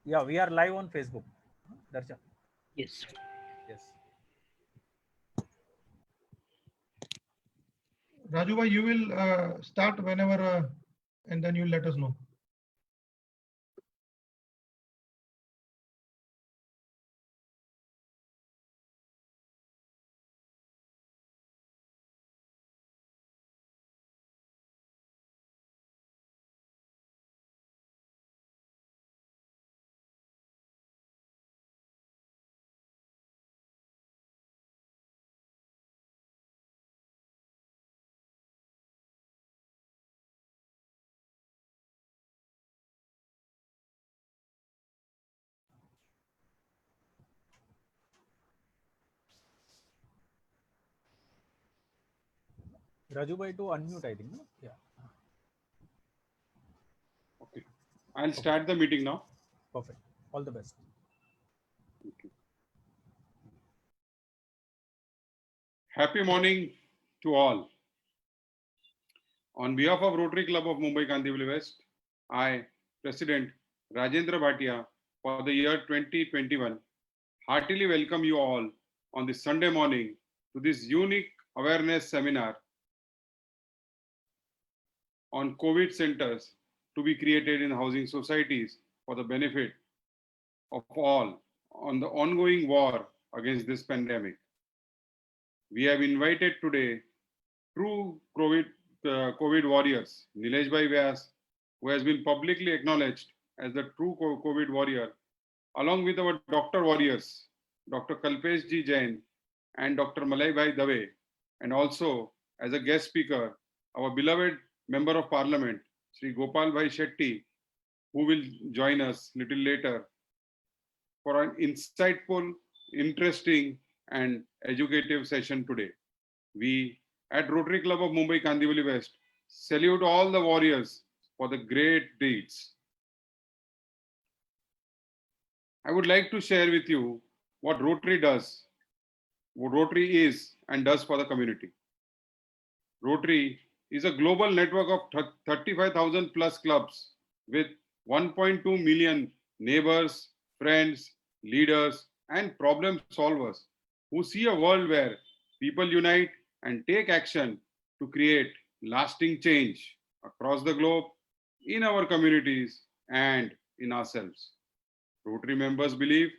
Yeah, we are live on Facebook. Darshan. Yes. Yes. Raju bhai, you will start whenever and then you'll let us know. Raju bhai to unmute, I think. No? Yeah. Okay. I'll start the meeting now. Perfect. All the best. Okay. Happy morning to all. On behalf of Rotary Club of Mumbai Kandivali West, I, President Rajendra Bhatia, for the year 2021, heartily welcome you all on this Sunday morning to this unique awareness seminar on COVID centers to be created in housing societies for the benefit of all on the ongoing war against this pandemic. We have invited today true COVID warriors, Nilesh Bhai Vyas, who has been publicly acknowledged as the true COVID warrior, along with our doctor warriors, Dr. Kalpesh Ji Jain and Dr. Malai Bhai Dave, and also as a guest speaker, our beloved Member of Parliament, Sri Gopal Bhai Shetty, who will join us little later for an insightful, interesting, and educative session today. We at Rotary Club of Mumbai Kandivali West salute all the warriors for the great deeds. I would like to share with you what Rotary does, what Rotary is and does for the community. Rotary is a global network of 35,000 plus clubs with 1.2 million neighbors, friends, leaders, and problem solvers who see a world where people unite and take action to create lasting change across the globe, in our communities, and in ourselves. Rotary members believe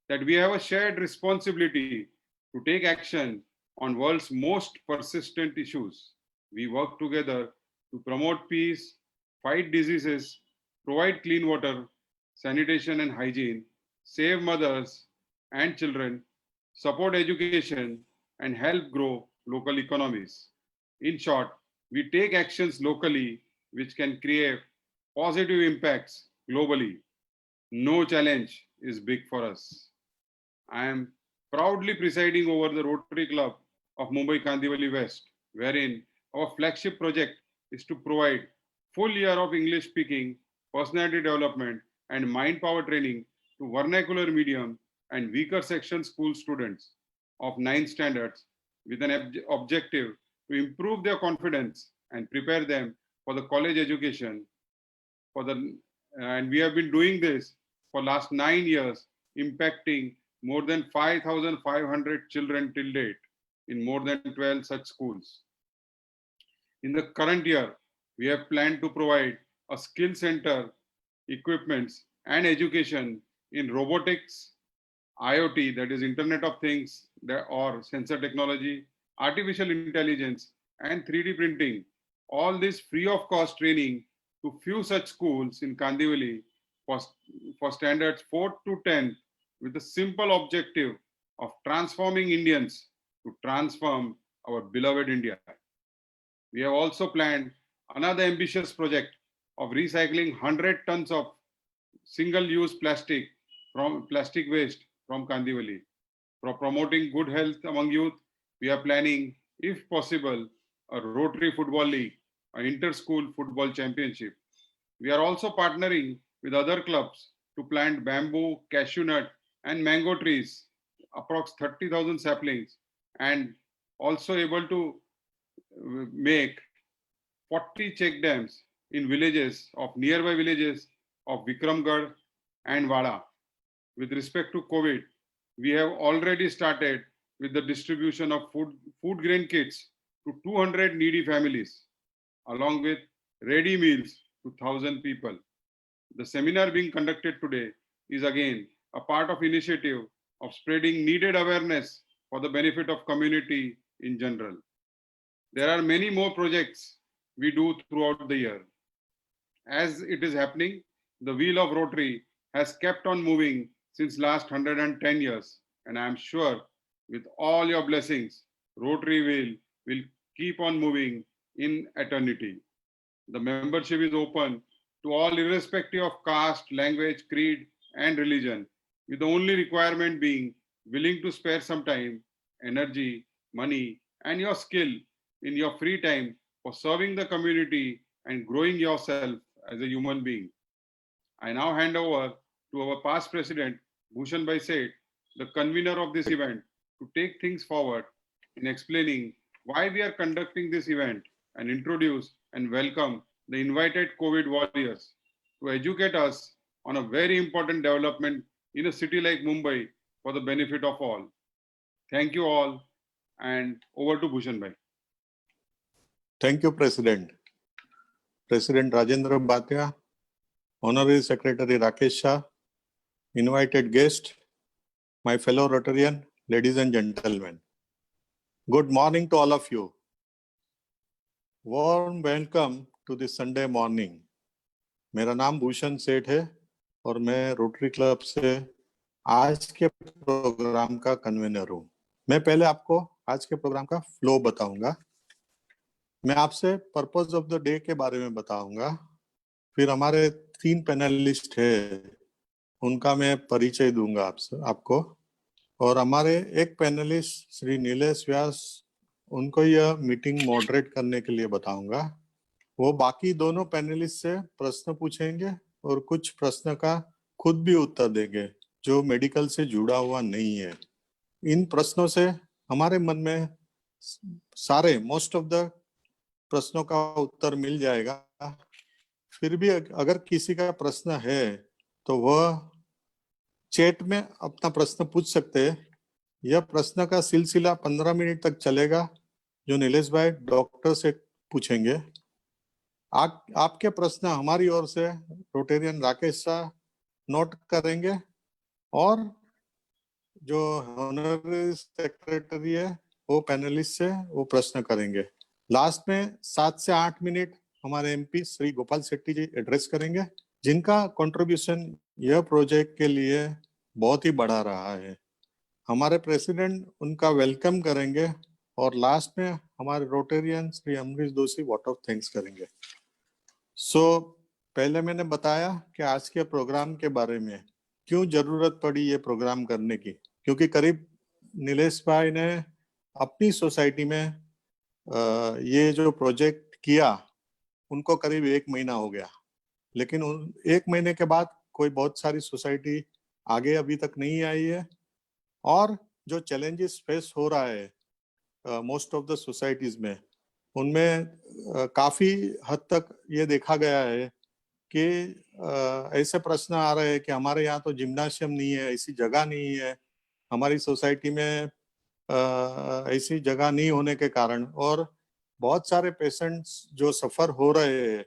that we have a shared responsibility to take action on world's most persistent issues. We work together to promote peace, fight diseases, provide clean water, sanitation and hygiene, save mothers and children, support education, and help grow local economies. In short, we take actions locally which can create positive impacts globally. No challenge is big for us. I am proudly presiding over the Rotary Club of Mumbai Kandivali West, wherein our flagship project is to provide full year of English speaking, personality development, and mind power training to vernacular medium and weaker section school students of 9 standards with an objective to improve their confidence and prepare them for the college education for the and we have been doing this for last 9 years, impacting more than 5,500 children till date in more than 12 such schools. In the current year, we have planned to provide a skill center, equipments, and education in robotics, IoT, that is Internet of Things, or sensor technology, artificial intelligence, and 3D printing. All this free of cost training to few such schools in Kandivali for standards 4 to 10 with the simple objective of transforming Indians to transform our beloved India. We have also planned another ambitious project of recycling 100 tons of single-use plastic waste from Kandivali. For promoting good health among youth, we are planning, if possible, a Rotary Football League, an inter-school football championship. We are also partnering with other clubs to plant bamboo, cashew nut, and mango trees, approx 30,000 saplings, and also able to make 40 check dams in villages of nearby villages of Vikramgarh and Wada. With respect to COVID, we have already started with the distribution of food grain kits to 200 needy families, along with ready meals to 1,000 people. The seminar being conducted today is again a part of initiative of spreading needed awareness for the benefit of community in general. There are many more projects we do throughout the year. As it is happening, the wheel of Rotary has kept on moving since last 110 years, and I am sure with all your blessings, Rotary wheel will keep on moving in eternity. The membership is open to all irrespective of caste, language, creed, and religion, with the only requirement being willing to spare some time, energy, money, and your skill in your free time for serving the community and growing yourself as a human being. I now hand over to our past president, Bhushan Bhai Seth, the convener of this event, to take things forward in explaining why we are conducting this event and introduce and welcome the invited COVID warriors to educate us on a very important development in a city like Mumbai for the benefit of all. Thank you all, and over to Bhushan Bhai. Thank you, President. President Rajendra Bhatia, Honorary Secretary Rakesh Shah, invited guest, my fellow Rotarian, ladies and gentlemen. Good morning to all of you. Warm welcome to this Sunday morning. मेरा नाम भूषण सेठ है और मैं rotary club से आज के programme का कन्वीनर हूँ. मैं पहले आपको आज के प्रोग्राम का फ्लो बताऊंगा. मैं आपसे पर्पस ऑफ द डे के बारे में बताऊंगा. फिर हमारे 3 पैनलिस्ट है, उनका मैं परिचय दूंगा आपको. और हमारे एक पैनलिस्ट श्री नीलेश व्यास, उनको यह मीटिंग मॉडरेट करने के लिए बताऊंगा. वो बाकी दोनों पैनलिस्ट से प्रश्न पूछेंगे और कुछ प्रश्न का खुद भी उत्तर देंगे जो मेडिकल से जुड़ा हुआ नहीं है. इन प्रश्नों से हमारे मन में सारे मोस्ट ऑफ द प्रश्नों का उत्तर मिल जाएगा. फिर भी अगर किसी का प्रश्न है तो वह चैट में अपना प्रश्न पूछ सकते हैं. यह प्रश्न का सिलसिला 15 मिनट तक चलेगा जो नीलेश भाई डॉक्टर से पूछेंगे. आपके प्रश्न हमारी ओर से रोटेरियन राकेश शाह नोट करेंगे और जो ऑनररी सेक्रेटरी है वो पैनलिस्ट से वो प्रश्न करेंगे. लास्ट में 7 से 8 मिनट हमारे एमपी श्री गोपाल शेट्टी जी एड्रेस करेंगे, जिनका कंट्रीब्यूशन यह प्रोजेक्ट के लिए बहुत ही बढ़ा रहा है. हमारे प्रेसिडेंट उनका वेलकम करेंगे और लास्ट में हमारे रोटेरियन श्री अमरीश दोषी वोट ऑफ थैंक्स करेंगे. पहले मैंने बताया कि आज के प्रोग्राम के बारे में क्यों जरूरत पड़ी ये प्रोग्राम करने की, क्योंकि करीब नीलेश भाई ने अपनी सोसाइटी में ये जो प्रोजेक्ट किया उनको करीब 1 महीना हो गया, लेकिन 1 महीने के बाद कोई बहुत सारी सोसाइटी आगे अभी तक नहीं आई है. और जो चैलेंजेस फेस हो रहा है मोस्ट ऑफ द सोसाइटीज में, उनमें काफी हद तक ये देखा गया है कि ऐसे प्रश्न आ रहे हैं कि हमारे यहाँ तो जिम्नाशियम नहीं है, ऐसी जगह नहीं है, हमारी सोसाइटी में ऐसी जगह नहीं होने के कारण, और बहुत सारे पेशेंट्स जो सफर हो रहे हैं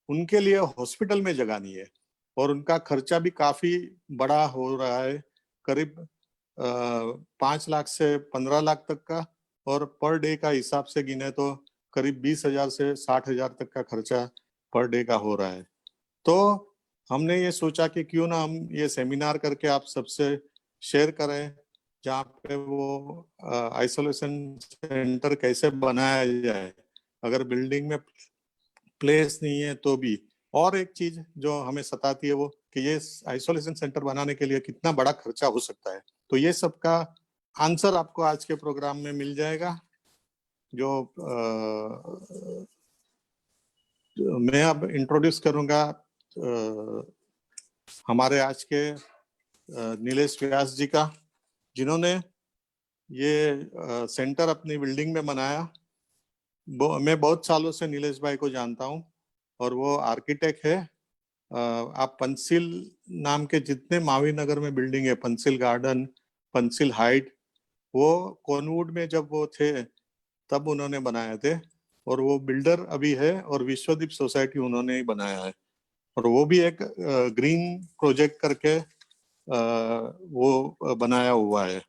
उनके लिए हॉस्पिटल में जगह नहीं है और उनका खर्चा भी काफी बड़ा हो रहा है, करीब 5 लाख से 15 लाख तक का, और पर डे का हिसाब से गिने तो करीब 20,000 से 60,000 तक का खर्चा पर डे का हो रहा है. तो हमने ये सोचा कि क्यों ना हम ये सेमिनार करके आप सबसे शेयर करें, जहाँ पे वो आइसोलेशन सेंटर कैसे बनाया जाए अगर बिल्डिंग में प्लेस नहीं है तो भी. और एक चीज जो हमें सताती है वो कि ये आइसोलेशन सेंटर बनाने के लिए कितना बड़ा खर्चा हो सकता है. तो ये सब का आंसर आपको आज के प्रोग्राम में मिल जाएगा. जो मैं अब इंट्रोड्यूस करूंगा हमारे आज के नीलेश व्यास जी का, जिन्होंने ये सेंटर अपनी बिल्डिंग में बनाया. मैं बहुत सालों से नीलेश भाई को जानता हूं और वो आर्किटेक्ट है आप पंसिल नाम के जितने मावी नगर में बिल्डिंग है, पंसिल गार्डन, पंसिल हाइट, वो कॉनवुड में जब वो थे तब उन्होंने बनाए थे, और वो बिल्डर अभी है और विश्वदीप सोसाइटी उन्होंने ही बनाया है, और वो भी एक ग्रीन प्रोजेक्ट करके वो बनाया हुआ है।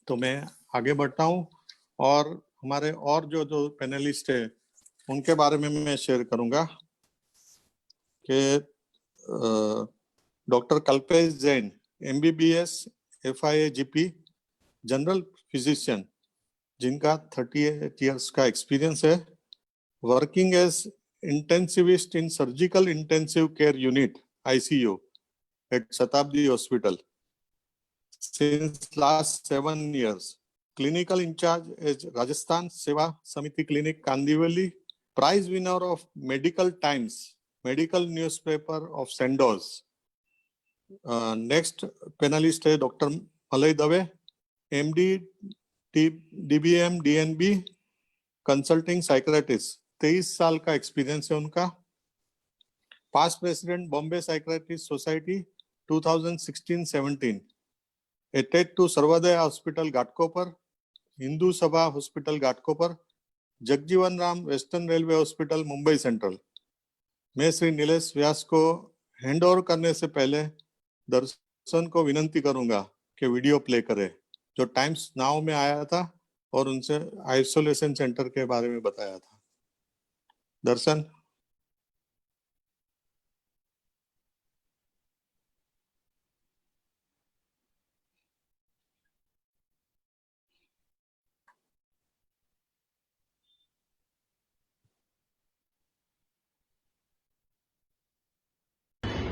तो मैं आगे बढ़ता हूँ और हमारे और जो जो पैनलिस्ट है उनके बारे में मैं शेयर करूंगा कि doctor Kalpesh Jain, MBBS FIA GP, general physician, जिनका 38 इयर्स का एक्सपीरियंस है, working as intensivist in surgical intensive care unit ICU at Shatabdi Hospital since last 7 years. Clinical in charge is Rajasthan Seva Samiti Clinic, Kandivali, prize winner of Medical Times, medical newspaper of Sandoz. Next panelist है Dr. Malay Dave, MD, DBM, DNB, consulting psychiatrist. 23 साल का experience है उनका. Past president Bombay Psychiatrist Society 2016-17. Attached to Sarvodaya Hospital Ghatkopar, Hindu Sabha Hospital Ghatkopar, Jagjivan Ram western railway hospital Mumbai central. मैं श्री नीलेश व्यास को hand over करने से पहले दर्शन को विनंती करूंगा कि वीडियो प्ले करे, जो टाइम्स नाउ में आया था और उनसे आइसोलेशन सेंटर के बारे में बताया था. दर्शन.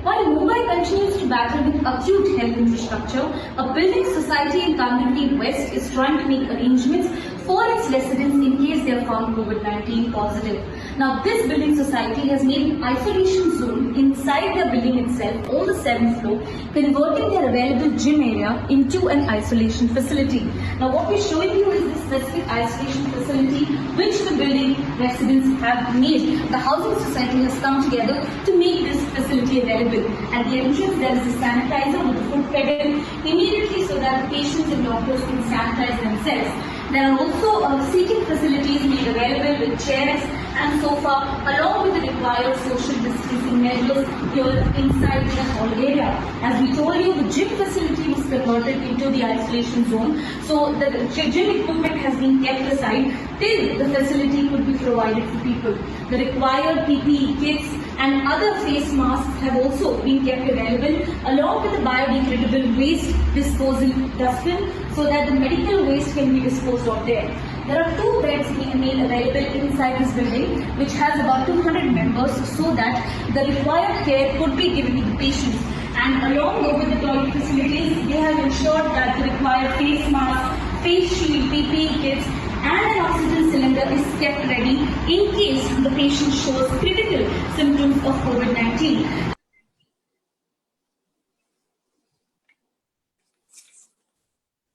While Mumbai continues to battle with acute health infrastructure, a building society in Kandivali West is trying to make arrangements for its residents in case they are found COVID-19 positive. Now, this building society has made an isolation zone inside the building itself on the 7th floor, converting their available gym area into an isolation facility. Now, what we're showing you is the specific isolation facility which the building residents have made. The housing society has come together to make this facility available. At the entrance, there is a sanitizer with a foot pedal immediately so that the patients and doctors can sanitize themselves. There are also seating facilities made available with chairs and sofa, along with the required social distancing measures here inside the hall area. As we told you, the gym facility was converted into the isolation zone, so the gym equipment has been kept aside till the facility could be provided for people. The required PPE kits and other face masks have also been kept available, along with the biodegradable waste disposal dustbin, so that the medical waste can be disposed of there. There are 2 beds being made available inside this building, which has about 200 members, so that the required care could be given to the patients. And along with the toilet facilities, they have ensured that the required face mask, face shield, PPE kits, and an oxygen cylinder is kept ready in case the patient shows critical symptoms of COVID-19.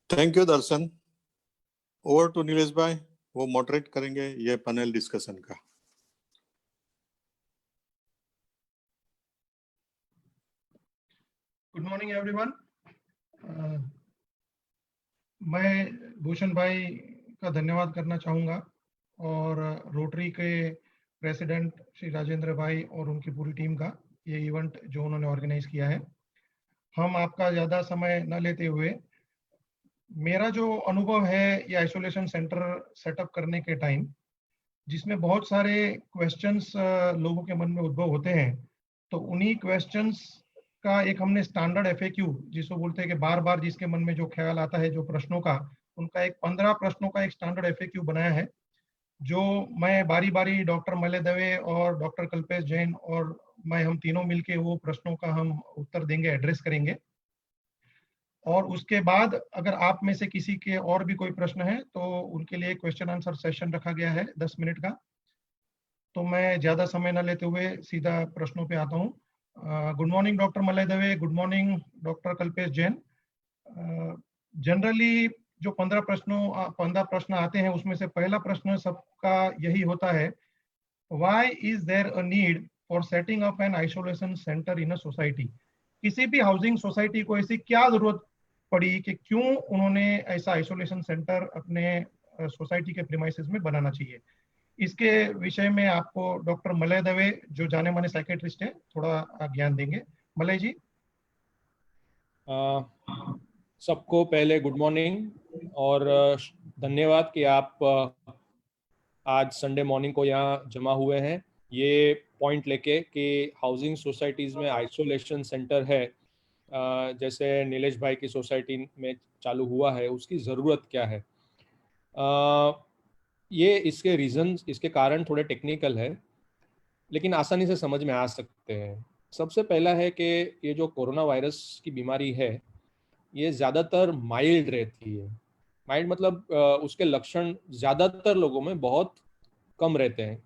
Thank you Darshan. Over to Nilesh भाई, वो moderate करेंगे ये panel discussion का. Good morning everyone. मैं भूषण भाई का धन्यवाद करना चाहूँगा और रोटरी के प्रेसिडेंट श्री राजेंद्र भाई और उनकी पूरी टीम का ये इवेंट जो उन्होंने ऑर्गेनाइज किया है. हम आपका ज़्यादा समय न लेते हुए, मेरा जो अनुभव है ये आइसोलेशन सेंटर सेटअप करने के टाइम, जिसमें बहुत सारे क्वेश्चंस लोगों के मन में उद्भव होते हैं, तो उन्हीं क्वेश्चंस का एक हमने स्टैंडर्ड FAQ, जिसको बोलते हैं कि बार बार जिसके मन में जो ख्याल आता है, जो प्रश्नों का, उनका एक 15 प्रश्नों का एक स्टैंडर्ड FAQ बनाया है, जो मैं बारी बारी डॉक्टर मलय दवे और डॉक्टर कल्पेश जैन और मैं, हम तीनों मिलके वो प्रश्नों का हम उत्तर देंगे, एड्रेस करेंगे. और उसके बाद अगर आप में से किसी के और भी कोई प्रश्न है तो उनके लिए क्वेश्चन आंसर सेशन रखा गया है 10 मिनट का. तो मैं ज्यादा समय न लेते हुए सीधा प्रश्नों पे आता हूँ. Good morning doctor Malay Dave, good morning doctor Kalpesh Jain. Generally जो 15 प्रश्न आते हैं, उसमें से पहला प्रश्न सबका यही होता है, why is there a need for setting up an isolation centre in a society. किसी भी हाउसिंग सोसाइटी को ऐसी क्या जरूरत पड़ी कि क्यों उन्होंने ऐसा आइसोलेशन सेंटर अपने सोसाइटी के प्रीमाइसेस में बनाना चाहिए? इसके विषय में आपको डॉक्टर मलय दवे, जो जाने माने साइकेट्रिस्ट हैं, थोड़ा ज्ञान देंगे। मलय जी। सबको पहले गुड मॉर्निंग और धन्यवाद कि आप आज संडे मॉर्निंग को यहाँ जमा हुए हैं ये पॉइंट लेके कि हाउसिंग सोसाइटीज़ में आइसोलेशन सेंटर है जैसे नीलेश भाई की सोसाइटी में चालू हुआ है, उसकी ज़रूरत क्या है। ये इसके रीज़न्स, इसके कारण थोड़े टेक्निकल है लेकिन आसानी से समझ में आ सकते हैं। सबसे पहला है कि ये जो कोरोना वायरस की बीमारी है ये ज़्यादातर माइल्ड रहती है। माइल्ड मतलब उसके लक्षण ज़्यादातर लोगों में बहुत कम रहते हैं।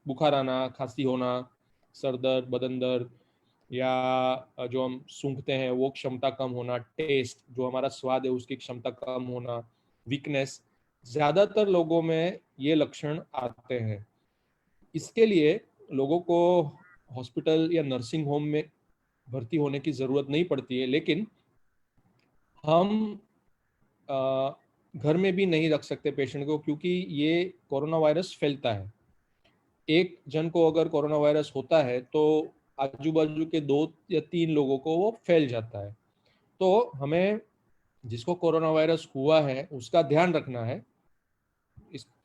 बुखार आना, खांसी होना, सर दर्द, बदन दर्द, या जो हम सूंघते हैं वो क्षमता कम होना, टेस्ट जो हमारा स्वाद है उसकी क्षमता कम होना, वीकनेस, ज़्यादातर लोगों में ये लक्षण आते हैं। इसके लिए लोगों को हॉस्पिटल या नर्सिंग होम में भर्ती होने की ज़रूरत नहीं पड़ती है, लेकिन हम घर में भी नहीं रख सकते पेशेंट को क्योंकि ये कोरोना वायरस फैलता है। एक जन को अगर कोरोना वायरस होता है तो आजू बाजू के 2 या 3 लोगों को वो फैल जाता है। तो हमें जिसको कोरोना वायरस हुआ है उसका ध्यान रखना है,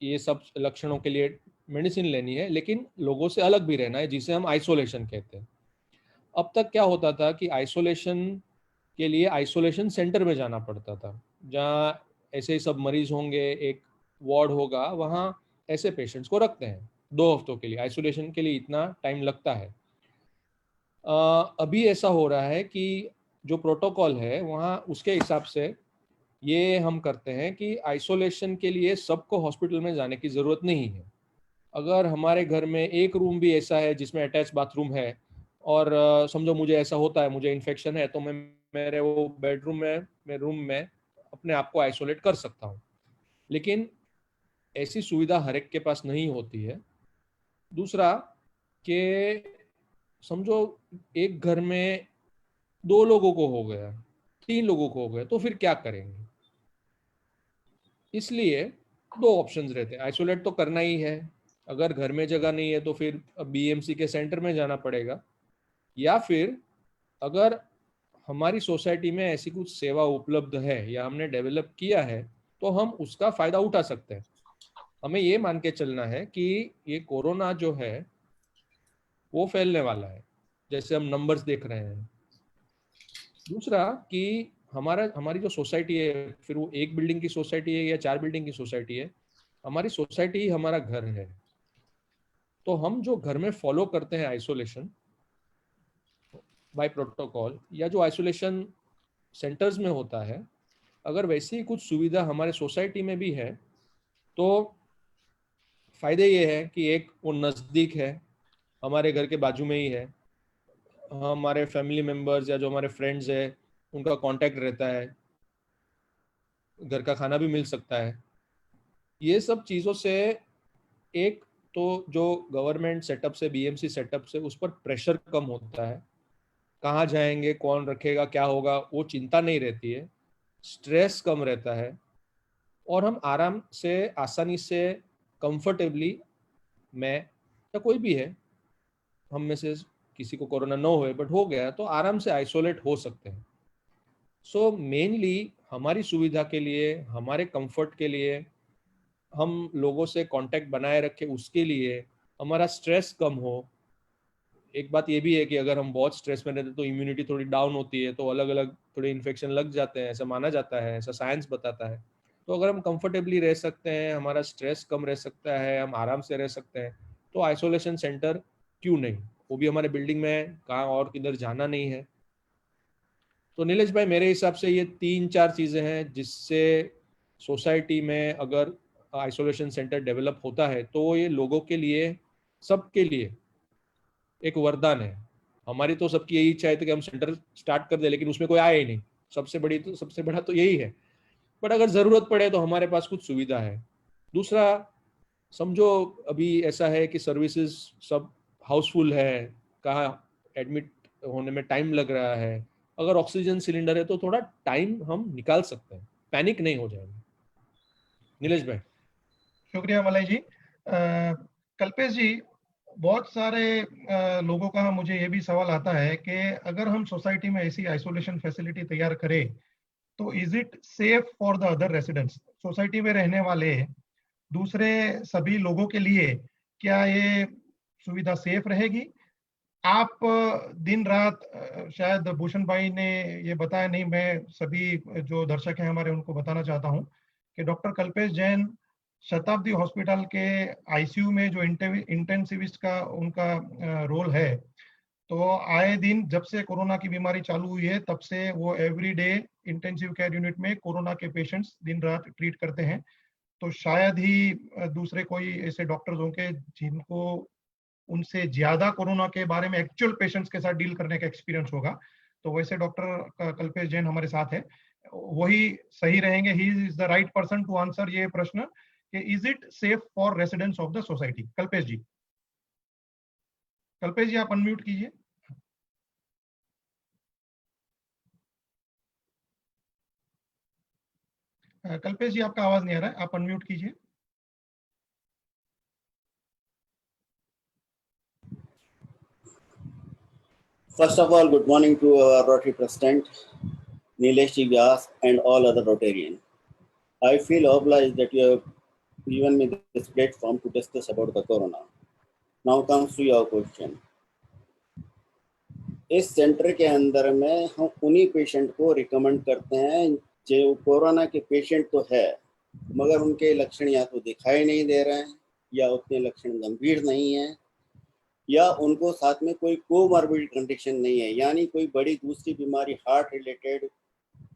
ये सब लक्षणों के लिए मेडिसिन लेनी है, लेकिन लोगों से अलग भी रहना है, जिसे हम आइसोलेशन कहते हैं। अब तक क्या होता था कि आइसोलेशन के लिए आइसोलेशन सेंटर में जाना पड़ता था, जहाँ ऐसे ही सब मरीज होंगे, एक वार्ड होगा, वहाँ ऐसे पेशेंट्स को रखते हैं 2 हफ्तों के लिए। आइसोलेशन के लिए इतना टाइम लगता है। अभी ऐसा हो रहा है कि जो प्रोटोकॉल है वहाँ उसके हिसाब से ये हम करते हैं कि आइसोलेशन के लिए सबको हॉस्पिटल में जाने की ज़रूरत नहीं है। अगर हमारे घर में एक रूम भी ऐसा है जिसमें अटैच बाथरूम है और समझो मुझे ऐसा होता है, मुझे इन्फेक्शन है, तो मैं मेरे वो बेडरूम में, मेरे रूम में अपने आप को आइसोलेट कर सकता हूँ, लेकिन ऐसी सुविधा हर एक के पास नहीं होती है। दूसरा कि समझो एक घर में 2 लोगों को हो गया, 3 लोगों को हो गया, तो फिर क्या करेंगे? इसलिए 2 ऑप्शंस रहते हैं। आइसोलेट तो करना ही है, अगर घर में जगह नहीं है तो फिर बीएमसी के सेंटर में जाना पड़ेगा, या फिर अगर हमारी सोसाइटी में ऐसी कुछ सेवा उपलब्ध है या हमने डेवलप किया है तो हम उसका फ़ायदा उठा सकते हैं। हमें ये मान के चलना है कि ये कोरोना जो है वो फैलने वाला है, जैसे हम नंबर्स देख रहे हैं। दूसरा कि हमारी जो सोसाइटी है, फिर वो 1 बिल्डिंग की सोसाइटी है या 4 बिल्डिंग की सोसाइटी है, हमारी सोसाइटी ही हमारा घर है। तो हम जो घर में फॉलो करते हैं आइसोलेशन बाय प्रोटोकॉल, या जो आइसोलेशन सेंटर्स में होता है, अगर वैसी ही कुछ सुविधा हमारे सोसाइटी में भी है तो फ़ायदे ये है कि एक वो नज़दीक है, हमारे घर के बाजू में ही है, हमारे फैमिली मेम्बर्स या जो हमारे फ्रेंड्स है उनका कांटेक्ट रहता है, घर का खाना भी मिल सकता है। ये सब चीज़ों से एक तो जो गवर्नमेंट सेटअप से, बीएमसी सेटअप से, उस पर प्रेशर कम होता है। कहाँ जाएंगे, कौन रखेगा, क्या होगा, वो चिंता नहीं रहती है, स्ट्रेस कम रहता है, और हम आराम से, आसानी से, कंफर्टेबली, मैं या कोई भी है, हम में से किसी को कोरोना न हुए बट हो गया तो आराम से आइसोलेट हो सकते हैं। सो मेनली हमारी सुविधा के लिए, हमारे कंफर्ट के लिए, हम लोगों से कांटेक्ट बनाए रखें, उसके लिए हमारा स्ट्रेस कम हो। एक बात ये भी है कि अगर हम बहुत स्ट्रेस में रहते तो इम्यूनिटी थोड़ी डाउन होती है, तो अलग अलग थोड़े इन्फेक्शन लग जाते हैं, ऐसा माना जाता है, ऐसा साइंस बताता है। तो अगर हम कंफर्टेबली रह सकते हैं, हमारा स्ट्रेस कम रह सकता है, हम आराम से रह सकते हैं, तो आइसोलेशन सेंटर क्यों नहीं, वो भी हमारे बिल्डिंग में, कहाँ और किधर जाना नहीं है। तो नीलेश भाई, मेरे हिसाब से ये 3-4 चीज़ें हैं जिससे सोसाइटी में अगर आइसोलेशन सेंटर डेवलप होता है तो ये लोगों के लिए, सबके लिए एक वरदान है। हमारी तो सबकी यही इच्छा है कि हम सेंटर स्टार्ट कर दें, लेकिन उसमें कोई आया ही नहीं। सबसे बड़ा तो यही है। बट अगर ज़रूरत पड़े तो हमारे पास कुछ सुविधा है। दूसरा, समझो अभी ऐसा है कि सर्विसेज सब हाउसफुल है, कहाँ एडमिट होने में टाइम लग रहा है, अगर ऑक्सीजन सिलेंडर है तो थोड़ा टाइम हम निकाल सकते हैं, पैनिक नहीं हो जाएंगे। नीलेश भाई। शुक्रिया मलय जी। कल्पेश जी, बहुत सारे लोगों का मुझे ये भी सवाल आता है कि अगर हम सोसाइटी में ऐसी आइसोलेशन फैसिलिटी तैयार करें तो is it safe for the other residents, society में रहने वाले दूसरे सभी लोगों के लिए क्या ये सुविधा सेफ रहेगी? आप दिन रात शायद भूषण भाई ने ये बताया नहीं, मैं सभी जो दर्शक हैं हमारे उनको बताना चाहता हूं कि डॉक्टर कल्पेश जैन शताब्दी हॉस्पिटल के आईसीयू में जो इंटेंसिविस्ट का उनका रोल है, तो आए दिन जब से कोरोना की बीमारी चालू हुई है तब से वो every day intensive care unit में कोरोना के पेशेंट्स दिन रात ट्रीट करते हैं। तो शायद ही दूसरे कोई ऐसे डॉक्टर्स होंगे जिनको उनसे ज्यादा कोरोना के बारे में एक्चुअल पेशेंट्स के साथ डील करने का एक्सपीरियंस होगा। तो वैसे डॉक्टर कल्पेश जैन हमारे साथ है, वही सही रहेंगे, he is the right person to answer ये प्रश्न कि is it safe for residents of the society. Kalpesh ji, Kalpesh ji आप अनम्यूट कीजिए। कल्पेश जी आपका आवाज नहीं आ रहा है, आप अनम्यूट कीजिए। First of all, good morning to our Rotary President, Nilesh Ji Vyas, and all other Rotarians. I feel obliged that you have given me this platform to discuss about the corona. Now comes to your question. इस centre के अंदर में हम उन्हीं patient को recommend करते हैं जो कोरोना के पेशेंट तो है मगर उनके लक्षण या तो दिखाई नहीं दे रहे हैं या उतने लक्षण गंभीर नहीं है या उनको साथ में कोई कोमॉर्बिड कंडीशन नहीं है, यानी कोई बड़ी दूसरी बीमारी हार्ट रिलेटेड,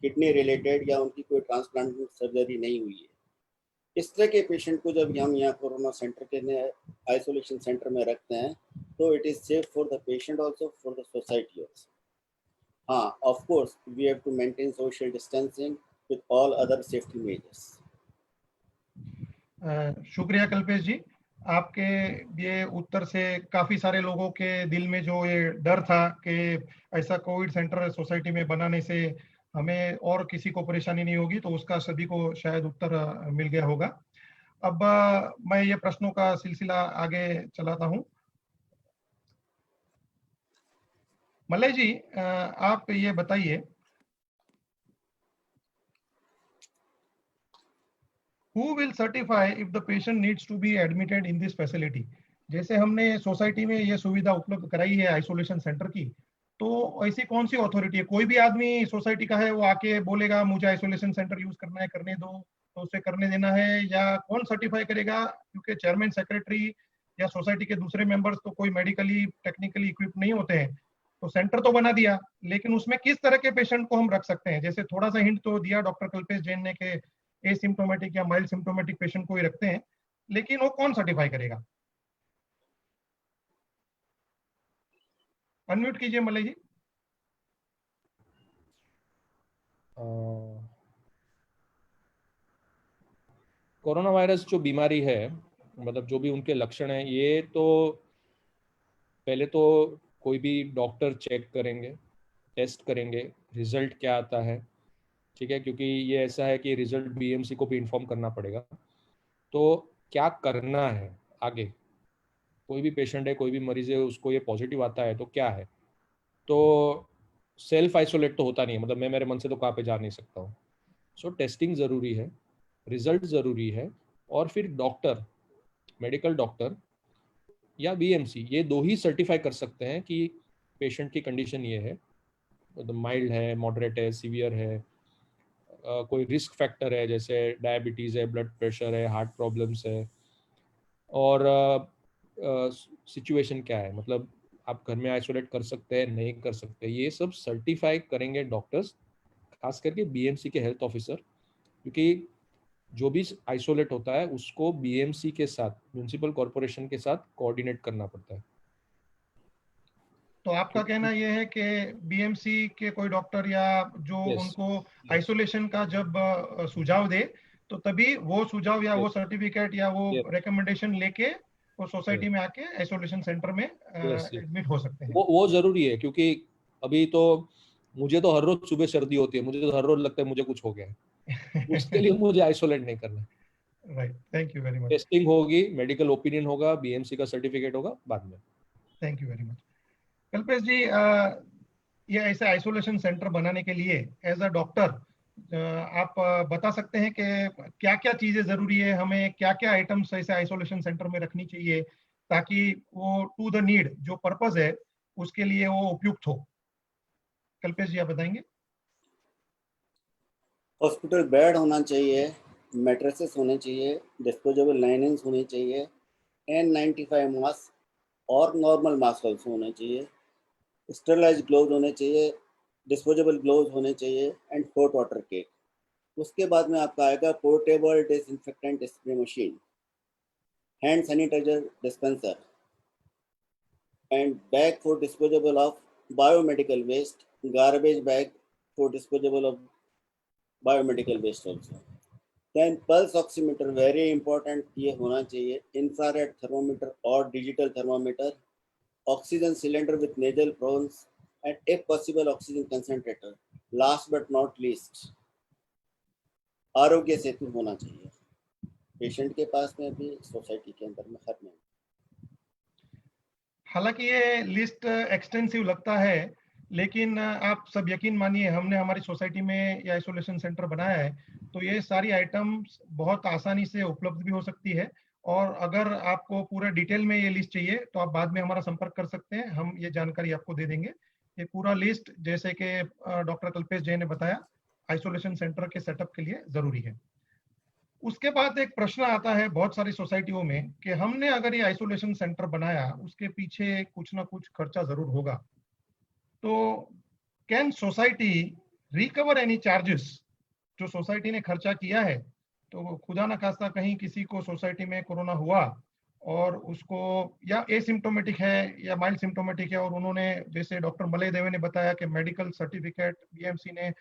किडनी रिलेटेड या उनकी कोई ट्रांसप्लांट सर्जरी नहीं हुई है। इस तरह के पेशेंट को जब हम यहाँ कोरोना सेंटर के आइसोलेशन सेंटर में रखते हैं तो it is safe for the patient also, for the society also. हाँ, of course we have to maintain social distancing with all other safety measures. शुक्रिया कल्पेश जी, आपके ये उत्तर से काफी सारे लोगों के दिल में जो ये डर था कि ऐसा कोविड सेंटर सोसाइटी में बनाने से हमें और किसी को परेशानी नहीं होगी, तो उसका सभी को शायद उत्तर मिल गया होगा। अब मैं ये प्रश्नों का सिलसिला आगे चलाता हूं। मलय जी, आप ये बताइए, who will certify if the patient needs to be admitted in this facility? जैसे हमने सोसाइटी में ये सुविधा उपलब्ध कराई है आइसोलेशन सेंटर की, तो ऐसी कौन सी अथॉरिटी है? कोई भी आदमी सोसाइटी का है वो आके बोलेगा मुझे आइसोलेशन सेंटर यूज करना है, करने दो, तो उसे करने देना है, या कौन सर्टिफाई करेगा? क्योंकि चेयरमैन, सेक्रेटरी या सोसाइटी के दूसरे मेंबर्स तो कोई मेडिकली टेक्निकली इक्विप नहीं होते हैं। तो सेंटर तो बना दिया, लेकिन उसमें किस तरह के पेशेंट को हम रख सकते हैं? जैसे थोड़ा सा हिंट तो दिया डॉक्टर कल्पेश जैन ने कि एसिम्प्टोमेटिक या माइल्ड सिम्प्टोमेटिक पेशेंट को ही रखते हैं, लेकिन वो कौन सर्टिफाई करेगा? अनम्यूट कीजिए मलय जी। कोरोना वायरस जो बीमारी है, मतलब जो भी उनके लक्षण हैं, ये तो पहले तो कोई भी डॉक्टर चेक करेंगे, टेस्ट करेंगे, रिजल्ट क्या आता है, ठीक है, क्योंकि ये ऐसा है कि रिजल्ट बीएमसी को भी इन्फॉर्म करना पड़ेगा। तो क्या करना है आगे? कोई भी पेशेंट है, कोई भी मरीज है, उसको ये पॉजिटिव आता है तो क्या है? तो सेल्फ आइसोलेट तो होता नहीं है, मतलब मैं मेरे मन से तो कहाँ पे जा नहीं सकता हूँ। सो टेस्टिंग ज़रूरी है, रिजल्ट ज़रूरी है, और फिर डॉक्टर, मेडिकल डॉक्टर या बीएमसी, ये दो ही सर्टिफाई कर सकते हैं कि पेशेंट की कंडीशन ये है, मतलब माइल्ड है, मॉडरेट है, सीवियर है, कोई रिस्क फैक्टर है जैसे डायबिटीज़ है, ब्लड प्रेशर है, हार्ट प्रॉब्लम्स है, और सिचुएशन क्या है, मतलब आप घर में आइसोलेट कर सकते हैं, नहीं कर सकते, ये सब सर्टिफाई करेंगे डॉक्टर्स, खास करके बीएमसी के हेल्थ ऑफिसर, क्योंकि जो भी आइसोलेट होता है उसको बीएमसी के साथ, म्यूनिसिपल कॉर्पोरेशन के साथ कोऑर्डिनेट करना पड़ता है। तो आपका कहना यह है कि बीएमसी के कोई डॉक्टर या जो उनको आइसोलेशन का जब सुझाव दे, तो तभी वो सुझाव या वो सर्टिफिकेट या वो रिकमेंडेशन लेके वो सोसाइटी में आके आइसोलेशन सेंटर में Yes, yes. एडमिट हो सकते हैं। वो जरूरी है, क्योंकि अभी तो मुझे तो हर रोज सुबह सर्दी होती है, मुझे तो हर रोज लगता है मुझे कुछ हो गया है, उसके लिए मुझे आइसोलेट नहीं करना है। Right, thank you very much. Testing होगी, मेडिकल ओपिनियन होगा, बीएमसी का सर्टिफिकेट होगा बाद में। Thank you very much. Kalpesh ji, ये ऐसे आइसोलेशन सेंटर बनाने के लिए एज अ डॉक्टर आप बता सकते हैं कि क्या क्या चीजें जरूरी है, हमें क्या क्या आइटम्स ऐसे आइसोलेशन सेंटर में रखनी चाहिए ताकि वो टू द नीड जो पर्पस है उसके लिए वो उपयुक्त हो? कल्पेश जी, आप बताएंगे। हॉस्पिटल बेड होना चाहिए, मैट्रेसेस होने चाहिए, डिस्पोजेबल लाइनिंग्स होनी चाहिए, N95 मास्क और नॉर्मल मास्क ऑल्सो होने चाहिए, स्टेरलाइज ग्लोव्स होने चाहिए, डिस्पोजेबल ग्लोव्स होने चाहिए एंड हॉट वाटर केक। उसके बाद में आपका आएगा portable disinfectant spray machine, hand sanitiser dispenser and bag for disposable of biomedical waste, garbage bag for disposable of biomedical waste also. Then pulse oximeter very important, ये होना चाहिए, infrared thermometer और digital thermometer, oxygen cylinder with nasal prongs and if possible oxygen concentrator. Last but not least, Aarogya Setu होना चाहिए patient के पास में भी, society के अंदर में, हर में। हालांकि ये लिस्ट एक्सटेंसिव लगता है, लेकिन आप सब यकीन मानिए, हमने हमारी सोसाइटी में ये आइसोलेशन सेंटर बनाया है तो ये सारी आइटम्स बहुत आसानी से उपलब्ध भी हो सकती है। और अगर आपको पूरा डिटेल में ये लिस्ट चाहिए तो आप बाद में हमारा संपर्क कर सकते हैं, हम ये जानकारी आपको दे देंगे। ये पूरा लिस्ट जैसे कि डॉक्टर कल्पेश जैन ने बताया आइसोलेशन सेंटर के सेटअप के लिए जरूरी है। उसके बाद एक प्रश्न आता है बहुत सारी सोसाइटियों में कि हमने अगर ये आइसोलेशन सेंटर बनाया उसके पीछे कुछ ना कुछ खर्चा जरूर होगा, तो can society recover any charges जो सोसाइटी ने खर्चा किया है? तो खुदा ना खास्ता कहीं किसी को सोसाइटी में कोरोना हुआ और उसको या एसिम्टोमेटिक है या माइल्ड सिम्टोमेटिक है और उन्होंने, जैसे डॉक्टर मलय देवे ने बताया कि मेडिकल सर्टिफिकेट बीएमसी ने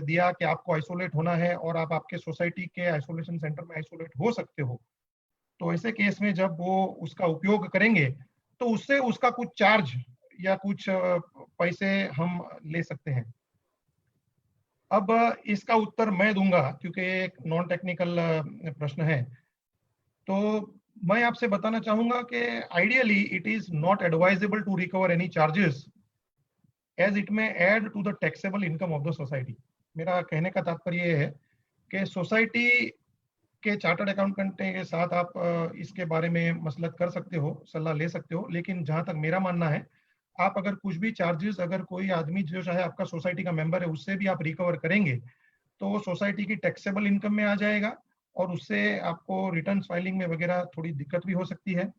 दिया कि आपको आइसोलेट होना है और आप आपके सोसाइटी के आइसोलेशन सेंटर में आइसोलेट हो सकते हो, तो ऐसे केस में जब वो उसका उपयोग करेंगे तो उससे उसका कुछ चार्ज या कुछ पैसे हम ले सकते हैं। अब इसका उत्तर मैं दूंगा क्योंकि एक नॉन टेक्निकल प्रश्न है। तो मैं आपसे बताना चाहूंगा कि ideally it is not advisable to recover any charges as it may add to the taxable income of the society. मेरा कहने का तात्पर्य यह है कि सोसाइटी के चार्टर्ड अकाउंटेंट के साथ आप इसके बारे में मसलत कर सकते हो, सलाह ले सकते हो, लेकिन जहां तक मेरा मानना है, आप अगर कुछ भी चार्जेस, अगर कोई आदमी जो चाहे आपका सोसाइटी का मेंबर है उससे भी आप रिकवर करेंगे तो वो सोसाइटी की टैक्सेबल इनकम में आ जाएगा और उससे आपको रिटर्न फाइलिंग में वगैरह थोड़ी दिक्कत भी हो सकती है।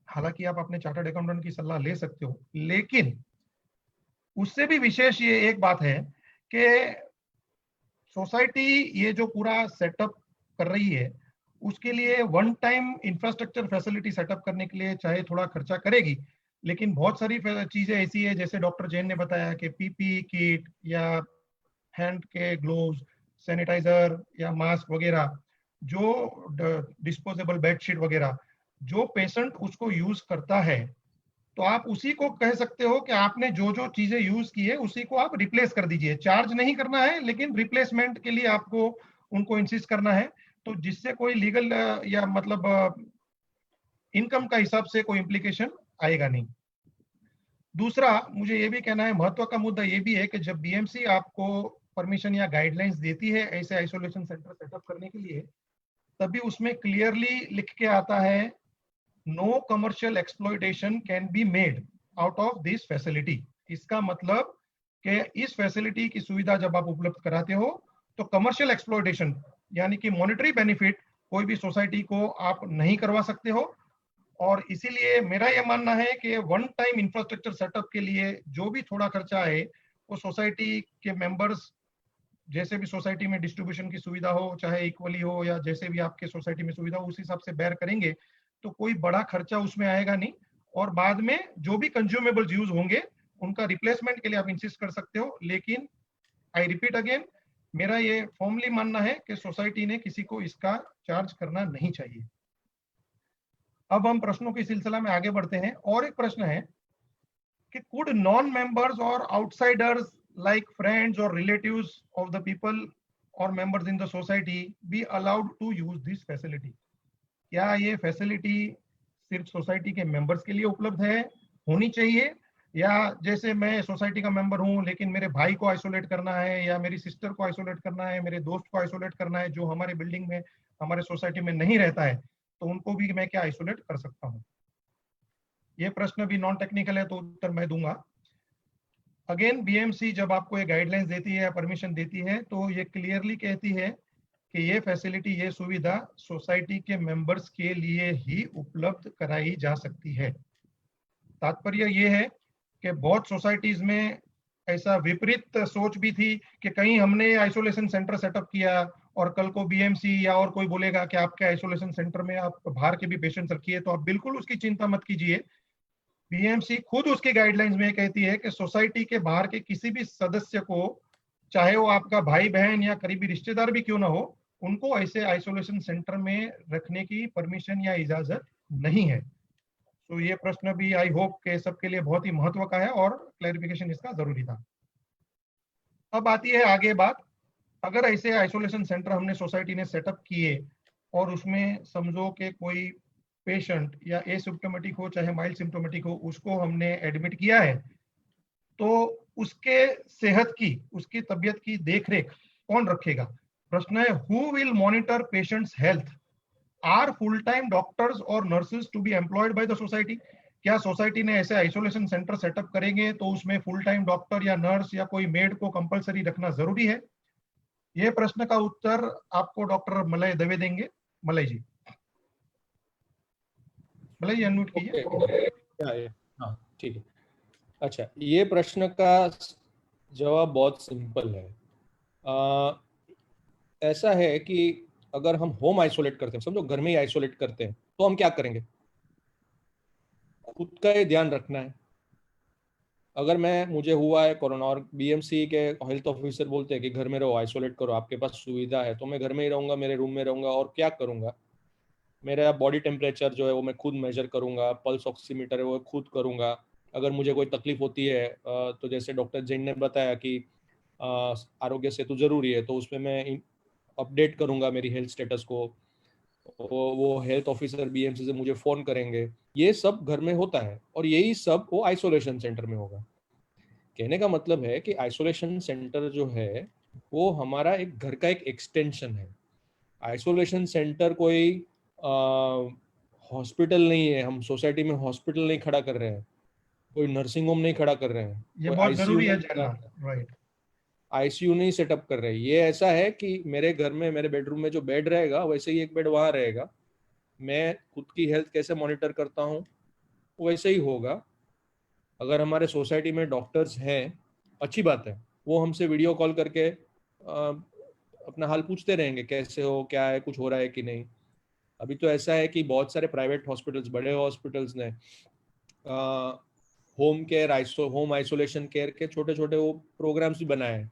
हालांकि आप अपने चार्टर्ड अकाउंटेंट की सलाह ले सकते हो, लेकिन उससे भी विशेष ये एक बात है कि सोसाइटी ये जो पूरा सेटअप कर रही है उसके लिए one time infrastructure facility setup करने के लिए चाहे थोड़ा खर्चा करेगी, लेकिन बहुत सारी चीजें ऐसी है जैसे डॉक्टर जैन ने बताया कि पीपी किट या हैंड के ग्लोव्स, सैनिटाइजर या मास्क वगैरह, जो डिस्पोजेबल बेडशीट वगैरह, जो पेशेंट उसको यूज करता है तो आप उसी को कह सकते हो कि आपने जो जो चीजें यूज की है उसी को आप रिप्लेस कर दीजिए। चार्ज नहीं करना है लेकिन रिप्लेसमेंट के लिए आपको उनको इंसिस्ट करना है, तो जिससे कोई लीगल या मतलब इनकम का हिसाब से कोई इम्प्लीकेशन आएगा नहीं। दूसरा, मुझे ये भी कहना है, महत्व का मुद्दा ये भी है कि जब बीएमसी आपको परमिशन या गाइडलाइंस देती है ऐसे आइसोलेशन सेंटर सेटअप करने के लिए, तभी उसमें क्लियरली लिख के आता है no commercial exploitation can be made out of this facility. इसका मतलब कि इस फैसिलिटी की सुविधा जब आप उपलब्ध कराते हो तो कमर्शियल एक्सप्लॉयटेशन यानी कि मॉनेटरी बेनिफिट कोई भी सोसाइटी को आप नहीं करवा सकते हो। और इसीलिए मेरा यह मानना है कि वन टाइम इंफ्रास्ट्रक्चर सेटअप के लिए जो भी थोड़ा खर्चा है वो सोसाइटी के मेंबर्स, जैसे भी सोसाइटी में डिस्ट्रीब्यूशन की सुविधा हो, चाहे इक्वली हो या जैसे भी आपके सोसाइटी में सुविधा हो, उस हिसाब से बेयर करेंगे तो कोई बड़ा खर्चा उसमें आएगा नहीं। और बाद में जो भी कंज्यूमेबल यूज होंगे उनका रिप्लेसमेंट के लिए आप इंसिस्ट कर सकते हो, लेकिन आई रिपीट अगेन, मेरा ये फॉर्मली मानना है कि सोसाइटी ने किसी को इसका चार्ज करना नहीं चाहिए। अब हम प्रश्नों के सिलसिला में आगे बढ़ते हैं। और एक प्रश्न है कि कुड नॉन मेंबर्स और आउटसाइडर्स लाइक फ्रेंड्स और रिलेटिव्स ऑफ द पीपल और members in the society be allowed to use this facility? क्या ये फैसिलिटी सिर्फ सोसाइटी के मेंबर्स के लिए उपलब्ध है, होनी चाहिए, या जैसे मैं सोसाइटी का मेंबर हूं लेकिन मेरे भाई को आइसोलेट करना है या मेरी सिस्टर को आइसोलेट करना है, मेरे दोस्त को आइसोलेट करना है जो हमारे बिल्डिंग में हमारे सोसाइटी में नहीं रहता है, तो उनको भी मैं क्या आइसोलेट कर सकता हूं? ये प्रश्न भी नॉन टेक्निकल है तो उत्तर मैं दूंगा। अगेन बीएमसी जब आपको ये गाइडलाइंस देती है या परमिशन देती है तो ये क्लियरली कहती है कि ये फैसिलिटी, ये सुविधा सोसाइटी के मेंबर्स के लिए ही उपलब्ध कराई जा सकती है। तात्पर्य ये है कि बहुत सोसाइटीज में ऐसा विपरीत सोच भी थी कि कहीं हमने आइसोलेशन सेंटर सेटअप किया और कल को बीएमसी या और कोई बोलेगा कि आपके आइसोलेशन सेंटर में आप बाहर के भी पेशेंट रखिए, तो आप बिल्कुल उसकी चिंता मत कीजिए। बीएमसी खुद उसकी गाइडलाइंस में कहती है कि सोसाइटी के बाहर के किसी भी सदस्य को, चाहे वो आपका भाई बहन या करीबी रिश्तेदार भी क्यों ना हो, उनको ऐसे आइसोलेशन सेंटर में रखने की परमिशन या इजाजत नहीं है। तो ये प्रश्न भी आई होप के सबके लिए बहुत ही महत्व का है और क्लैरिफिकेशन इसका जरूरी था। अब आती है आगे बात, अगर ऐसे आइसोलेशन सेंटर हमने सोसाइटी ने सेटअप किए और उसमें समझो कि कोई पेशेंट या एसिम्प्टोमेटिक हो चाहे माइल्ड सिम्प्टोमेटिक हो, उसको हमने एडमिट किया है, तो उसके सेहत की, उसकी तबीयत की देखरेख कौन रखेगा? प्रश्न है, who will monitor patients health? Are full time doctors और nurses to be employed by the society? क्या सोसाइटी ने ऐसे आइसोलेशन सेंटर सेटअप करेंगे तो उसमें फुल टाइम डॉक्टर या नर्स या कोई मेड को कंपलसरी रखना जरूरी है? ये प्रश्न का उत्तर आपको डॉक्टर मलय दवे देंगे। मलय जी, मलय जी अनम्यूट कीजिए। हाँ ठीक है। अच्छा, ये प्रश्न का जवाब बहुत सिंपल है। ऐसा है कि अगर हम होम आइसोलेट करते हैं, समझो घर में ही आइसोलेट करते हैं, तो हम क्या करेंगे? खुद का ये ध्यान रखना है। अगर मुझे हुआ है कोरोना और बीएमसी के हेल्थ ऑफिसर बोलते हैं कि घर में रहो, आइसोलेट करो, आपके पास सुविधा है, तो मैं घर में ही रहूंगा, मेरे रूम में रहूंगा और क्या करूंगा? मेरा बॉडी टेम्परेचर जो है वो मैं खुद मेजर करूंगा, पल्स ऑक्सीमीटर है वो खुद करूंगा। अगर मुझे कोई तकलीफ होती है तो जैसे डॉक्टर जैन ने बताया कि आरोग्य सेतु जरूरी है, तो उसमें मैं अपडेट करूंगा मेरी हेल्थ स्टेटस को, वो हेल्थ ऑफिसर बीएमसी से मुझे फोन करेंगे। ये सब घर में होता है और यही सब वो आइसोलेशन सेंटर में होगा। कहने का मतलब है कि आइसोलेशन सेंटर जो है वो हमारा एक घर का एक एक्सटेंशन है। आइसोलेशन सेंटर कोई हॉस्पिटल नहीं है, हम सोसाइटी में हॉस्पिटल नहीं खड़ा कर रहे हैं, कोई नर्सिंग होम नहीं खड़ा कर रहे हैं, ये बहुत जरूरी है जानना, राइट। आईसीयू नहीं सेटअप कर रहे हैं। ये ऐसा है कि मेरे घर में, मेरे बेडरूम में जो बेड रहेगा वैसे ही एक बेड वहां रहेगा। मैं खुद की हेल्थ कैसे मॉनिटर करता हूँ वैसे ही होगा। अगर हमारे सोसाइटी में डॉक्टर्स हैं, अच्छी बात है, वो हमसे वीडियो कॉल करके अपना हाल पूछते रहेंगे, कैसे हो, क्या है, कुछ हो रहा है कि नहीं। अभी तो ऐसा है कि बहुत सारे प्राइवेट हॉस्पिटल्स, बड़े हॉस्पिटल्स ने होम आइसोलेशन केयर के छोटे छोटे वो प्रोग्राम्स भी बनाए हैं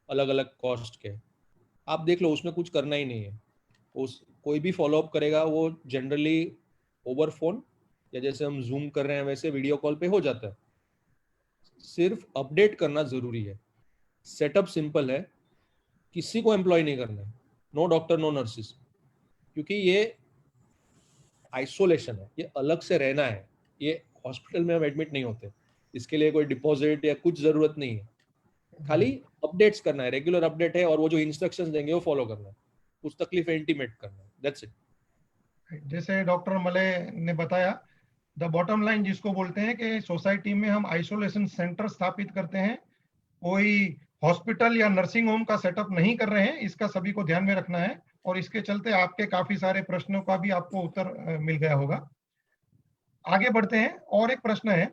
अलग अलग कॉस्ट के। आप देख लो, उसमें कुछ करना ही नहीं है। कोई भी फॉलोअप करेगा वो जनरली ओवर फोन या जैसे हम जूम कर रहे हैं वैसे वीडियो कॉल पे हो जाता है। सिर्फ अपडेट करना जरूरी है। सेटअप सिंपल है, किसी को एम्प्लॉय नहीं करना है, नो डॉक्टर नो नर्सिस, क्योंकि ये आइसोलेशन है, ये अलग से रहना है। ये हॉस्पिटल में हम एडमिट नहीं होते, इसके लिए कोई डिपॉजिट या कुछ जरूरत नहीं है। खाली अपडेट्स करना है, रेगुलर अपडेट है, और वो जो इंस्ट्रक्शंस देंगे वो फॉलो करना है, कुछ तकलीफ है इंटीमेट करना है, दैट्स इट। जैसे डॉक्टर मलय ने बताया, द बॉटम लाइन जिसको बोलते हैं कि सोसाइटी में हम आइसोलेशन सेंटर स्थापित करते हैं, कोई हॉस्पिटल या नर्सिंग होम का सेटअप नहीं कर रहे हैं, इसका सभी को ध्यान में रखना है। और इसके चलते आपके काफी सारे प्रश्नों का भी आपको उत्तर मिल गया होगा। आगे बढ़ते हैं। और एक प्रश्न है,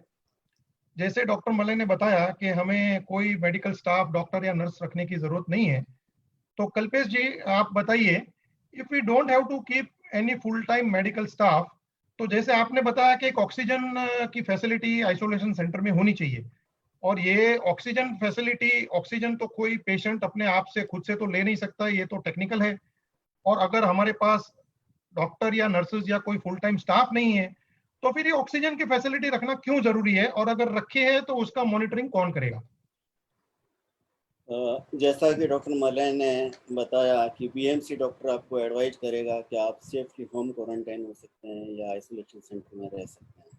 जैसे डॉक्टर मलय ने बताया कि हमें कोई मेडिकल स्टाफ, डॉक्टर या नर्स रखने की जरूरत नहीं है, तो कल्पेश जी आप बताइए, if we don't have to keep any full time medical staff, तो जैसे आपने बताया कि एक ऑक्सीजन की फैसिलिटी आइसोलेशन सेंटर में होनी चाहिए, और ये ऑक्सीजन फैसिलिटी, ऑक्सीजन तो कोई पेशेंट अपने आप से खुद से तो ले नहीं सकता, ये तो टेक्निकल है। और अगर हमारे पास डॉक्टर या नर्सेज या कोई फुल टाइम स्टाफ नहीं है, तो फिर ये ऑक्सीजन की फैसिलिटी रखना क्यों जरूरी है, और अगर रखे हैं तो उसका मॉनिटरिंग कौन करेगा? जैसा कि डॉक्टर मलय ने बताया कि बीएमसी डॉक्टर आपको एडवाइज करेगा कि आप सेफली होम क्वारंटाइन हो सकते हैं या आइसोलेशन सेंटर में रह सकते हैं।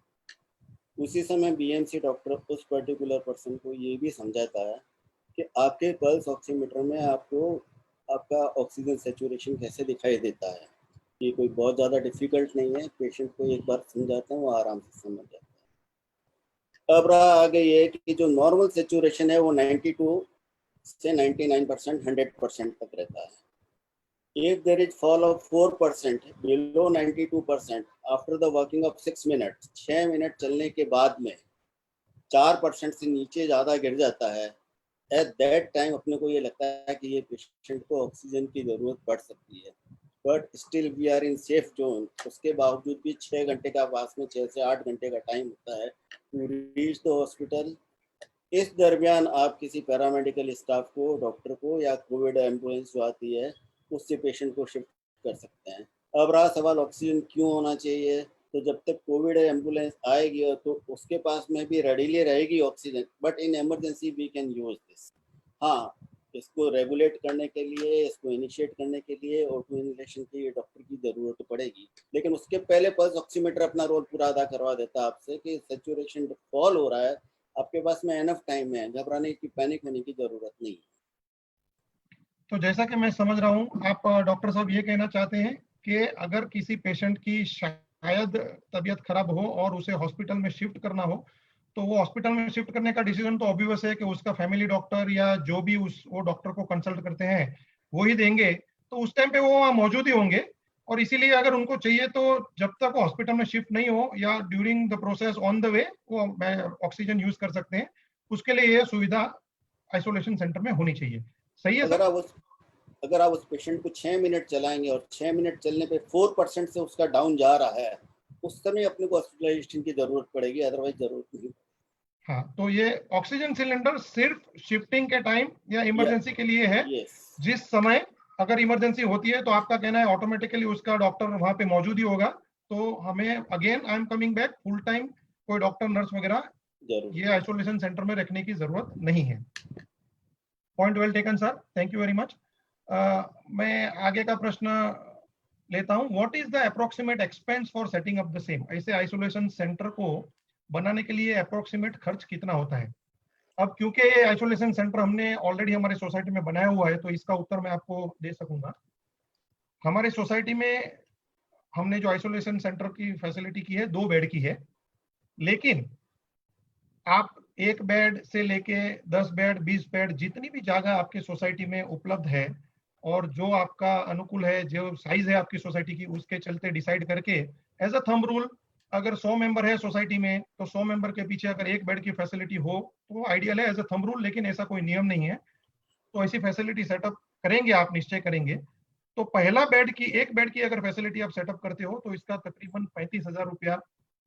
उसी समय बीएमसी डॉक्टर उस पर्टिकुलर पर्सन को ये भी समझाता है कि आपके पल्स ऑक्सीमीटर में आपको आपका ऑक्सीजन सैचुरेशन कैसे दिखाई देता है। ये कोई बहुत ज़्यादा डिफिकल्ट नहीं है, पेशेंट को एक बार समझाते हैं वो आराम से समझ जाता है। अब रहा आगे ये कि जो नॉर्मल सैचुरेशन है वो 92 से 99% 100% तक रहता है। If there is fall of 4% below 92% after the working of 6 minutes, 6 minute चलने के बाद में 4% से नीचे ज़्यादा गिर जाता है, एट दैट टाइम अपने को ये लगता है कि ये पेशेंट को ऑक्सीजन की ज़रूरत पड़ सकती है, but still we are in safe zone. उसके बावजूद भी 6 घंटे का पास में 6 से 8 घंटे का टाइम होता है टू रीच द हॉस्पिटल। इस दरमियान आप किसी पैरामेडिकल स्टाफ को, डॉक्टर को या कोविड एम्बुलेंस जो आती है उससे पेशेंट को शिफ्ट कर सकते हैं। अब रहा सवाल ऑक्सीजन क्यों होना चाहिए, तो जब तक कोविड एम्बुलेंस आएगी तो उसके पास में भी रेडीली रहेगी oxygen, but in emergency we can use this. हाँ, इसको रेगुलेट करने के लिए, इसको इनिशिएट करने के लिए ऑटो इनहेलेशन के लिए डॉक्टर की ज़रूरत पड़ेगी, लेकिन उसके पहले पल्स ऑक्सीमीटर अपना रोल पूरा अदा करवा देता है आपसे कि सैचुरेशन फॉल हो रहा है, आपके पास में एनफ टाइम है, घबराने की, पैनिक होने की जरूरत नहीं है। तो जैसा कि मैं समझ रहा हूँ, आप डॉक्टर साहब ये कहना चाहते हैं कि अगर किसी पेशेंट की शायद तबीयत खराब हो और उसे हॉस्पिटल में शिफ्ट करना हो, तो वो हॉस्पिटल में शिफ्ट करने का डिसीजन तो ऑब्वियस है कि उसका फैमिली डॉक्टर या जो भी वो डॉक्टर को कंसल्ट करते हैं वो ही देंगे, तो उस टाइम पे वो वहाँ मौजूद ही होंगे। और इसीलिए अगर उनको चाहिए तो जब तक वो हॉस्पिटल में शिफ्ट नहीं हो या during the process on the way वो ऑक्सीजन यूज कर सकते हैं। उसके लिए ये सुविधा आइसोलेशन सेंटर में होनी चाहिए। सही है? अगर आप उस पेशेंट को 6 मिनट चलाएंगे और 6 मिनट चलने पे 4% से उसका डाउन जा रहा है, उस समय अपने को हॉस्पिटलाइजेशन की जरूरत पड़ेगी, अदरवाइज जरूरत नहीं। हाँ, तो ये ऑक्सीजन सिलेंडर सिर्फ शिफ्टिंग के टाइम या इमरजेंसी के लिए है। जिस समय अगर इमरजेंसी होती है तो आपका कहना है ऑटोमेटिकली उसका डॉक्टर वहां पे मौजूद ही होगा, तो हमें again I am coming back, full time कोई डॉक्टर नर्स वगैरह ये आइसोलेशन सेंटर में रखने की जरूरत नहीं है। Point well taken sir, thank you very much. मैं आगे का प्रश्न लेता हूं। What is the approximate expense for setting up the same? ऐसे आइसोलेशन सेंटर को बनाने के लिए अप्रोक्सीमेट खर्च कितना होता है? अब क्योंकि आइसोलेशन सेंटर हमने ऑलरेडी हमारे सोसाइटी में बनाया हुआ है, तो इसका उत्तर मैं आपको दे सकूंगा। हमारे सोसाइटी में हमने जो आइसोलेशन सेंटर की फैसिलिटी की है 2 बेड की है, लेकिन आप 1 बेड से लेके 10 बेड 20 बेड जितनी भी जगह आपके सोसाइटी में उपलब्ध है और जो आपका अनुकूल है, जो साइज है आपकी सोसाइटी की, उसके चलते डिसाइड करके एज अ थंब रूल, अगर 100 मेंबर है सोसाइटी में तो 100 मेंबर के पीछे अगर 1 बेड की फैसिलिटी हो तो आइडियल है एज अ थंब रूल, लेकिन ऐसा कोई नियम नहीं है। तो ऐसी फैसिलिटी सेटअप करेंगे, आप निश्चय करेंगे तो पहला बेड की 1 बेड की अगर फैसिलिटी आप सेटअप करते हो तो इसका तकरीबन 35,000 रुपया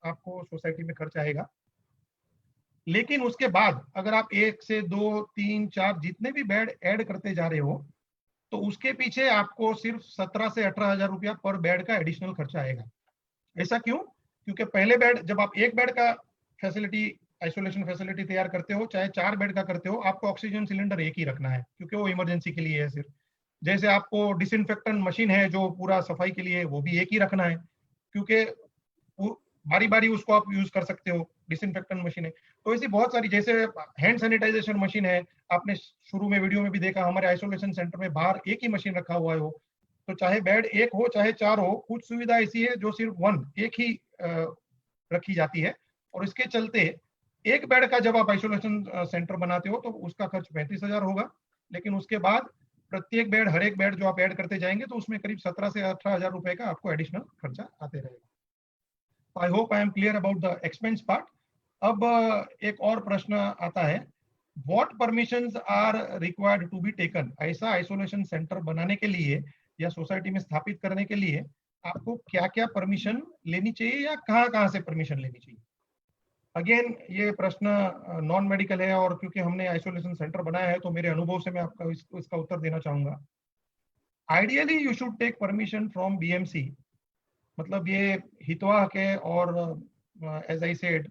आपको सोसाइटी में खर्च आएगा। लेकिन उसके बाद अगर आप 1 से 2 3 4 जितने भी बेड ऐड करते जा रहे हो तो उसके पीछे आपको सिर्फ 17 से 18,000 रुपया पर बेड का एडिशनल खर्चा आएगा। ऐसा क्यों? क्योंकि पहले बेड, जब आप 1 बेड का फैसिलिटी, आइसोलेशन फैसिलिटी तैयार करते हो, चाहे 4 बेड का करते हो, आपको ऑक्सीजन सिलेंडर एक ही रखना है क्योंकि वो इमरजेंसी के लिए है सिर्फ। जैसे आपको डिसइंफेक्टेंट मशीन है जो पूरा सफाई के लिए, वो भी एक ही रखना है क्योंकि बारी बारी उसको आप यूज कर सकते हो, डिसइंफेक्टेंट मशीन है। तो ऐसी बहुत सारी, जैसे हैंड सैनिटाइजेशन मशीन है, आपने शुरू में वीडियो में भी देखा, हमारे आइसोलेशन सेंटर में बाहर एक ही मशीन रखा हुआ है वो। तो चाहे बेड 1 हो चाहे 4 हो, कुछ सुविधा ऐसी है जो सिर्फ 1 ही रखी जाती है। और इसके चलते 1 बेड का जब आप आइसोलेशन सेंटर बनाते हो तो उसका खर्च 35,000 होगा, लेकिन उसके बाद प्रत्येक बेड, हर एक बेड जो आप ऐड करते जाएंगे तो उसमें करीब 17 से 18,000 रुपए का आपको एडिशनल खर्चा आते रहेगा। I hope I am clear about the expense part. अब एक और प्रश्न आता है, what permissions are required to be taken? ऐसा आइसोलेशन सेंटर बनाने के लिए या सोसाइटी में स्थापित करने के लिए आपको क्या क्या परमिशन लेनी चाहिए या कहाँ से परमिशन लेनी चाहिए? अगेन ये प्रश्न नॉन मेडिकल है और क्योंकि हमने आइसोलेशन सेंटर बनाया है तो मेरे अनुभव से मैं आपका इसका उत्तर देना चाहूंगा। Ideally you should take permission from BMC मतलब ये हितवा के और एज आई सेड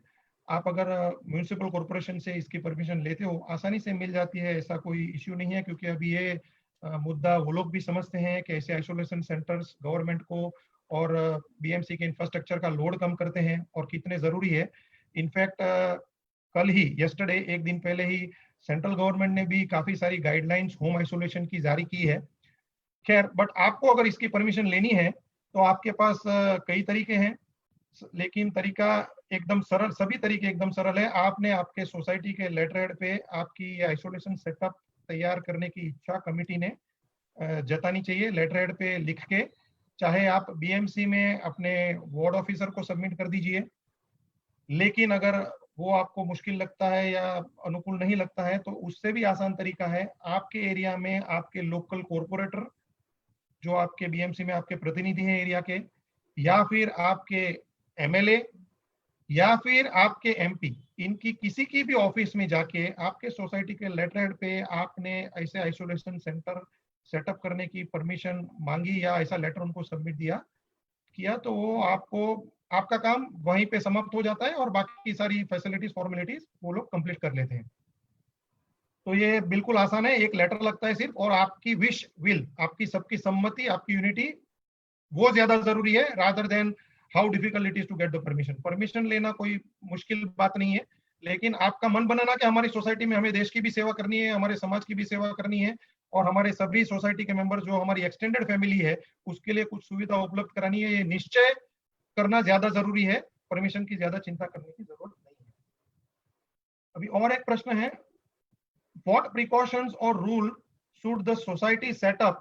आप अगर म्यूनिसिपल कॉरपोरेशन से इसकी परमिशन लेते हो आसानी से मिल जाती है, ऐसा कोई इश्यू नहीं है। क्योंकि अभी ये मुद्दा वो लोग भी समझते हैं कि ऐसे आइसोलेशन सेंटर्स गवर्नमेंट को और बीएमसी के इंफ्रास्ट्रक्चर का लोड कम करते हैं और कितने जरूरी है। इनफैक्ट कल ही यस्टरडे एक दिन पहले ही सेंट्रल गवर्नमेंट ने भी काफी सारी गाइडलाइंस होम आइसोलेशन की जारी की है। खैर, बट आपको अगर इसकी परमिशन लेनी है तो आपके पास कई तरीके हैं, लेकिन तरीका एकदम सरल, सभी तरीके एकदम सरल है। आपने आपके सोसाइटी के लेटर हेड पे आपकी आइसोलेशन सेटअप तैयार करने की इच्छा कमिटी ने जतानी चाहिए। लेटर हेड पे लिख के चाहे आप बीएमसी में अपने वार्ड ऑफिसर को सबमिट कर दीजिए, लेकिन अगर वो आपको मुश्किल लगता है या अनुकूल नहीं लगता है तो उससे भी आसान तरीका है, आपके एरिया में आपके लोकल कॉरपोरेटर जो आपके बीएमसी में आपके प्रतिनिधि हैं एरिया के, या फिर आपके एमएलए या फिर आपके एमपी, इनकी किसी की भी ऑफिस में जाके आपके सोसाइटी के लेटर हेड पे आपने ऐसे आइसोलेशन सेंटर सेटअप करने की परमिशन मांगी या ऐसा लेटर उनको सबमिट किया तो वो आपको आपका काम वहीं पे समाप्त हो जाता है और बाकी सारी फैसिलिटीज फॉर्मेलिटीज वो लोग कंप्लीट कर लेते हैं। तो ये बिल्कुल आसान है, एक लेटर लगता है सिर्फ, और आपकी विल, आपकी सबकी सम्मति, आपकी यूनिटी, वो ज्यादा जरूरी है rather than how difficult it is to get the permission. Permission लेना कोई मुश्किल बात नहीं है, लेकिन आपका मन बनाना कि हमारी सोसाइटी में हमें देश की भी सेवा करनी है, हमारे समाज की भी सेवा करनी है और हमारे सभी सोसाइटी के मेंबर जो हमारी एक्सटेंडेड फैमिली है उसके लिए कुछ सुविधा उपलब्ध करानी है, ये निश्चय करना ज्यादा जरूरी है। परमिशन की ज्यादा चिंता करने की जरूरत नहीं है। अभी और एक प्रश्न है, what precautions or rule should the society set up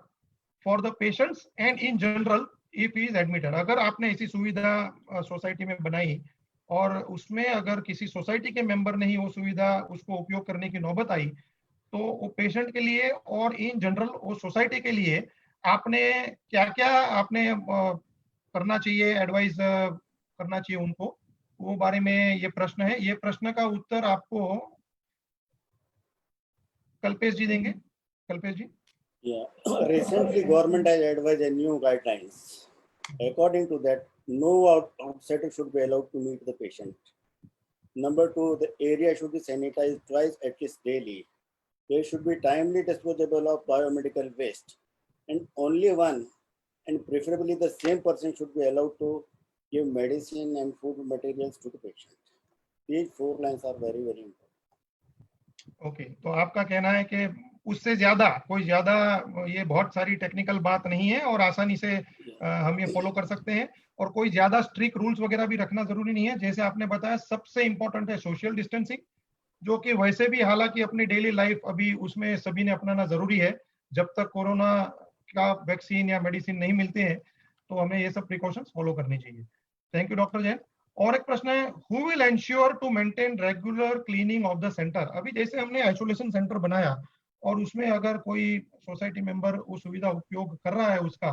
for the patients and in general if he is admitted? अगर आपने ऐसी सुविधा सोसाइटी में बनाई और उसमें अगर किसी सोसाइटी के मेंबर ने ही वो सुविधा उसको उपयोग करने की नौबत आई तो वो पेशेंट के लिए और इन जनरल वो सोसाइटी के लिए आपने क्या क्या आपने करना चाहिए, एडवाइस करना चाहिए उनको, वो बारे में ये प्रश्न है। ये प्रश्न का उत्तर आपको कल्पेश जी देंगे। कल्पेश जी। Recently government has advised a new guidelines. According to that, no outsider should be allowed to meet the patient. Number 2, the area should be sanitized twice at least daily. There should be timely disposal of biomedical waste, and only one and preferably the same person should be allowed to give medicine and food materials to the patient. These 4 lines are very, very important. Okay, तो आपका कहना है कि उससे ज्यादा कोई ज्यादा ये बहुत सारी टेक्निकल बात नहीं है और आसानी से हम ये फॉलो कर सकते हैं और कोई ज्यादा स्ट्रिक्ट रूल्स वगैरह भी रखना जरूरी नहीं है। जैसे आपने बताया सबसे इंपॉर्टेंट है सोशल डिस्टेंसिंग, जो कि वैसे भी हालांकि अपनी डेली लाइफ अभी उसमें सभी ने अपनाना जरूरी है। जब तक कोरोना का वैक्सीन या मेडिसिन नहीं मिलते हैं तो हमें ये सब प्रिकॉशंस फॉलो करनी चाहिए। Thank you doctor Jain. और एक प्रश्न है, who will ensure to maintain regular cleaning of the centre? अभी जैसे हमने आइसोलेशन सेंटर बनाया और उसमें अगर कोई सोसाइटी मेंबर वो सुविधा उपयोग कर रहा है उसका,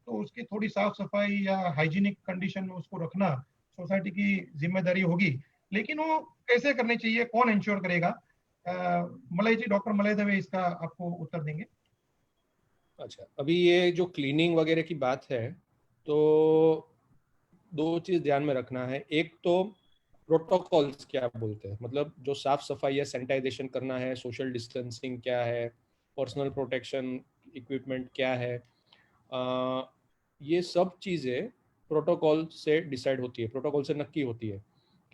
तो उसकी थोड़ी साफ सफाई या हाइजीनिक कंडीशन में उसको रखना सोसाइटी की जिम्मेदारी होगी, लेकिन वो कैसे करनी चाहिए, कौन इंश्योर करेगा? मलय जी, डॉक्टर मलय दवे इसका आपको उत्तर देंगे। अच्छा, अभी ये जो क्लीनिंग वगैरह की बात है तो 2 चीज ध्यान में रखना है। एक तो प्रोटोकॉल्स क्या बोलते हैं, मतलब जो साफ सफाई या सैनिटाइजेशन करना है, सोशल डिस्टेंसिंग क्या है, पर्सनल प्रोटेक्शन इक्विपमेंट क्या है, ये सब चीज़ें प्रोटोकॉल से डिसाइड होती है, प्रोटोकॉल से नक्की होती है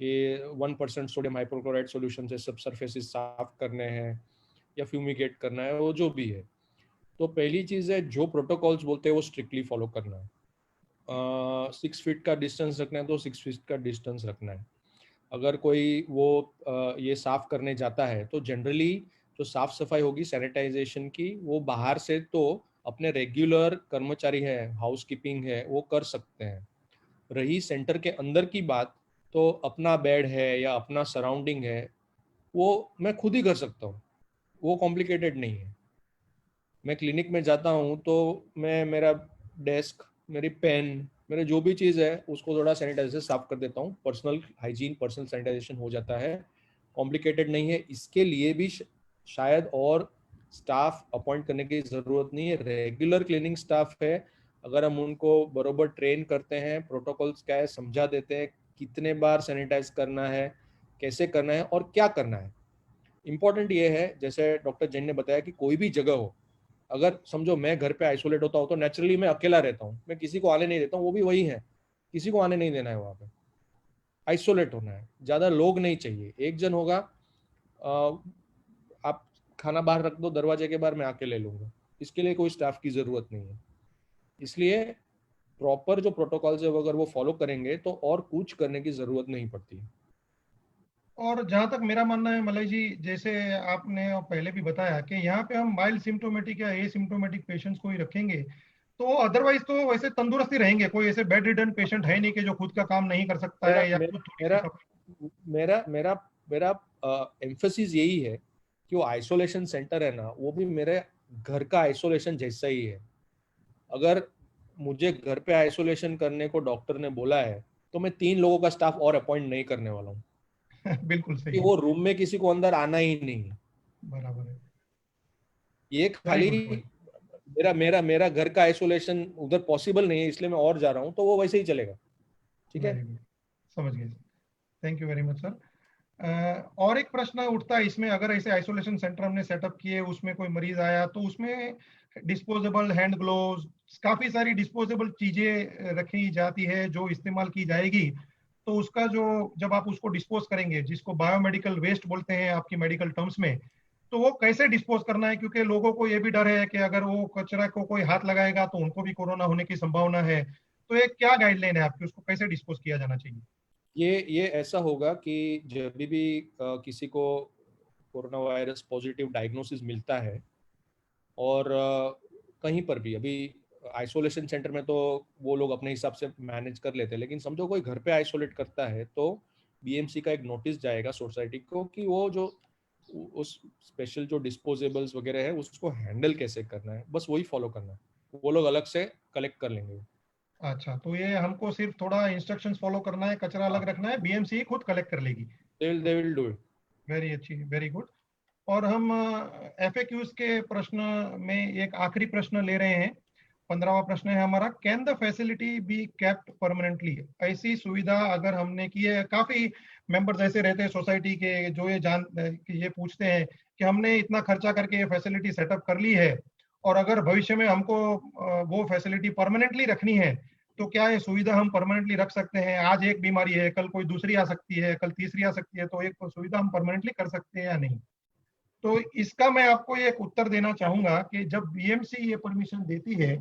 कि 1% सोडियम हाइपोक्लोराइड सॉल्यूशन से सब सरफेसेस साफ करने हैं या फ्यूमिगेट करना है, वो जो भी है। तो पहली चीज़ है जो प्रोटोकॉल्स बोलते हैं वो स्ट्रिक्टली फॉलो करना है। 6 फीट का डिस्टेंस रखना है तो 6 फीट का डिस्टेंस रखना है। अगर कोई वो ये साफ करने जाता है तो जनरली जो साफ सफाई होगी सैनिटाइजेशन की, वो बाहर से तो अपने रेगुलर कर्मचारी है, हाउसकीपिंग है, वो कर सकते हैं। रही सेंटर के अंदर की बात, तो अपना बेड है या अपना सराउंडिंग है वो मैं खुद ही कर सकता हूँ, वो कॉम्प्लिकेटेड नहीं है। मैं क्लिनिक में जाता हूँ तो मैं मेरा डेस्क, मेरी पेन, मेरे जो भी चीज़ है उसको थोड़ा सैनिटाइजर साफ कर देता हूँ। पर्सनल हाइजीन, पर्सनल सैनिटाइजेशन हो जाता है, कॉम्प्लिकेटेड नहीं है। इसके लिए भी शायद और स्टाफ अपॉइंट करने की ज़रूरत नहीं है, रेगुलर क्लीनिंग स्टाफ है अगर हम उनको बरोबर ट्रेन करते हैं, प्रोटोकॉल्स क्या है समझा देते हैं, कितने बार सैनिटाइज करना है, कैसे करना है और क्या करना है। इंपॉर्टेंट ये है, जैसे डॉक्टर जैन ने बताया कि कोई भी जगह हो, अगर समझो मैं घर पे आइसोलेट होता हूँ तो नेचुरली मैं अकेला रहता हूँ, मैं किसी को आने नहीं देता हूँ, वो भी वही है, किसी को आने नहीं देना है, वहां पे आइसोलेट होना है, ज्यादा लोग नहीं चाहिए, एक जन होगा, आप खाना बाहर रख दो दरवाजे के बाहर, मैं आके ले लूंगा, इसके लिए कोई स्टाफ की जरूरत नहीं है। इसलिए प्रॉपर जो प्रोटोकॉल्स है अगर वो फॉलो करेंगे तो और कुछ करने की जरूरत नहीं पड़ती। और जहां तक मेरा मानना है मलय जी, जैसे आपने पहले भी बताया कि यहाँ पे हम माइल्ड सिम्टोमेटिक या एसिम्टोमेटिक पेशेंट्स को ही रखेंगे, तो अदरवाइज तो वैसे तंदुरुस्त ही रहेंगे। कोई ऐसे बेड रिडन पेशेंट है नहीं कि जो खुद का काम नहीं कर सकता मेरा है या मेरा खुद थोड़ी मेरा सी मेरा मेरा मेरा एम्फेसिस यही है कि वो आइसोलेशन सेंटर है ना, वो भी मेरे घर का आइसोलेशन जैसा ही है। अगर मुझे घर पे आइसोलेशन करने को डॉक्टर ने बोला है तो मैं 3 लोगों का स्टाफ और अपॉइंट नहीं करने वाला हूँ, बिल्कुल सही कि है, वो रूम में किसी को अंदर आना ही नहीं है। बराबर है। ये वेरी खाली गुड भाई, मेरा मेरा मेरा घर का आइसोलेशन उधर पॉसिबल नहीं है, इसलिए मैं और जा रहा हूँ, तो वो वैसे ही चलेगा। ठीक है। वेरी गुड, समझ गए। Thank you very much sir. और एक प्रश्न उठता है इसमें, अगर ऐसे आइसोलेशन सेंटर हमने सेटअप किए, उसमें कोई मरीज आया तो उसमें डिस्पोजेबल हैंड ग्लोव्स, काफी सारी डिस्पोजेबल चीजें रखी जाती है जो इस्तेमाल की जाएगी, तो उसका जो, जब आप उसको डिस्पोज करेंगे, जिसको बायोमेडिकल वेस्ट बोलते हैं आपकी मेडिकल टर्म्स में, तो वो कैसे डिस्पोज करना है? क्योंकि लोगों को ये भी डर है कि अगर वो कचरा को कोई हाथ लगाएगा तो उनको भी कोरोना होने की संभावना है। तो ये क्या गाइडलाइन है आपकी, उसको कैसे डिस्पोज किया जाना चाहिए? ये ऐसा होगा कि जब भी किसी को कोरोना वायरस पॉजिटिव डायग्नोसिस मिलता है, और कहीं पर भी, अभी आइसोलेशन सेंटर में तो वो लोग अपने हिसाब से मैनेज कर लेते हैं, लेकिन समझो कोई घर पे आइसोलेट करता है तो बीएमसी का एक नोटिस जाएगा सोसाइटी को कि वो जो उस स्पेशल जो डिस्पोजेबल्स वगैरह है उसको हैंडल कैसे करना है, बस वही फॉलो करना है, वो लोग अलग से कलेक्ट कर लेंगे। अच्छा, तो ये हमको सिर्फ थोड़ा इंस्ट्रक्शंस फॉलो करना है, कचरा अलग रखना है, बीएमसी खुद कलेक्ट कर लेगी। They will do it. Very अच्छी, वेरी गुड। और हम एफएक्यूज के प्रश्न में एक आखिरी प्रश्न ले रहे हैं। 15वां प्रश्न है हमारा, can the facility be kept permanently? ऐसी सुविधा अगर हमने की है, काफी मेंबर्स ऐसे रहते हैं सोसाइटी के जो ये पूछते हैं कि हमने इतना खर्चा करके ये फैसिलिटी सेटअप कर ली है, और अगर भविष्य में हमको वो फैसिलिटी परमानेंटली रखनी है, तो क्या ये सुविधा हम परमानेंटली रख सकते हैं? आज एक बीमारी है, कल कोई दूसरी आ सकती है, कल तीसरी आ सकती है, तो एक सुविधा हम परमानेंटली कर सकते हैं या नहीं? तो इसका मैं आपको एक उत्तर देना चाहूंगा कि जब बीएमसी ये परमिशन देती है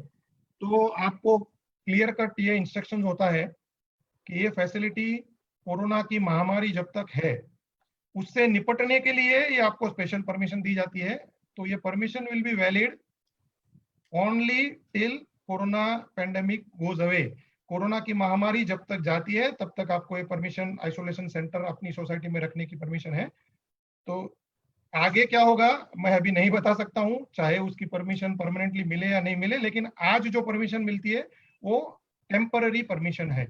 तो आपको क्लियर कट ये इंस्ट्रक्शन होता है कि ये फैसिलिटी कोरोना की महामारी जब तक है उससे निपटने के लिए ये आपको स्पेशल परमिशन दी जाती है। तो ये permission will be valid only till corona pandemic goes away. Corona की महामारी जब तक जाती है तब तक आपको ये परमिशन, आइसोलेशन सेंटर अपनी सोसाइटी में रखने की परमिशन है। तो आगे क्या होगा मैं अभी नहीं बता सकता हूं, चाहे उसकी परमिशन परमानेंटली मिले या नहीं मिले, लेकिन आज जो परमिशन मिलती है वो टेम्पररी परमिशन है।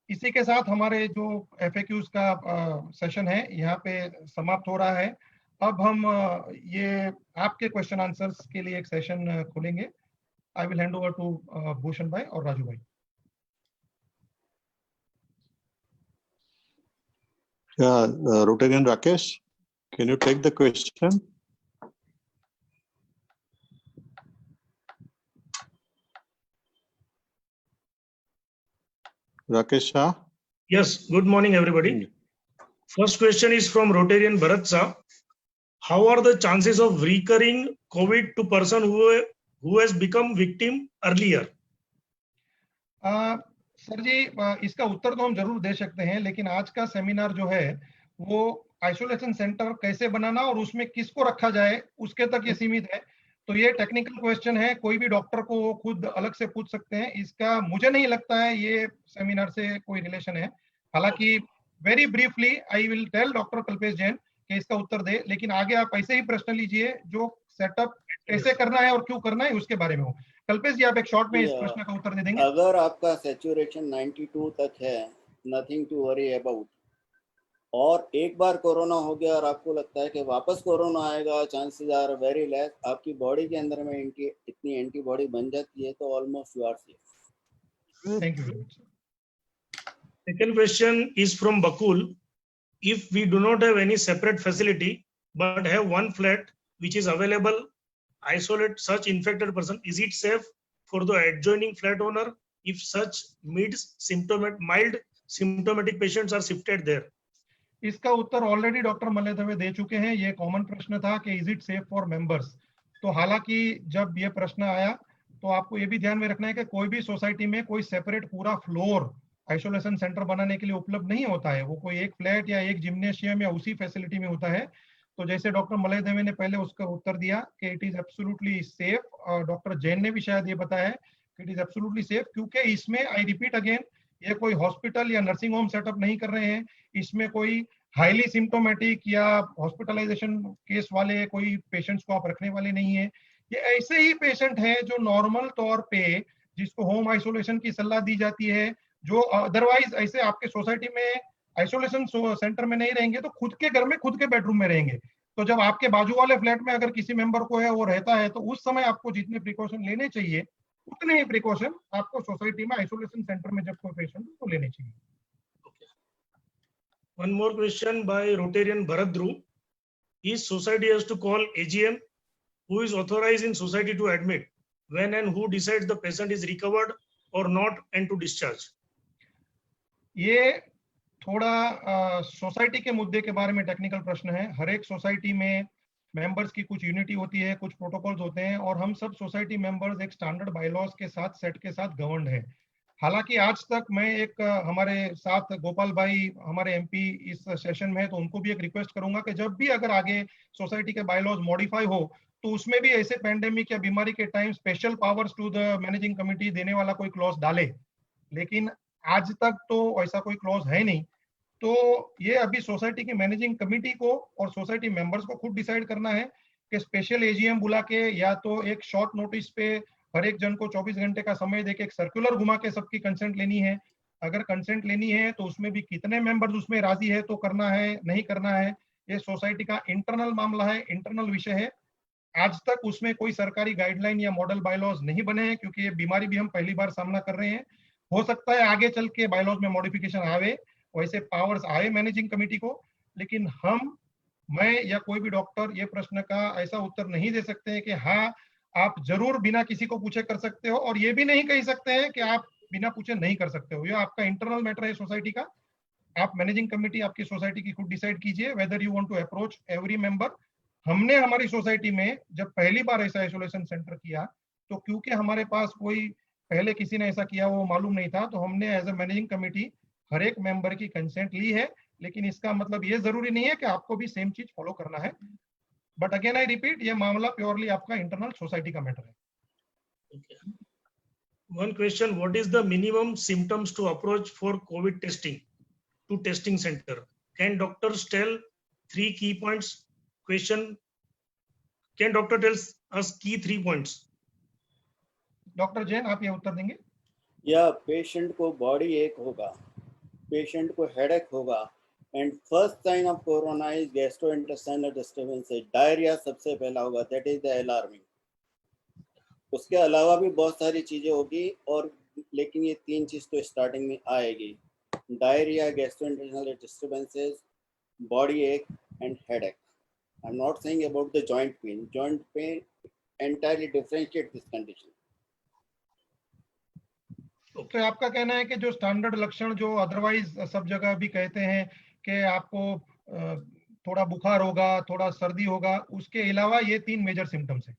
इसी के साथ हमारे जो एफएक्यूज का सेशन है यहाँ पे समाप्त हो रहा है। अब हम ये आपके क्वेश्चन आंसर्स के लिए एक सेशन खोलेंगे। I will hand over to Bhushan भाई और राजू भाई। Rotarian Rakesh, can you take the question? Rakesh Shah. Yes, good morning, everybody. First question is from Rotarian Bharat Shah. How are the chances of recurring COVID to person who has become victim earlier? Sir ji, इसका उत्तर तो हम जरूर दे सकते हैं, लेकिन आज का सेमिनार जो है वो आइसोलेशन सेंटर कैसे बनाना और उसमें किसको रखा जाए उसके तक ये सीमित है। तो ये टेक्निकल क्वेश्चन है, कोई भी डॉक्टर को वो खुद अलग से पूछ सकते हैं। इसका मुझे नहीं लगता है ये सेमिनार से कोई रिलेशन है। हालांकि very briefly I will tell doctor Kalpesh Jain कि इसका उत्तर दे, लेकिन आगे आप ऐसे ही प्रश्न लीजिए जो सेटअप कैसे करना है और क्यों करना है उसके बारे में हो। कल्पेश जी, आप एक शॉर्ट में इस प्रश्न का उत्तर दे देंगे? अगर आपका सैचुरेशन 92 तक है, नथिंग टू वरी अबाउट। और एक बार कोरोना हो गया और आपको लगता है कि वापस कोरोना आएगा, चांसेस आर वेरी लेस, आपकी बॉडी के अंदर में इतनी एंटीबॉडी बन जाती है तो almost you are safe. Thank you very much. Second question is from Bakul. If we do not have any separate facility but have one flat which is available, isolate such infected person, is it safe for the adjoining flat owner if such mild symptomatic patients are shifted there? इसका उत्तर already doctor Malay Dave दे चुके हैं। ये common प्रश्न था कि is it safe for members. तो हालांकि जब ये प्रश्न आया तो आपको ये भी ध्यान में रखना है कि कोई भी सोसाइटी में कोई सेपरेट पूरा फ्लोर आइसोलेशन सेंटर बनाने के लिए उपलब्ध नहीं होता है। वो कोई एक फ्लैट या एक जिम्नेशियम या उसी फैसिलिटी में होता है। तो जैसे डॉक्टर मलय दवे ने पहले उसका उत्तर दिया कि इट इज एब्सोल्युटली सेफ, और डॉक्टर जैन ने भी शायद ये बताया है कि इट इज एब्सोल्युटली सेफ, क्योंकि इसमें आई रिपीट अगेन, ये कोई हॉस्पिटल या नर्सिंग होम सेटअप नहीं कर रहे हैं। इसमें कोई हाईली सिम्टोमेटिक या हॉस्पिटलाइजेशन केस वाले कोई पेशेंट्स को आप रखने वाले नहीं है। ये ऐसे ही पेशेंट हैं जो नॉर्मल तौर पे जिसको होम आइसोलेशन की सलाह दी जाती है, जो अदरवाइज ऐसे आपके सोसाइटी में आइसोलेशन सेंटर में नहीं रहेंगे तो खुद के घर में खुद के बेडरूम में रहेंगे। तो जब आपके बाजू वाले फ्लैट में अगर किसी मेंबर को है वो रहता है तो उस समय आपको जितने प्रिकॉशन लेने चाहिए उतने ही प्रिकॉशन आपको सोसाइटी में आइसोलेशन सेंटर में जब कोई पेशेंट तो लेने चाहिए। One more question by Rotarian Bharat Dhruv. Each society has to call AGM. Who is authorized in society to admit? When and who decides the patient is recovered or not and to discharge? ये थोड़ा society के मुद्दे के बारे में technical प्रश्न है। हर एक सोसाइटी में मेंबर्स की कुछ यूनिटी होती है, कुछ प्रोटोकॉल्स होते हैं, और हम सब सोसाइटी मेंबर्स एक स्टैंडर्ड बायलॉज के साथ सेट के साथ गवर्नड है। हालांकि आज तक मैं एक हमारे साथ गोपाल भाई हमारे एमपी इस सेशन में है, तो उनको भी एक रिक्वेस्ट करूंगा कि जब भी अगर आगे सोसाइटी के बायलॉज मॉडिफाई हो तो उसमें भी ऐसे पैंडेमिक या बीमारी के time special powers to the managing committee देने वाला कोई क्लॉज डाले। लेकिन आज तक तो ऐसा कोई क्लॉज है नहीं। तो ये अभी सोसाइटी की मैनेजिंग कमिटी को और सोसाइटी मेंबर्स को खुद डिसाइड करना है कि स्पेशल एजीएम बुला के या तो एक शॉर्ट नोटिस पे हर एक जन को 24 घंटे का समय देके एक सर्कुलर घुमा के सबकी कंसेंट लेनी है। अगर कंसेंट लेनी है तो उसमें भी कितने मेंबर्स उसमें राजी है तो करना है, नहीं करना है, ये सोसाइटी का इंटरनल मामला है, इंटरनल विषय है। आज तक उसमें कोई सरकारी गाइडलाइन या मॉडल बायलॉज नहीं बने हैं, क्योंकि ये बीमारी भी हम पहली बार सामना कर रहे हैं। हो सकता है आगे चल के बायलॉज में मॉडिफिकेशन आवे, वैसे पावर्स आए मैनेजिंग कमेटी को, लेकिन मैं या कोई भी डॉक्टर ये प्रश्न का ऐसा उत्तर नहीं दे सकते हैं कि हाँ आप जरूर बिना किसी को पूछे कर सकते हो, और ये भी नहीं कह सकते हैं कि आप बिना पूछे नहीं कर सकते हो। ये आपका इंटरनल मैटर है सोसाइटी का। आप मैनेजिंग कमेटी आपकी सोसाइटी की खुद डिसाइड कीजिए whether you want to approach every member. हमने हमारी सोसाइटी में जब पहली बार ऐसा आइसोलेशन सेंटर किया तो क्योंकि हमारे पास कोई पहले किसी ने ऐसा किया वो मालूम नहीं था, तो हमने एज अ मैनेजिंग कमेटी हर एक मेंबर की कंसेंट ली है। लेकिन इसका मतलब ये जरूरी नहीं है कि आपको भी सेम चीज फॉलो करना है। बट अगेन आई रिपीट, ये मामला प्योरली आपका इंटरनल सोसाइटी का मैटर है। Okay. One question: what is the minimum symptoms to approach for COVID testing to testing center? Can doctors tell 3 key points? Question: can doctor tell us key 3 points? Doctor Jain आप ये उत्तर देंगे? या patient को body एक होगा, patient को headache होगा, and first sign of corona is gastrointestinal disturbances, diarrhoea सबसे पहला होगा, दैट इज द अलार्मिंग। उसके अलावा भी बहुत सारी चीजें होगी, और लेकिन ये 3 चीज तो स्टार्टिंग में आएगी: डायरिया, गैस्ट्रोइंटेस्टाइनल डिस्टर्बेंसेस, बॉडी एक and headache. I am not saying about the joint pain. Joint pain entirely differentiate this condition. तो आपका कहना है कि जो स्टैंडर्ड लक्षण जो अदरवाइज सब जगह भी कहते हैं कि आपको थोड़ा बुखार होगा, थोड़ा सर्दी होगा, उसके अलावा ये 3 मेजर सिम्टम्स हैं।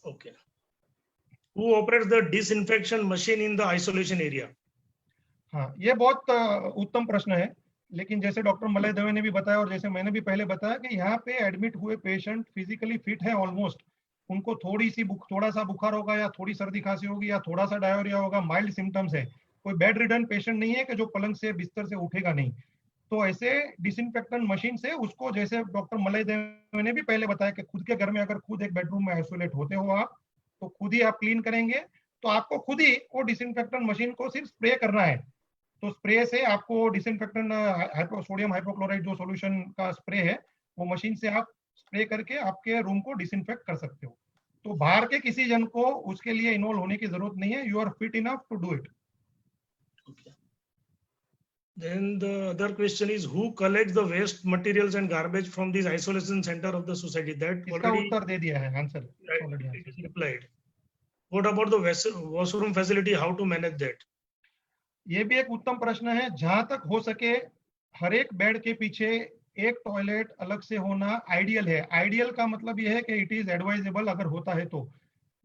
Okay. Who operates the disinfection machine in the isolation area? हाँ, ये बहुत उत्तम प्रश्न है। लेकिन जैसे डॉक्टर मलय दवे ने भी बताया और जैसे मैंने भी पहले बताया कि यहाँ पे एडमिट हुए पेशेंट फिजिकली फिट है ऑलमोस्ट, उनको थोड़ा सा बुखार होगा या थोड़ी सर्दी खांसी होगी या थोड़ा सा डायरिया होगा, माइल्ड सिम्टम्स है। कोई बेड रिडन पेशेंट नहीं है कि जो पलंग से बिस्तर से उठेगा नहीं। तो ऐसे डिसइंफेक्टेंट मशीन से उसको, जैसे डॉक्टर मलय देव ने भी पहले बताया कि खुद के घर में अगर खुद एक बेडरूम में आइसोलेट होते हो आप, तो खुद ही आप क्लीन करेंगे, तो आपको खुद ही वो डिसइंफेक्टेंट मशीन को सिर्फ स्प्रे करना है। तो स्प्रे से आपको डिसइंफेक्टेंट सोडियम हाइपोक्लोराइड जो सॉल्यूशन का स्प्रे है, वो मशीन से आप स्प्रे करके आपके रूम को डिसइंफेक्ट कर सकते हो। तो बाहर के किसी जन को उसके लिए इन्वॉल्व होने की जरूरत नहीं है, you are fit enough to do it. Then the other question is, who collects the waste materials and garbage from this isolation center of the society? That इसका already उत्तर दे दिया है, answer already it is replied. What about the washroom facility? How to manage that? ये भी एक उत्तम प्रश्न है। जहां तक हो सके हर एक बेड के पीछे एक टॉयलेट अलग से होना आइडियल है। आइडियल का मतलब ये है कि इट इज एडवाइजेबल अगर होता है तो।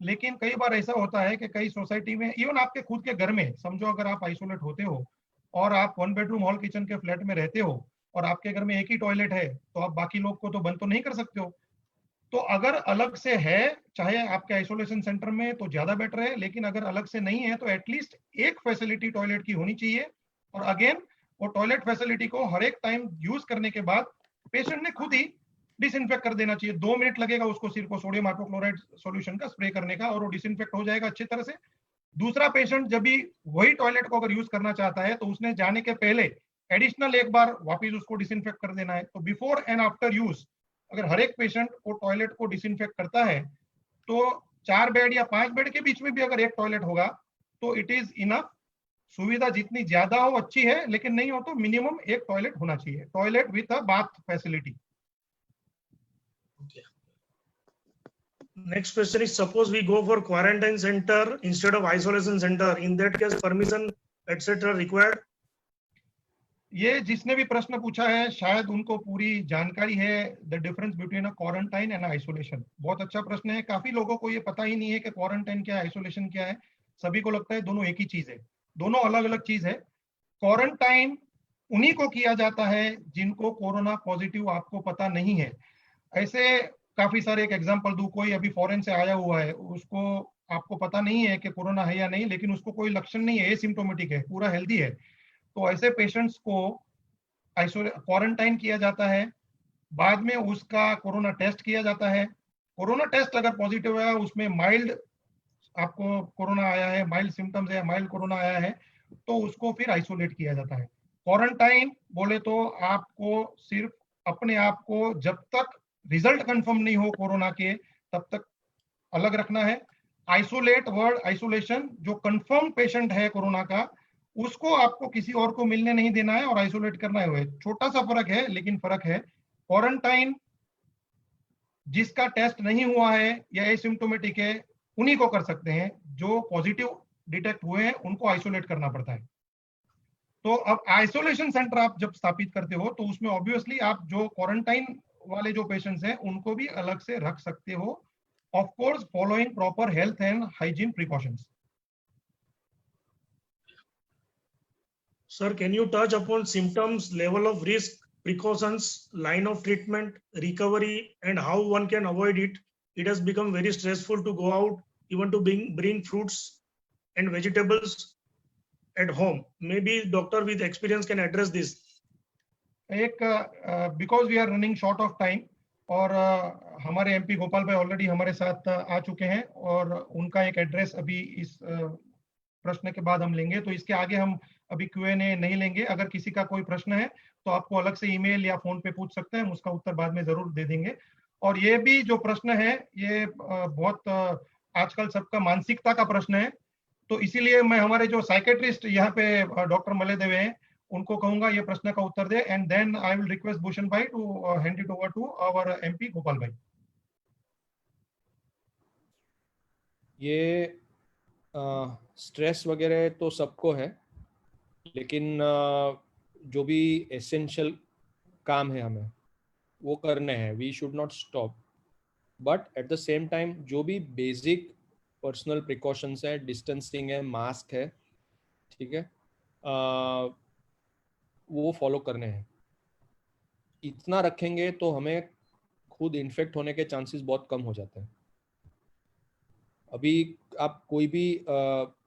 लेकिन कई बार ऐसा होता है कि कई सोसाइटी में, इवन आपके खुद के घर में, समझो अगर आप आइसोलेट होते हो और आप 1 बेडरूम हॉल किचन के फ्लैट में रहते हो और आपके घर में एक ही टॉयलेट है, तो आप बाकी लोग को तो बंद तो नहीं कर सकते हो। तो अगर अलग से है, चाहे आपके आइसोलेशन सेंटर में, तो ज्यादा बेटर है। लेकिन अगर अलग से नहीं है तो एटलीस्ट एक फैसिलिटी टॉयलेट की होनी चाहिए। और अगेन वो टॉयलेट फैसिलिटी को हर एक टाइम यूज करने के बाद पेशेंट ने खुद ही डिसइंफेक्ट कर देना चाहिए। 2 मिनट लगेगा उसको सिर्फ सोडियम हाइपोक्लोराइड सॉल्यूशन का स्प्रे करने का, और वो डिसइंफेक्ट हो जाएगा अच्छी तरह से। दूसरा पेशेंट जब भी वही टॉयलेट को अगर यूज करना चाहता है तो उसने जाने के पहले एडिशनल एक बार वापस उसको डिसइंफेक्ट कर देना है। तो बिफोर एंड आफ्टर यूज अगर हर एक पेशेंट वो टॉयलेट को डिसइंफेक्ट करता है तो 4 बेड या 5 बेड के बीच में भी अगर एक टॉयलेट होगा तो इट इज इनफ। सुविधा जितनी ज्यादा हो अच्छी है, लेकिन नहीं हो तो मिनिमम एक टॉयलेट होना चाहिए, toilet with a bath facility. Next question is, suppose we go for quarantine center instead of isolation center. In that case, permission etc. required. ये जिसने भी प्रश्न पूछा है शायद उनको पूरी जानकारी है the difference between a quarantine and isolation. बहुत अच्छा प्रश्न है। काफी लोगों को ये पता ही नहीं है कि क्वारंटाइन क्या है, आइसोलेशन क्या है। सभी को लगता है दोनों एक ही चीज है। दोनों अलग अलग चीज है। क्वारंटाइन उन्हीं को किया जाता है जिनको कोरोना पॉजिटिव आपको पता नहीं है। ऐसे काफी सारे, एक एग्जांपल दूं, कोई अभी फॉरेन से आया हुआ है, उसको आपको पता नहीं है कि कोरोना है या नहीं, लेकिन उसको कोई लक्षण नहीं है, एसिम्प्टोमेटिक है, पूरा हेल्दी है, तो ऐसे पेशेंट्स को क्वारंटाइन किया जाता है। बाद में उसका कोरोना टेस्ट किया जाता है। कोरोना टेस्ट अगर पॉजिटिव है, उसमें माइल्ड आपको कोरोना आया है, माइल्ड सिम्टम्स है, माइल्ड कोरोना आया है, तो उसको फिर आइसोलेट किया जाता है। क्वारंटाइन बोले तो आपको सिर्फ अपने आप को जब तक रिजल्ट कंफर्म नहीं हो कोरोना के तब तक अलग रखना है। आइसोलेट वर्ड आइसोलेशन, जो कंफर्म पेशेंट है कोरोना का उसको आपको किसी और को मिलने नहीं देना है और आइसोलेट करना है। छोटा सा फर्क है, लेकिन फर्क है। क्वारंटाइन जिसका टेस्ट नहीं हुआ है या एसिम्प्टोमेटिक है उन्हीं को कर सकते हैं। जो पॉजिटिव डिटेक्ट हुए हैं उनको आइसोलेट करना पड़ता है। तो अब आइसोलेशन सेंटर आप जब स्थापित करते हो तो उसमें ऑब्वियसली आप जो क्वारंटाइन वाले जो पेशेंट्स हैं उनको भी अलग से रख सकते हो, of course following proper health and hygiene precautions. Sir, can you touch upon symptoms, level of risk, precautions, line of treatment, recovery, and how one can avoid it? It has become very stressful to go out, even to bring fruits and vegetables at home. Maybe doctor with experience can address this. एक because we are running short of time और हमारे MP Gopal भाई already हमारे साथ आ चुके हैं और उनका एक एड्रेस अभी इस प्रश्न के बाद हम लेंगे। तो इसके आगे हम अभी Q&A नहीं लेंगे। अगर किसी का कोई प्रश्न है तो आपको अलग से ईमेल या फोन पे पूछ सकते हैं, हम उसका उत्तर बाद में जरूर दे देंगे। और ये भी जो प्रश्न है ये बहुत आजकल सबका मानसिकता का प्रश्न है, तो इसीलिए मैं हमारे जो साइकेट्रिस्ट यहाँ पे डॉक्टर मलेदेव हैं उनको कहूंगा ये प्रश्न का उत्तर दे, and then I will request Bhushan भाई to hand it over to our MP Gopal भाई। ये स्ट्रेस वगैरह तो सबको है, लेकिन जो भी एसेंशियल काम है हमें वो करने हैं। We should not stop, but at the same time जो भी बेसिक पर्सनल प्रिकॉशंस है, डिस्टेंसिंग है, मास्क है, ठीक है, वो फॉलो करने हैं। इतना रखेंगे तो हमें खुद इन्फेक्ट होने के चांसेस बहुत कम हो जाते हैं। अभी आप कोई भी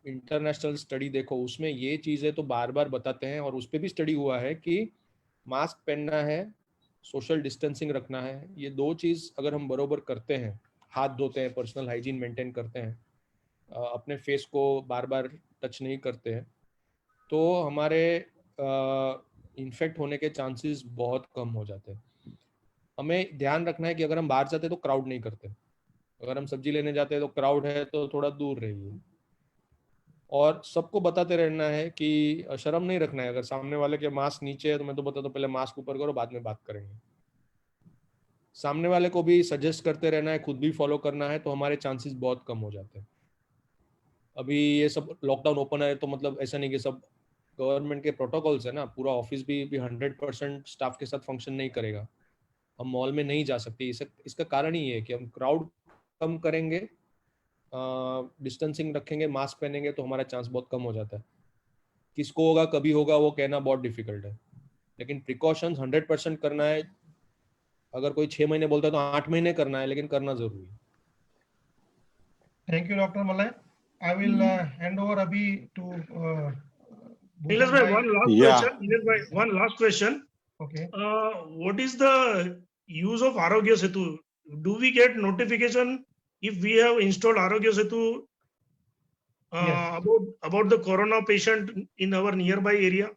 इंटरनेशनल स्टडी देखो, उसमें ये चीज़ें तो बार बार बताते हैं और उस पर भी स्टडी हुआ है कि मास्क पहनना है, सोशल डिस्टेंसिंग रखना है। ये दो चीज़ अगर हम बरोबर करते हैं, हाथ धोते हैं, पर्सनल हाइजीन मेंटेन करते हैं, अपने फेस को बार बार टच नहीं करते हैं, तो हमारे इन्फेक्ट होने के चांसेस बहुत कम हो जाते हैं। हमें ध्यान रखना है कि अगर हम बाहर जाते हैं तो क्राउड नहीं करते, अगर हम सब्जी लेने जाते हैं तो क्राउड है तो थोड़ा दूर रहिए, और सबको बताते रहना है कि शर्म नहीं रखना है। अगर सामने वाले के मास्क नीचे है तो मैं तो बताता हूँ पहले मास्क ऊपर करो, बाद में बात करेंगे। सामने वाले को भी सजेस्ट करते रहना है, खुद भी फॉलो करना है, तो हमारे चांसेस बहुत कम हो जाते हैं। अभी ये सब लॉकडाउन ओपन है तो मतलब ऐसा नहीं कि सब गवर्नमेंट के प्रोटोकॉल्स है ना, पूरा ऑफिस भी 100% स्टाफ के साथ फंक्शन नहीं करेगा। हम मॉल में नहीं जा सकते, इसका कारण ही है कि हम क्राउड कम करेंगे, डिस्टेंसिंग रखेंगे, मास्क पहनेंगे, तो हमारा चांस बहुत कम हो जाता है। किसको होगा कभी होगा वो कहना बहुत डिफिकल्ट है, लेकिन प्रिकॉशंस 100% करना है। अगर कोई 6 महीने बोलता है तो 8 महीने करना है, लेकिन करना जरूरी है। Thank you doctor Malay. I will hand over अभी to Nilesh bhai, one last Yeah. question. Nilesh bhai, one last question. Okay What is the use of Arogya Setu? Do we get notification if we have installed Arogya Setu Yes. about the corona patient in our nearby area?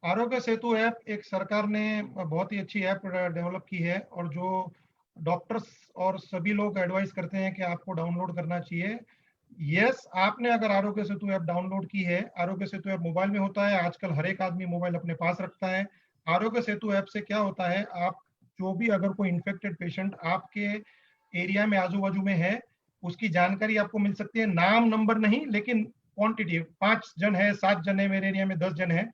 Aarogya Setu app एक सरकार ने बहुत ही अच्छी app develop की है, और जो doctors और सभी लोग एडवाइस करते हैं कि आपको डाउनलोड करना चाहिए। यस, आपने अगर आरोग्य सेतु ऐप डाउनलोड की है, आरोग्य सेतु ऐप मोबाइल में होता है, आजकल हर एक आदमी मोबाइल अपने पास रखता है। आरोग्य सेतु ऐप से क्या होता है, आप जो भी अगर कोई इन्फेक्टेड पेशेंट आपके एरिया में आजू बाजू में है, उसकी जानकारी आपको मिल सकती है। नाम नंबर नहीं, लेकिन क्वांटिटी, 5 जन है, 7 जन है, मेरे एरिया में 10 जन है।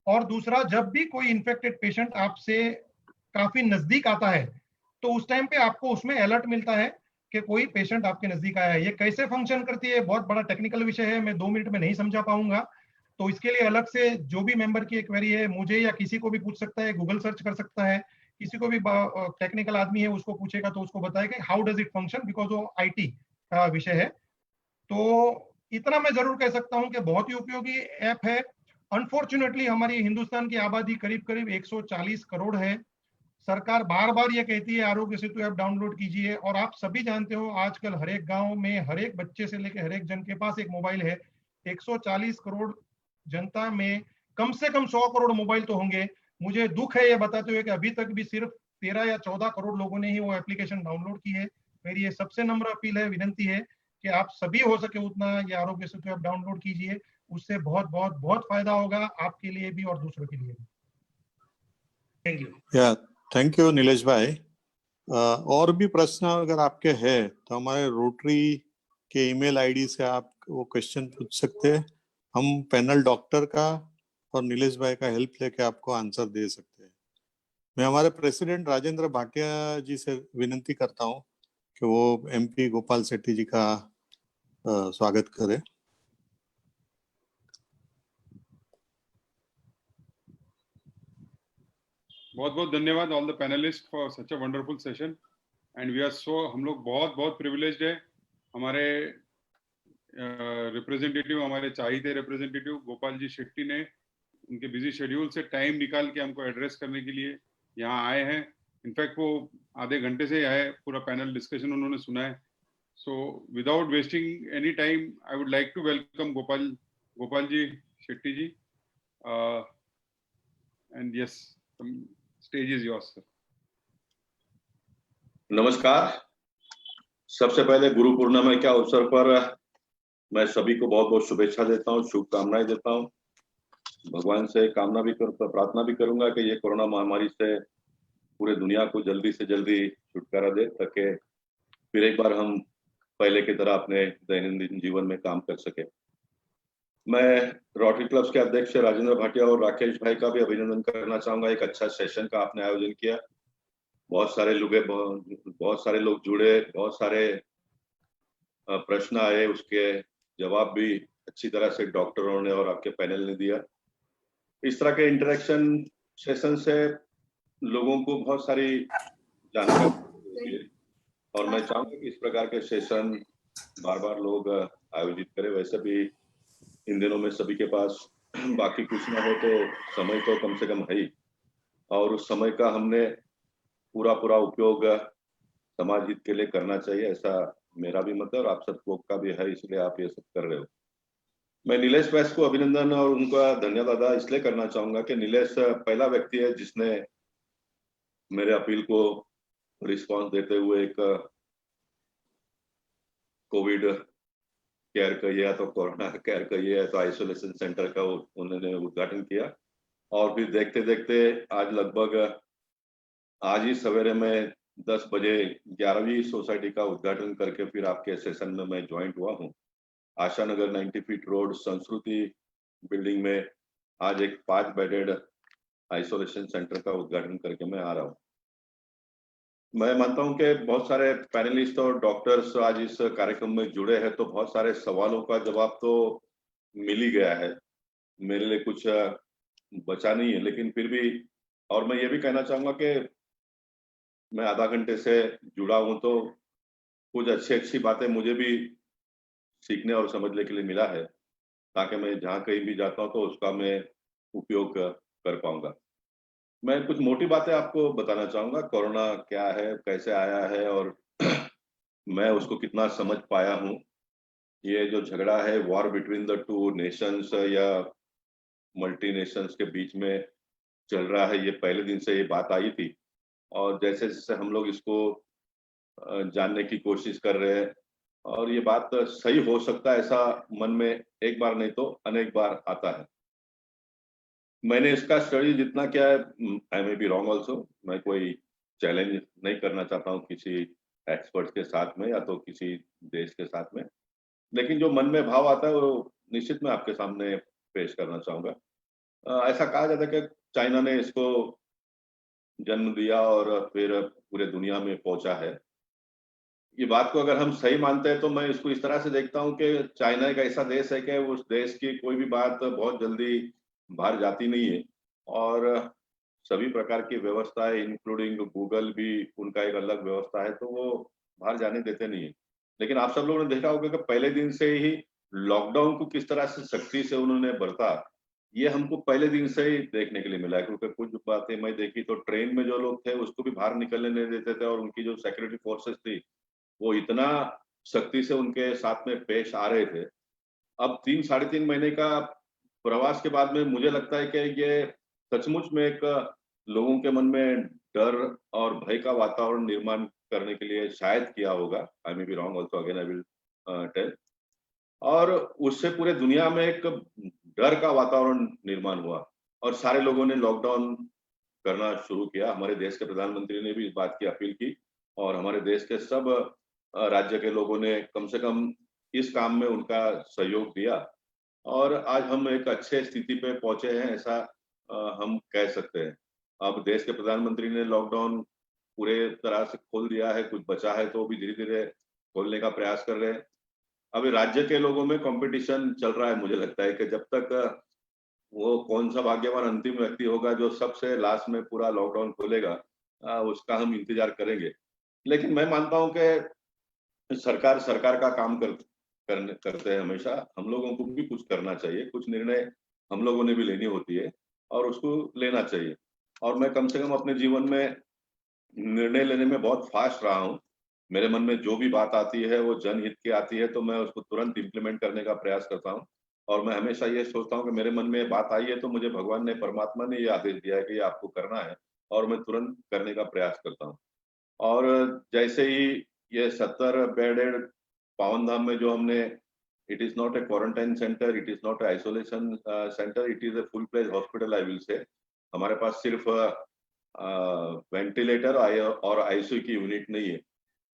और दूसरा, जब भी कोई इन्फेक्टेड पेशेंट आपसे काफी नजदीक आता है तो उस टाइम पे आपको उसमें अलर्ट मिलता है कि कोई पेशेंट आपके नजदीक आया है। ये कैसे फंक्शन करती है बहुत बड़ा टेक्निकल विषय है, मैं 2 मिनट में नहीं समझा पाऊंगा। तो इसके लिए अलग से जो भी मेंबर की एक क्वेरी है, मुझे या किसी को भी पूछ सकता है, गूगल सर्च कर सकता है, किसी को भी टेक्निकल आदमी है उसको पूछेगा तो उसको बताएगा how does it function, because वो आईटी का विषय है। तो इतना मैं जरूर कह सकता हूं कि बहुत ही उपयोगी ऐप है। अनफॉर्चुनेटली हमारी हिंदुस्तान की आबादी करीब करीब 140 करोड़ है। सरकार बार बार ये कहती है आरोग्य सेतु ऐप डाउनलोड कीजिए, और आप सभी जानते हो आजकल हर एक गांव में हर एक बच्चे से लेकर हर एक जन के पास एक मोबाइल है। 140 करोड़ जनता में कम से कम 100 करोड़ मोबाइल तो होंगे। मुझे दुख है ये बताते हुए कि अभी तक भी सिर्फ 13 या 14 करोड़ लोगों ने ही वो एप्लीकेशन डाउनलोड की है। मेरी ये सबसे नम्र अपील है, विनती है कि आप सभी हो सके उतना ये आरोग्य सेतु ऐप डाउनलोड कीजिए। उससे बहुत बहुत बहुत फायदा होगा आपके लिए भी और दूसरों के लिए भी। Thank you. या थैंक यू नीलेश भाई। और भी प्रश्न अगर आपके हैं तो हमारे रोटरी के ईमेल आईडी से आप वो क्वेश्चन पूछ सकते हैं। हम पैनल डॉक्टर का और नीलेश भाई का हेल्प लेके आपको आंसर दे सकते हैं। मैं हमारे प्रेसिडेंट राजेंद्र भाटिया जी से विनती करता हूँ कि वो एमपी गोपाल शेट्टी जी का स्वागत करें। बहुत बहुत धन्यवाद all the panellist for such a wonderful session, and we are so, हम लोग बहुत बहुत प्रिविलेज्ड है। हमारे रिप्रेजेंटेटिव, हमारे चाहिए रिप्रेजेंटेटिव गोपाल जी शेट्टी ने उनके बिजी शेड्यूल से टाइम निकाल के हमको एड्रेस करने के लिए यहाँ आए हैं। इनफैक्ट वो आधे घंटे से आए, पूरा पैनल डिस्कशन उन्होंने सुना है। So without wasting any time I would like to welcome Gopal ji Shetty ji, and yes, stage is yours sir. नमस्कार। सबसे पहले गुरु पूर्णिमा के अवसर पर मैं सभी को बहुत बहुत शुभेच्छा देता हूँ, शुभकामनाएं देता हूँ। भगवान से कामना भी प्रार्थना भी करूंगा कि ये कोरोना महामारी से पूरे दुनिया को जल्दी से जल्दी छुटकारा दे, ताकि फिर एक बार हम पहले की तरह अपने दैनंदिन जीवन में काम कर सके। मैं रोटरी क्लब्स के अध्यक्ष राजेंद्र भाटिया और राकेश भाई का भी अभिनंदन करना चाहूंगा। एक अच्छा सेशन का आपने आयोजन किया, बहुत सारे लोग जुड़े, बहुत सारे प्रश्न आए, उसके जवाब भी अच्छी तरह से डॉक्टरों ने और आपके पैनल ने दिया। इस तरह के इंटरेक्शन सेशन से लोगों को बहुत सारी जानकारी होती है, और मैं चाहूंगा कि इस प्रकार के सेशन बार बार लोग आयोजित करें। वैसे भी इन दिनों में सभी के पास बाकी कुछ ना हो तो समय तो कम से कम है ही, और उस समय का हमने पूरा उपयोग समाज हित के लिए करना चाहिए, ऐसा मेरा भी मत है और आप सब लोग का भी है, इसलिए आप ये सब कर रहे हो। मैं नीलेश वैस को अभिनंदन और उनका धन्यवाद अदा इसलिए करना चाहूंगा कि नीलेश पहला व्यक्ति है जिसने मेरे अपील को रिस्पांस देते हुए एक कोविड केयर कहिए या तो कोरोना केयर कहिए या तो आइसोलेशन सेंटर का उन्होंने उद्घाटन किया। और फिर देखते देखते आज लगभग आज ही सवेरे में 10 बजे 11वीं सोसाइटी का उद्घाटन करके फिर आपके सेशन में मैं ज्वाइंट हुआ हूँ। आशा नगर 90 फीट रोड संस्कृति बिल्डिंग में आज एक 5 बेडेड आइसोलेशन सेंटर का उद्घाटन करके मैं आ रहा हूँ। मैं मानता हूं कि बहुत सारे पैनलिस्ट और डॉक्टर्स आज इस कार्यक्रम में जुड़े हैं, तो बहुत सारे सवालों का जवाब तो मिल ही गया है, मेरे लिए कुछ बचा नहीं है। लेकिन फिर भी, और मैं ये भी कहना चाहूंगा कि मैं आधा घंटे से जुड़ा हूं तो कुछ अच्छी बातें मुझे भी सीखने और समझने के लिए मिला है, ताकि मैं जहाँ कहीं भी जाता हूँ तो उसका मैं उपयोग कर पाऊंगा। मैं कुछ मोटी बातें आपको बताना चाहूंगा, कोरोना क्या है, कैसे आया है और मैं उसको कितना समझ पाया हूँ। ये जो झगड़ा है, war between the two nations या मल्टी नेशंस के बीच में चल रहा है, ये पहले दिन से ये बात आई थी। और जैसे जैसे हम लोग इसको जानने की कोशिश कर रहे हैं, और ये बात सही हो सकता है, ऐसा मन में एक बार नहीं तो अनेक बार आता है। मैंने इसका स्टडी जितना किया है, आई मे बी रॉन्ग ऑल्सो, मैं कोई चैलेंज नहीं करना चाहता हूँ किसी एक्सपर्ट के साथ में या तो किसी देश के साथ में, लेकिन जो मन में भाव आता है वो निश्चित मैं आपके सामने पेश करना चाहूंगा। ऐसा कहा जाता है कि चाइना ने इसको जन्म दिया और फिर पूरे दुनिया में पहुंचा है। ये बात को अगर हम सही मानते हैं तो मैं इसको इस तरह से देखता हूँ कि चाइना एक ऐसा देश है कि उस देश की कोई भी बात बहुत जल्दी बाहर जाती नहीं है, और सभी प्रकार की व्यवस्थाएं इंक्लूडिंग गूगल भी उनका एक अलग व्यवस्था है, तो वो बाहर जाने देते नहीं है। लेकिन आप सब लोगों ने देखा होगा कि पहले दिन से ही लॉकडाउन को किस तरह से सख्ती से उन्होंने बरता, ये हमको पहले दिन से ही देखने के लिए मिला है। क्योंकि कुछ बातें मैं देखी तो ट्रेन में जो लोग थे उसको भी बाहर निकलने नहीं देते थे, और उनकी जो सिक्योरिटी फोर्सेस थी वो इतना सख्ती से उनके साथ में पेश आ रहे थे। अब 3-3.5 महीने का प्रवास के बाद में मुझे लगता है कि ये सचमुच में एक लोगों के मन में डर और भय का वातावरण निर्माण करने के लिए शायद किया होगा। I may be wrong also, again I will tell. और उससे पूरे दुनिया में एक डर का वातावरण निर्माण हुआ और सारे लोगों ने लॉकडाउन करना शुरू किया। हमारे देश के प्रधानमंत्री ने भी इस बात की अपील की और हमारे देश के सब राज्य के लोगों ने कम से कम इस काम में उनका सहयोग दिया, और आज हम एक अच्छे स्थिति पे पहुंचे हैं, ऐसा हम कह सकते हैं। अब देश के प्रधानमंत्री ने लॉकडाउन पूरे तरह से खोल दिया है, कुछ बचा है तो भी धीरे धीरे खोलने का प्रयास कर रहे हैं। अभी राज्य के लोगों में कंपटीशन चल रहा है। मुझे लगता है कि जब तक वो कौन सा भाग्यवान अंतिम व्यक्ति होगा जो सबसे लास्ट में पूरा लॉकडाउन खोलेगा, उसका हम इंतजार करेंगे। लेकिन मैं मानता हूं कि सरकार का काम करते हैं हमेशा। हम लोगों को भी कुछ करना चाहिए, कुछ निर्णय हम लोगों ने भी लेनी होती है और उसको लेना चाहिए। और मैं कम से कम अपने जीवन में निर्णय लेने में बहुत फास्ट रहा हूँ। मेरे मन में जो भी बात आती है वो जनहित की आती है, तो मैं उसको तुरंत इम्प्लीमेंट करने का प्रयास करता हूँ। और मैं हमेशा ये सोचता हूँ कि मेरे मन में बात आई है तो मुझे भगवान ने, परमात्मा ने ये आदेश दिया है कि ये आपको करना है, और मैं तुरंत करने का प्रयास करता हूँ। और जैसे ही ये 70 बेडेड पावन धाम में जो हमने, it is not a quarantine centre, it is not a isolation centre, it is a full fledge hospital I will say. हमारे पास सिर्फ वेंटिलेटर और आईसीयू की यूनिट नहीं है।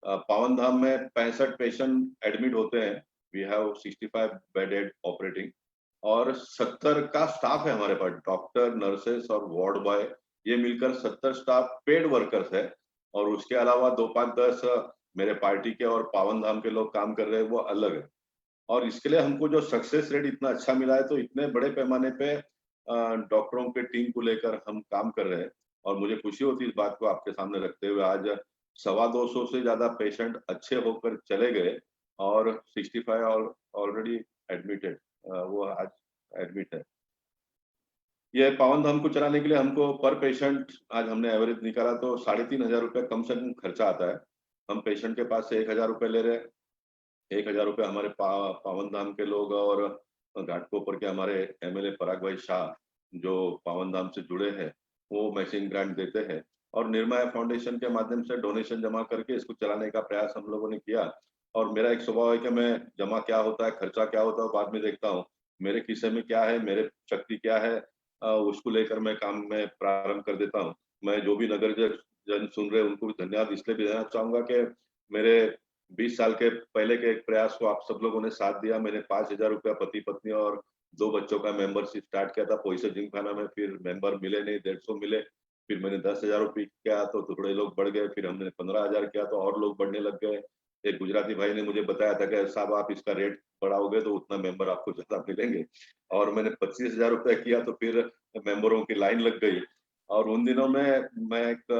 पावन धाम में 65 पेशेंट एडमिट होते हैं। वी हैव 65 बेडेड ऑपरेटिंग, और 70 का स्टाफ है हमारे पास, डॉक्टर, नर्सेस और वार्ड बॉय, ये मिलकर 70 स्टाफ पेड वर्कर्स है। और उसके अलावा 2-5-10 मेरे पार्टी के और पावन धाम के लोग काम कर रहे हैं, वो अलग है। और इसके लिए हमको जो सक्सेस रेट इतना अच्छा मिला है, तो इतने बड़े पैमाने पे डॉक्टरों के टीम को लेकर हम काम कर रहे हैं, और मुझे खुशी होती है इस बात को आपके सामने रखते हुए। आज 225 से ज्यादा पेशेंट अच्छे होकर चले गए, और 65 ऑलरेडी एडमिटेड, वो आज एडमिट है। ये पावन धाम को चलाने के लिए हमको पर पेशेंट, आज हमने एवरेज निकाला तो 3,500 रुपये कम से कम खर्चा आता है। हम पेशेंट के पास से 1,000 रुपये ले रहे हैं। 1,000 रुपये हमारे पावन धाम के लोग और घाटकोपर के हमारे एमएलए पराग भाई शाह जो पावन धाम से जुड़े हैं, वो मैचिंग ग्रांट देते हैं और निर्माया फाउंडेशन के माध्यम से डोनेशन जमा करके इसको चलाने का प्रयास हम लोगों ने किया। और मेरा एक स्वभाव है कि मैं जमा क्या होता है, खर्चा क्या होता है, बाद में देखता हूँ। मेरे खिस्से में क्या है, मेरे शक्ति क्या है, उसको लेकर मैं काम में प्रारंभ कर देता हूँ। मैं जो भी नगर जन सुन रहे हैं उनको भी धन्यवाद इसलिए भी देना चाहूंगा कि मेरे 20 साल के पहले के एक प्रयास को आप सब लोगों ने साथ दिया। मैंने 5,000 रुपया पति पत्नी और 2 बच्चों का मेंबरशिप स्टार्ट किया था पोईसर जिमखाना में। फिर मेंबर मिले नहीं, 150 मिले। फिर मैंने 10,000 रुपये किया तो थोड़े लोग बढ़ गए। फिर हमने 15,000 किया तो और लोग बढ़ने लग गए। एक गुजराती भाई ने मुझे बताया था कि साहब आप इसका रेट बढ़ाओगे तो उतना मेंबर आपको ज्यादा मिलेंगे। और मैंने 25,000 रुपया किया तो फिर मेंबरों की लाइन लग गई। और उन दिनों में मैं एक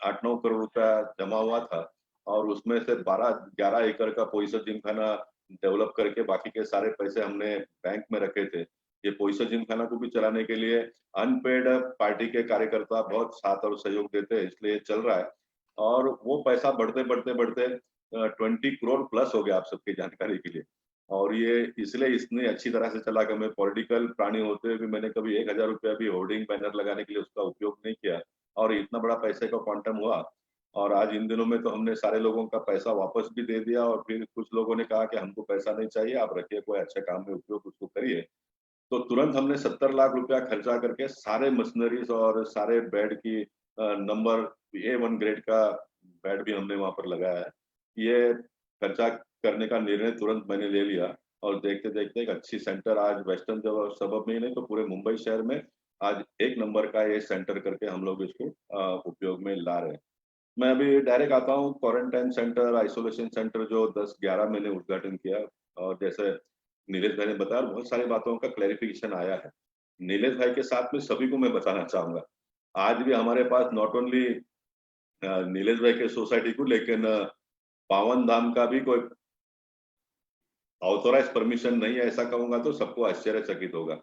8-9 करोड़ रुपया जमा हुआ था और उसमें से 12-11 एकड़ का पोईसर जिमखाना डेवलप करके बाकी के सारे पैसे हमने बैंक में रखे थे। ये पोईसर जिमखाना को भी चलाने के लिए अनपेड पार्टी के कार्यकर्ता बहुत साथ और सहयोग देते हैं, इसलिए चल रहा है। और वो पैसा बढ़ते बढ़ते बढ़ते 20 करोड़ प्लस हो गया, आप सबकी जानकारी के लिए। और ये इसलिए इतनी अच्छी तरह से चला कि मैं पॉलिटिकल प्राणी होते हुए भी मैंने कभी 1,000 रुपया भी होर्डिंग बैनर लगाने के लिए उसका उपयोग नहीं किया और इतना बड़ा पैसे का क्वांटम हुआ। और आज इन दिनों में तो हमने सारे लोगों का पैसा वापस भी दे दिया और फिर कुछ लोगों ने कहा कि हमको पैसा नहीं चाहिए, आप रखिए, कोई अच्छे काम में उपयोग उसको करिए। तो तुरंत हमने 70 लाख रुपया खर्चा करके सारे मशीनरीज और सारे बेड की नंबर A1 ग्रेड का बेड भी हमने वहां पर लगाया है। ये खर्चा करने का निर्णय तुरंत मैंने ले लिया और देखते देखते एक अच्छी सेंटर आज वेस्टर्न सबब में ही नहीं तो पूरे मुंबई शहर में आज 1 नंबर का ये सेंटर करके हम लोग इसको उपयोग में ला रहे हैं। मैं अभी डायरेक्ट आता हूँ क्वारंटाइन सेंटर, आइसोलेशन सेंटर जो 10-11 मैंने उद्घाटन किया और जैसे नीलेश भाई ने बताया बहुत सारी बातों का क्लैरिफिकेशन आया है। नीलेश भाई के साथ में सभी को मैं बताना चाहूंगा, आज भी हमारे पास नॉट ओनली नीलेश भाई के सोसाइटी को लेकिन पावन धाम का भी कोई ऑथोराइज परमिशन नहीं है, ऐसा कहूंगा तो सबको आश्चर्यचकित होगा।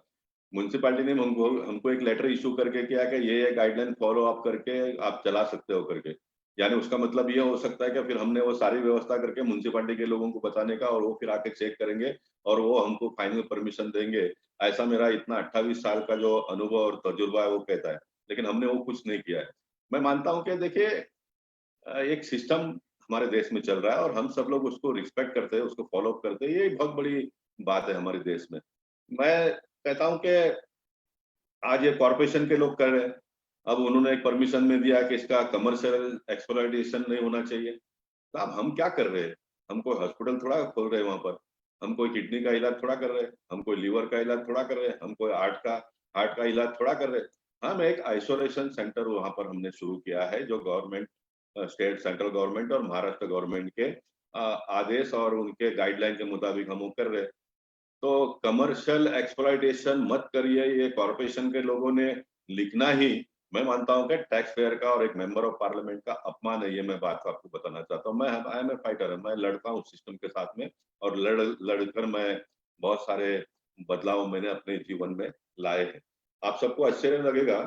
म्युनिसिपैलिटी ने हमको एक लेटर इशू करके किया कि ये गाइडलाइन फॉलो अप करके आप चला सकते हो करके, यानी उसका मतलब ये हो सकता है कि फिर हमने वो सारी व्यवस्था करके म्युनिसिपैलिटी के लोगों को बताने का और वो फिर आके चेक करेंगे और वो हमको फाइनल परमिशन देंगे। ऐसा मेरा इतना 28 साल का जो अनुभव और तजुर्बा है वो कहता है, लेकिन हमने वो कुछ नहीं किया है। मैं मानता हूँ कि देखिए एक सिस्टम हमारे देश में चल रहा है और हम सब लोग उसको रिस्पेक्ट करते हैं, उसको फॉलो अप करते हैं, ये बहुत बड़ी बात है हमारे देश में। मैं कहता हूँ कि आज ये कॉर्पोरेशन के लोग कर रहे हैं, अब उन्होंने एक परमिशन में दिया कि इसका कमर्शियल एक्सप्लॉयटेशन नहीं होना चाहिए। तो अब हम क्या कर रहे हैं? हम कोई हॉस्पिटल थोड़ा खोल रहे हैं वहां पर, हम कोई किडनी का इलाज थोड़ा कर रहे हैं, हम कोई लीवर का इलाज थोड़ा कर रहे हैं, हम कोई हार्ट का इलाज थोड़ा कर रहे हैं। हम एक आइसोलेशन सेंटर वहां पर हमने शुरू किया है जो गवर्नमेंट, स्टेट, सेंट्रल गवर्नमेंट और महाराष्ट्र गवर्नमेंट के आदेश और उनके गाइडलाइन के मुताबिक हम वो कर रहे हैं। तो कमर्शियल एक्सप्लॉयटेशन मत करिए, ये कॉर्पोरेशन के लोगों ने लिखना ही मैं मानता हूं कि टैक्स पेयर का और एक मेंबर ऑफ पार्लियामेंट का अपमान है। ये मैं बात आपको बताना चाहता हूं। मैं आई एम ए फाइटर, मैं लड़ता हूं सिस्टम के साथ में और लड़कर मैं बहुत सारे बदलाव मैंने अपने जीवन में लाए हैं। आप सबको आश्चर्य लगेगा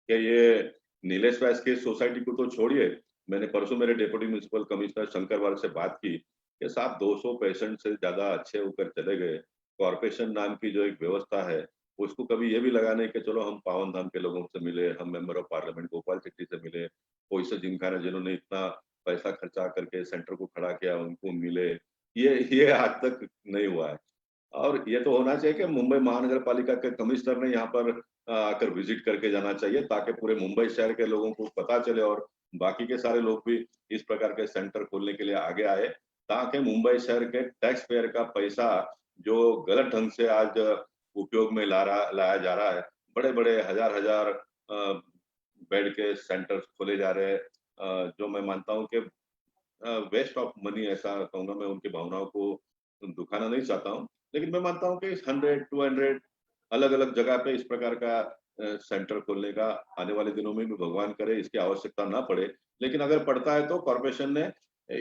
कि ये नीलेश वैस की सोसाइटी को तो छोड़िए, मैंने परसों मेरे डेप्यूटी म्युनिसिपल कमिश्नर शंकरवाल से बात की कि साहब 200 पेशेंट से ज्यादा अच्छे होकर चले गए। कॉर्पोरेशन नाम की जो एक व्यवस्था है उसको कभी ये भी लगा नहीं कि चलो हम पावन धाम के लोगों से मिले, हम member of parliament Gopal Shetty से मिले, पोईसर जिमखाना जिन्होंने इतना पैसा खर्चा करके सेंटर को खड़ा किया उनको मिले, ये आज तक नहीं हुआ है। और ये तो होना चाहिए कि मुंबई महानगर पालिका के कमिश्नर ने यहाँ पर आकर विजिट करके जाना चाहिए ताकि पूरे मुंबई शहर के लोगों को पता चले और बाकी के सारे लोग भी इस प्रकार के सेंटर खोलने के लिए आगे आए ताकि मुंबई शहर के टैक्स पेयर का पैसा जो गलत ढंग से आज उपयोग में लाया जा रहा है, बड़े बड़े हजार बेड के सेंटर्स खोले जा रहे हैं, जो मैं मानता हूं कि वेस्ट ऑफ मनी, ऐसा कहूंगा। मैं उनकी भावनाओं को दुखाना नहीं चाहता हूं, लेकिन मैं मानता हूं कि 100-200 अलग अलग जगह पे इस प्रकार का सेंटर खोलने का आने वाले दिनों में भी भगवान करे इसकी आवश्यकता ना पड़े, लेकिन अगर पड़ता है तो कॉर्पोरेशन ने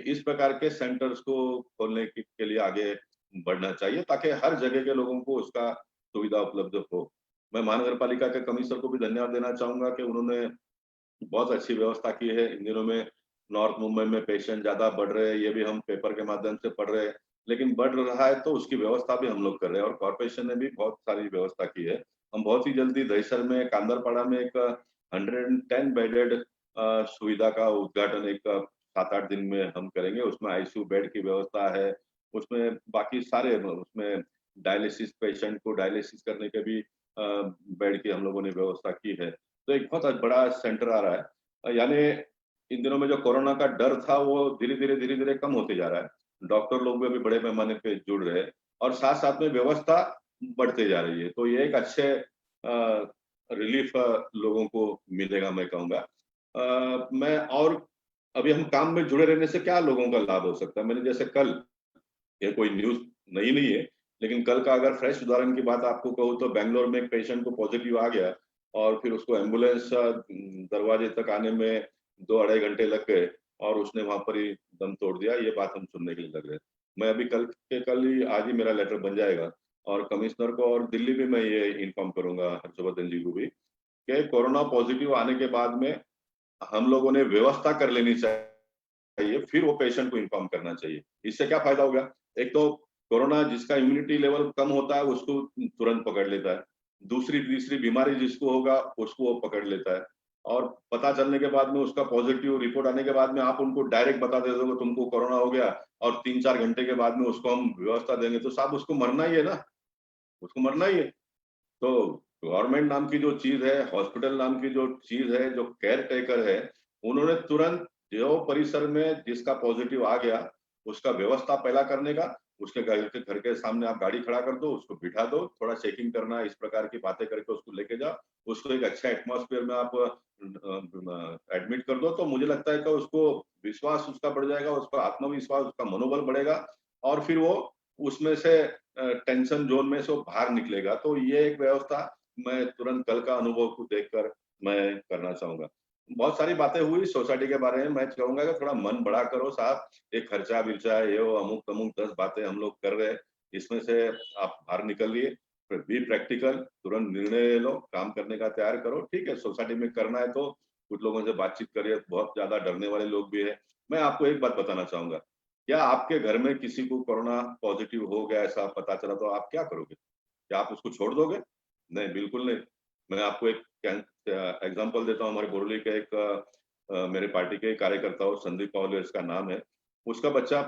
इस प्रकार के सेंटर्स को खोलने के लिए आगे बढ़ना चाहिए ताकि हर जगह के लोगों को उसका सुविधा उपलब्ध हो। मैं महानगर पालिका के कमिश्नर को भी धन्यवाद देना चाहूंगा कि उन्होंने बहुत अच्छी व्यवस्था की है। इन दिनों में नॉर्थ मुंबई में पेशेंट ज्यादा बढ़ रहे हैं, ये भी हम पेपर के माध्यम से पढ़ रहे हैं। लेकिन बढ़ रहा है तो उसकी व्यवस्था भी हम लोग कर रहे हैं और कॉर्पोरेशन ने भी बहुत सारी व्यवस्था की है। हम बहुत ही जल्दी दहिसर में, कांदरपाड़ा में एक 110 बेडेड सुविधा का उद्घाटन एक 7-8 दिन में हम करेंगे। उसमें आईसीयू बेड की व्यवस्था है, उसमें बाकी सारे, उसमें डायलिसिस पेशेंट को डायलिसिस करने के भी बेड की हम लोगों ने व्यवस्था की है। तो एक बहुत बड़ा सेंटर आ रहा है। यानी इन दिनों में जो कोरोना का डर था वो धीरे-धीरे कम होते जा रहा है। डॉक्टर लोग भी अभी बड़े पैमाने पे जुड़ रहे हैं और साथ-साथ में व्यवस्था बढ़ते जा रही है। तो ये एक अच्छे रिलीफ लोगों को मिलेगा, मैं कहूँगा। मैं और अभी हम काम में जुड़े रहने से क्या लोगों का लाभ हो सकता है? मैंने जैसे कल, ये कोई न्यूज़ नई नहीं है, लेकिन कल का अगर फ्रेश उदाहरण की बात आपको कहूँ तो बैंगलोर में एक पेशेंट को पॉजिटिव आ गया और फिर उसको एम्बुलेंस दरवाजे तक आने में 2-2.5 घंटे लग गए और उसने वहां पर ही दम तोड़ दिया। ये बात हम सुनने के लिए लग रहे हैं। मैं अभी कल ही आज ही मेरा लेटर बन जाएगा और कमिश्नर को और दिल्ली भी मैं ये इन्फॉर्म करूंगा, हर्षवर्धन जी को भी, कि कोरोना पॉजिटिव आने के बाद में हम लोगों ने व्यवस्था कर लेनी चाहिए, फिर वो पेशेंट को इन्फॉर्म करना चाहिए। इससे क्या फायदा होगा? एक तो कोरोना जिसका इम्यूनिटी लेवल कम होता है उसको तुरंत पकड़ लेता है, दूसरी तीसरी बीमारी जिसको होगा उसको वो पकड़ लेता है और पता चलने के बाद में उसका पॉजिटिव रिपोर्ट आने के बाद में आप उनको डायरेक्ट बता दे दोगे तुमको कोरोना हो गया और 3-4 घंटे के बाद में उसको हम व्यवस्था देंगे, तो साहब उसको मरना ही है ना, उसको मरना ही है। तो गवर्नमेंट नाम की जो चीज है, हॉस्पिटल नाम की जो चीज है, जो केयर टेकर है, उन्होंने तुरंत जो परिसर में जिसका पॉजिटिव आ गया उसका व्यवस्था पहला करने का, उसके घर के सामने आप गाड़ी खड़ा कर दो, उसको बिठा दो, थोड़ा चेकिंग करना, इस प्रकार की बातें करके उसको लेके जाओ, उसको एक अच्छा एटमॉस्फेयर में आप एडमिट कर दो, तो मुझे लगता है कि उसको विश्वास उसका बढ़ जाएगा, उसका आत्मविश्वास, उसका मनोबल बढ़ेगा और फिर वो उसमें से टेंशन जोन में से वो बाहर निकलेगा। तो ये एक व्यवस्था मैं तुरंत कल का अनुभव को देखकर मैं करना चाहूंगा। बहुत सारी बातें हुई सोसाइटी के बारे में, मैं चाहूंगा कि थोड़ा मन बड़ा करो साहब, एक खर्चा विर्चा ये वो अमुक तमुक 10 बातें हम लोग कर रहे हैं, इसमें से आप बाहर निकलिए, बी प्रैक्टिकल, तुरंत निर्णय ले लो, काम करने का तैयार करो। ठीक है, सोसाइटी में करना है तो कुछ लोगों से बातचीत करिए, बहुत ज्यादा डरने वाले लोग भी है। मैं आपको एक बात बताना चाहूंगा, क्या आपके घर में किसी को कोरोना पॉजिटिव हो गया ऐसा पता चला तो आप क्या करोगे? क्या आप उसको छोड़ दोगे? नहीं, बिल्कुल नहीं। मैं आपको एक एग्जांपल देता हूँ। हमारे बोरली के एक मेरे पार्टी के कार्यकर्ता हो, संदीप पावले इसका नाम है, उसका बच्चा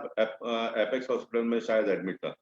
एपेक्स हॉस्पिटल में शायद एडमिट था।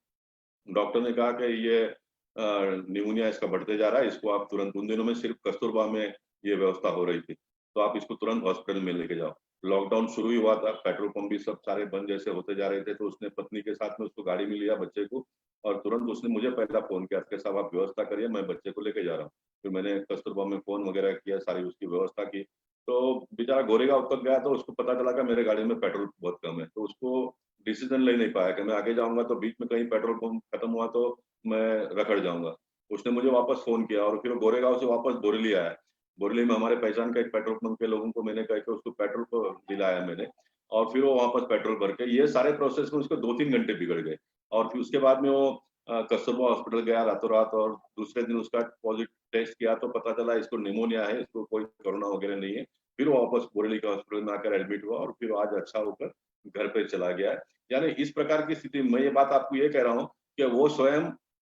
डॉक्टर ने कहा कि ये निमोनिया इसका बढ़ते जा रहा है, इसको आप तुरंत, उन दिनों में सिर्फ कस्तूरबा में ये व्यवस्था हो रही थी, तो आप इसको तुरंत हॉस्पिटल में लेके जाओ। लॉकडाउन शुरू ही हुआ था, पेट्रोल पंप भी सब सारे बंद जैसे होते जा रहे थे, तो उसने पत्नी के साथ में उसको गाड़ी में लिया बच्चे को और तुरंत उसने मुझे पहला फोन किया कि साहब आप व्यवस्था करिए, मैं बच्चे को लेके जा रहा हूँ। फिर मैंने कस्तूरबा में फोन वगैरह किया, सारी उसकी व्यवस्था की, तो बेचारा गोरेगांव तक गया तो उसको पता चला कि मेरे गाड़ी में पेट्रोल बहुत कम है, तो उसको डिसीजन ले नहीं पाया कि मैं आगे जाऊंगा तो बीच में कहीं पेट्रोल पंप खत्म हुआ तो मैं रखड़ जाऊंगा। उसने मुझे वापस फोन किया और फिर गोरेगांव से वापस बोरेली आया। बोरेली में हमारे पहचान का एक पेट्रोल पंप के लोगों को मैंने कहा कि उसको पेट्रोल को दिलाया मैंने और फिर वो वापस पेट्रोल भर के, ये सारे प्रोसेस में उसको 2-3 घंटे बिगड़ गए और फिर उसके बाद में वो कस्तूरबा हॉस्पिटल गया रातों रात और दूसरे दिन उसका पॉजिटिव टेस्ट किया तो पता चला इसको निमोनिया है, इसको कोई कोरोना वगैरह नहीं है। फिर वो वापस बोरेली के हॉस्पिटल में आकर एडमिट हुआ और फिर आज अच्छा होकर घर पे चला गया है। यानी इस प्रकार की स्थिति, मैं ये बात आपको ये कह रहा हूँ कि वो स्वयं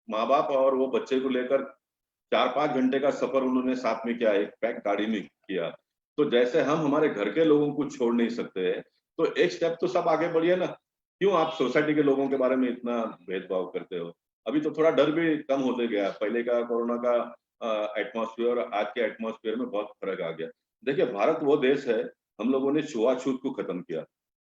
माँ बाप और वो बच्चे को लेकर 4-5 घंटे का सफर उन्होंने साथ में किया, एक पैक गाड़ी में किया। तो जैसे हम हमारे घर के लोगों को छोड़ नहीं सकते हैं, तो एक स्टेप तो सब आगे बढ़िए ना। क्यों आप सोसाइटी के लोगों के बारे में इतना भेदभाव करते हो? अभी तो थोड़ा डर भी कम होते गया, पहले का कोरोना का एटमॉस्फेयर और आज के एटमॉस्फेयर में बहुत फर्क आ गया। देखिए, भारत वो देश है, हम लोगों ने छुआछूत को खत्म किया,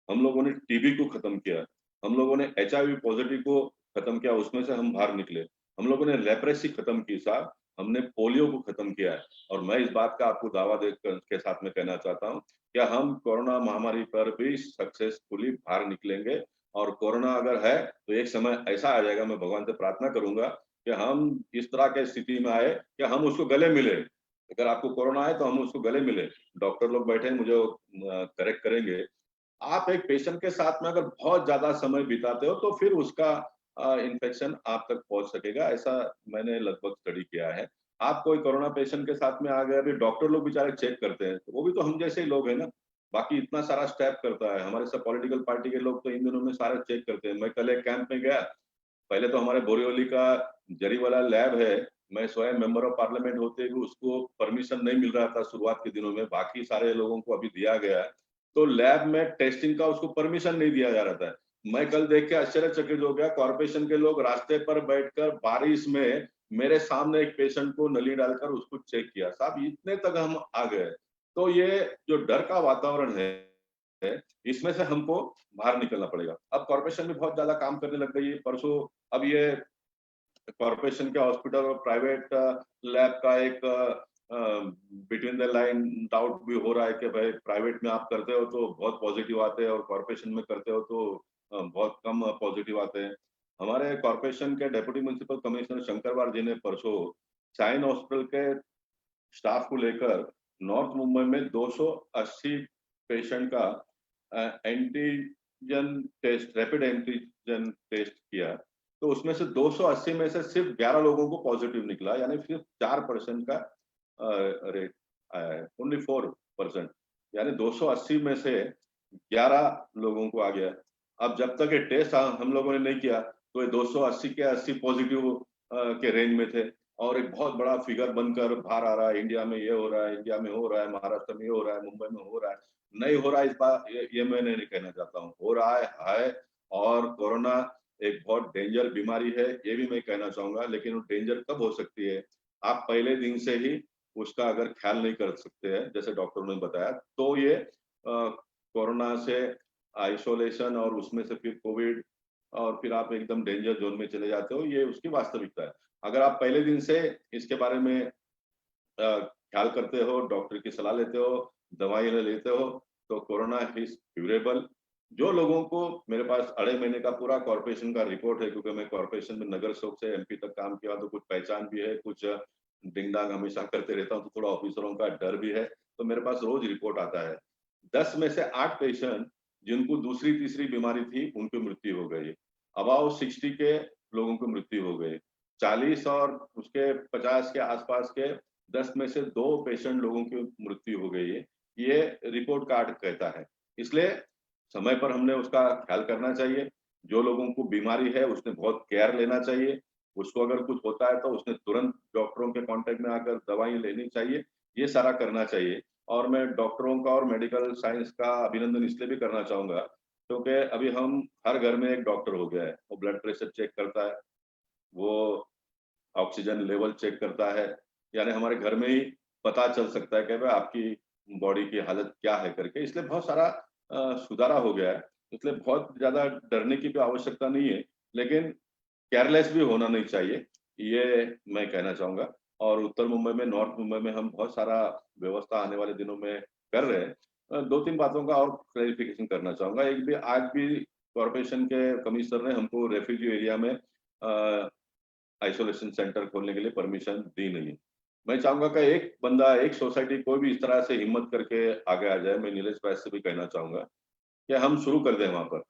हम लोगों ने टीबी को खत्म किया, हम लोगों ने HIV पॉजिटिव को खत्म किया, उसमें से हम बाहर निकले, हम लोगों ने लेप्रेसी खत्म की साहब, हमने पोलियो को खत्म किया है। और मैं इस बात का आपको दावा के साथ में कहना चाहता हूँ कि हम कोरोना महामारी पर भी सक्सेसफुली बाहर निकलेंगे और कोरोना अगर है तो एक समय ऐसा आ जाएगा, मैं भगवान से प्रार्थना करूंगा कि हम इस तरह के स्थिति में आए कि हम उसको गले मिले। अगर आपको कोरोना है तो हम उसको गले मिले। डॉक्टर लोग बैठे हैं, मुझे करेक्ट करेंगे। आप एक पेशेंट के साथ में अगर बहुत ज्यादा समय बिताते हो तो फिर उसका इन्फेक्शन आप तक पहुंच सकेगा, ऐसा मैंने लगभग स्टडी किया है। आप कोई कोरोना पेशेंट के साथ में आ गए, अभी डॉक्टर लोग बेचारे चेक करते हैं, तो वो भी तो हम जैसे ही लोग हैं ना, बाकी इतना सारा स्टेप करता है। हमारे सब पॉलिटिकल पार्टी के लोग तो इन दिनों में सारा चेक करते हैं। मैं कल एक कैंप में गया, पहले तो हमारे बोरीवली का जरी वाला लैब है, मैं स्वयं मेंबर ऑफ पार्लियामेंट होते हुए उसको परमिशन नहीं मिल रहा था शुरुआत के दिनों में, बाकी सारे लोगों को अभी दिया गया है। तो लैब में टेस्टिंग का उसको परमिशन नहीं दिया जा रहा था। मैं कल देख के आश्चर्यचकित हो गया, कॉर्पोरेशन के लोग रास्ते पर बैठकर बारिश में मेरे सामने एक पेशेंट को नली डालकर उसको चेक किया। साहब इतने तक हम आ गए। तो ये जो डर का वातावरण है, इसमें से हमको बाहर निकलना पड़ेगा। अब कॉर्पोरेशन भी बहुत ज्यादा काम करने लग गई है। परसों अब ये कॉर्पोरेशन के हॉस्पिटल और प्राइवेट लैब का एक बिटवीन द लाइन डाउट भी हो रहा है कि भाई प्राइवेट में आप करते हो तो बहुत पॉजिटिव आते हैं और कॉर्पोरेशन में करते हो तो बहुत कम पॉजिटिव आते हैं। हमारे कॉर्पोरेशन के डेप्यूटी म्युनिसिपल कमिश्नर शंकरवार जी ने परसों साइन हॉस्पिटल के स्टाफ को लेकर नॉर्थ मुंबई में 280 पेशेंट का antigen test, rapid antigen test किया। तो उसमें से 280 में से सिर्फ 11 लोगों को पॉजिटिव निकला, यानी सिर्फ 4% का रेट आया है, ओनली 4%, यानी 280 में से 11 लोगों को आ गया। अब जब तक ये टेस्ट हम लोगों ने नहीं किया तो ये 280 के 80 पॉजिटिव के रेंज में थे और एक बहुत बड़ा फिगर बनकर बाहर आ रहा है। इंडिया में ये हो रहा है, इंडिया में हो रहा है, महाराष्ट्र में ये हो रहा है, मुंबई में हो रहा है। नहीं हो रहा है इस बार ये मैं नहीं कहना चाहता हूँ, हो रहा है। और कोरोना एक बहुत डेंजर बीमारी है, ये भी मैं कहना चाहूंगा। लेकिन वो डेंजर कब हो सकती है, आप पहले दिन से ही उसका अगर ख्याल नहीं कर सकते हैं, जैसे डॉक्टर ने बताया, तो ये कोरोना से आइसोलेशन और उसमें से फिर कोविड और फिर आप एकदम डेंजर जोन में चले जाते हो। ये उसकी वास्तविकता है। अगर आप पहले दिन से इसके बारे में ख्याल करते हो, डॉक्टर की सलाह लेते हो, दवाई लेते हो, तो कोरोना इज क्यूरेबल। जो लोगों को, मेरे पास 2.5 महीने का पूरा कॉर्पोरेशन का रिपोर्ट है, क्योंकि मैं कॉर्पोरेशन में नगर सेवक से एमपी तक काम किया, तो कुछ पहचान भी है, कुछ डिंग डांग हमेशा करते रहता हूँ, तो थोड़ा ऑफिसरों का डर भी है, तो मेरे पास रोज रिपोर्ट आता है। 10 में से 8 पेशेंट जिनको दूसरी तीसरी बीमारी थी उनकी मृत्यु हो गई। अबाउ 60 के लोगों की मृत्यु हो गई। 40 और उसके 50 के आसपास के 10 में से 2 पेशेंट लोगों की मृत्यु हो गई है, ये रिपोर्ट कार्ड कहता है। इसलिए समय पर हमने उसका ख्याल करना चाहिए। जो लोगों को बीमारी है उसने बहुत केयर लेना चाहिए। उसको अगर कुछ होता है तो उसने तुरंत डॉक्टरों के कांटेक्ट में आकर दवाई लेनी चाहिए। ये सारा करना चाहिए। और मैं डॉक्टरों का और मेडिकल साइंस का अभिनंदन इसलिए भी करना चाहूंगा क्योंकि अभी हम हर घर में एक डॉक्टर हो गया है। वो ब्लड प्रेशर चेक करता है, वो ऑक्सीजन लेवल चेक करता है, यानी हमारे घर में ही पता चल सकता है कि भाई आपकी बॉडी की हालत क्या है करके। इसलिए बहुत सारा सुधारा हो गया है। इसलिए बहुत ज्यादा डरने की भी आवश्यकता नहीं है, लेकिन केयरलेस भी होना नहीं चाहिए, ये मैं कहना चाहूंगा। और उत्तर मुंबई में, नॉर्थ मुंबई में हम बहुत सारा व्यवस्था आने वाले दिनों में कर रहे हैं। 2-3 बातों का और क्लैरिफिकेशन करना चाहूंगा। एक भी आज भी कॉर्पोरेशन के कमिश्नर ने हमको रेफ्यूजी एरिया में आइसोलेशन सेंटर खोलने के लिए परमिशन दी नहीं है। मैं चाहूंगा कि एक बंदा, एक सोसाइटी कोई भी इस तरह से हिम्मत करके आगे आ जाए। मैं नीलेश वैस से भी कहना चाहूंगा कि हम शुरू कर दें वहां पर।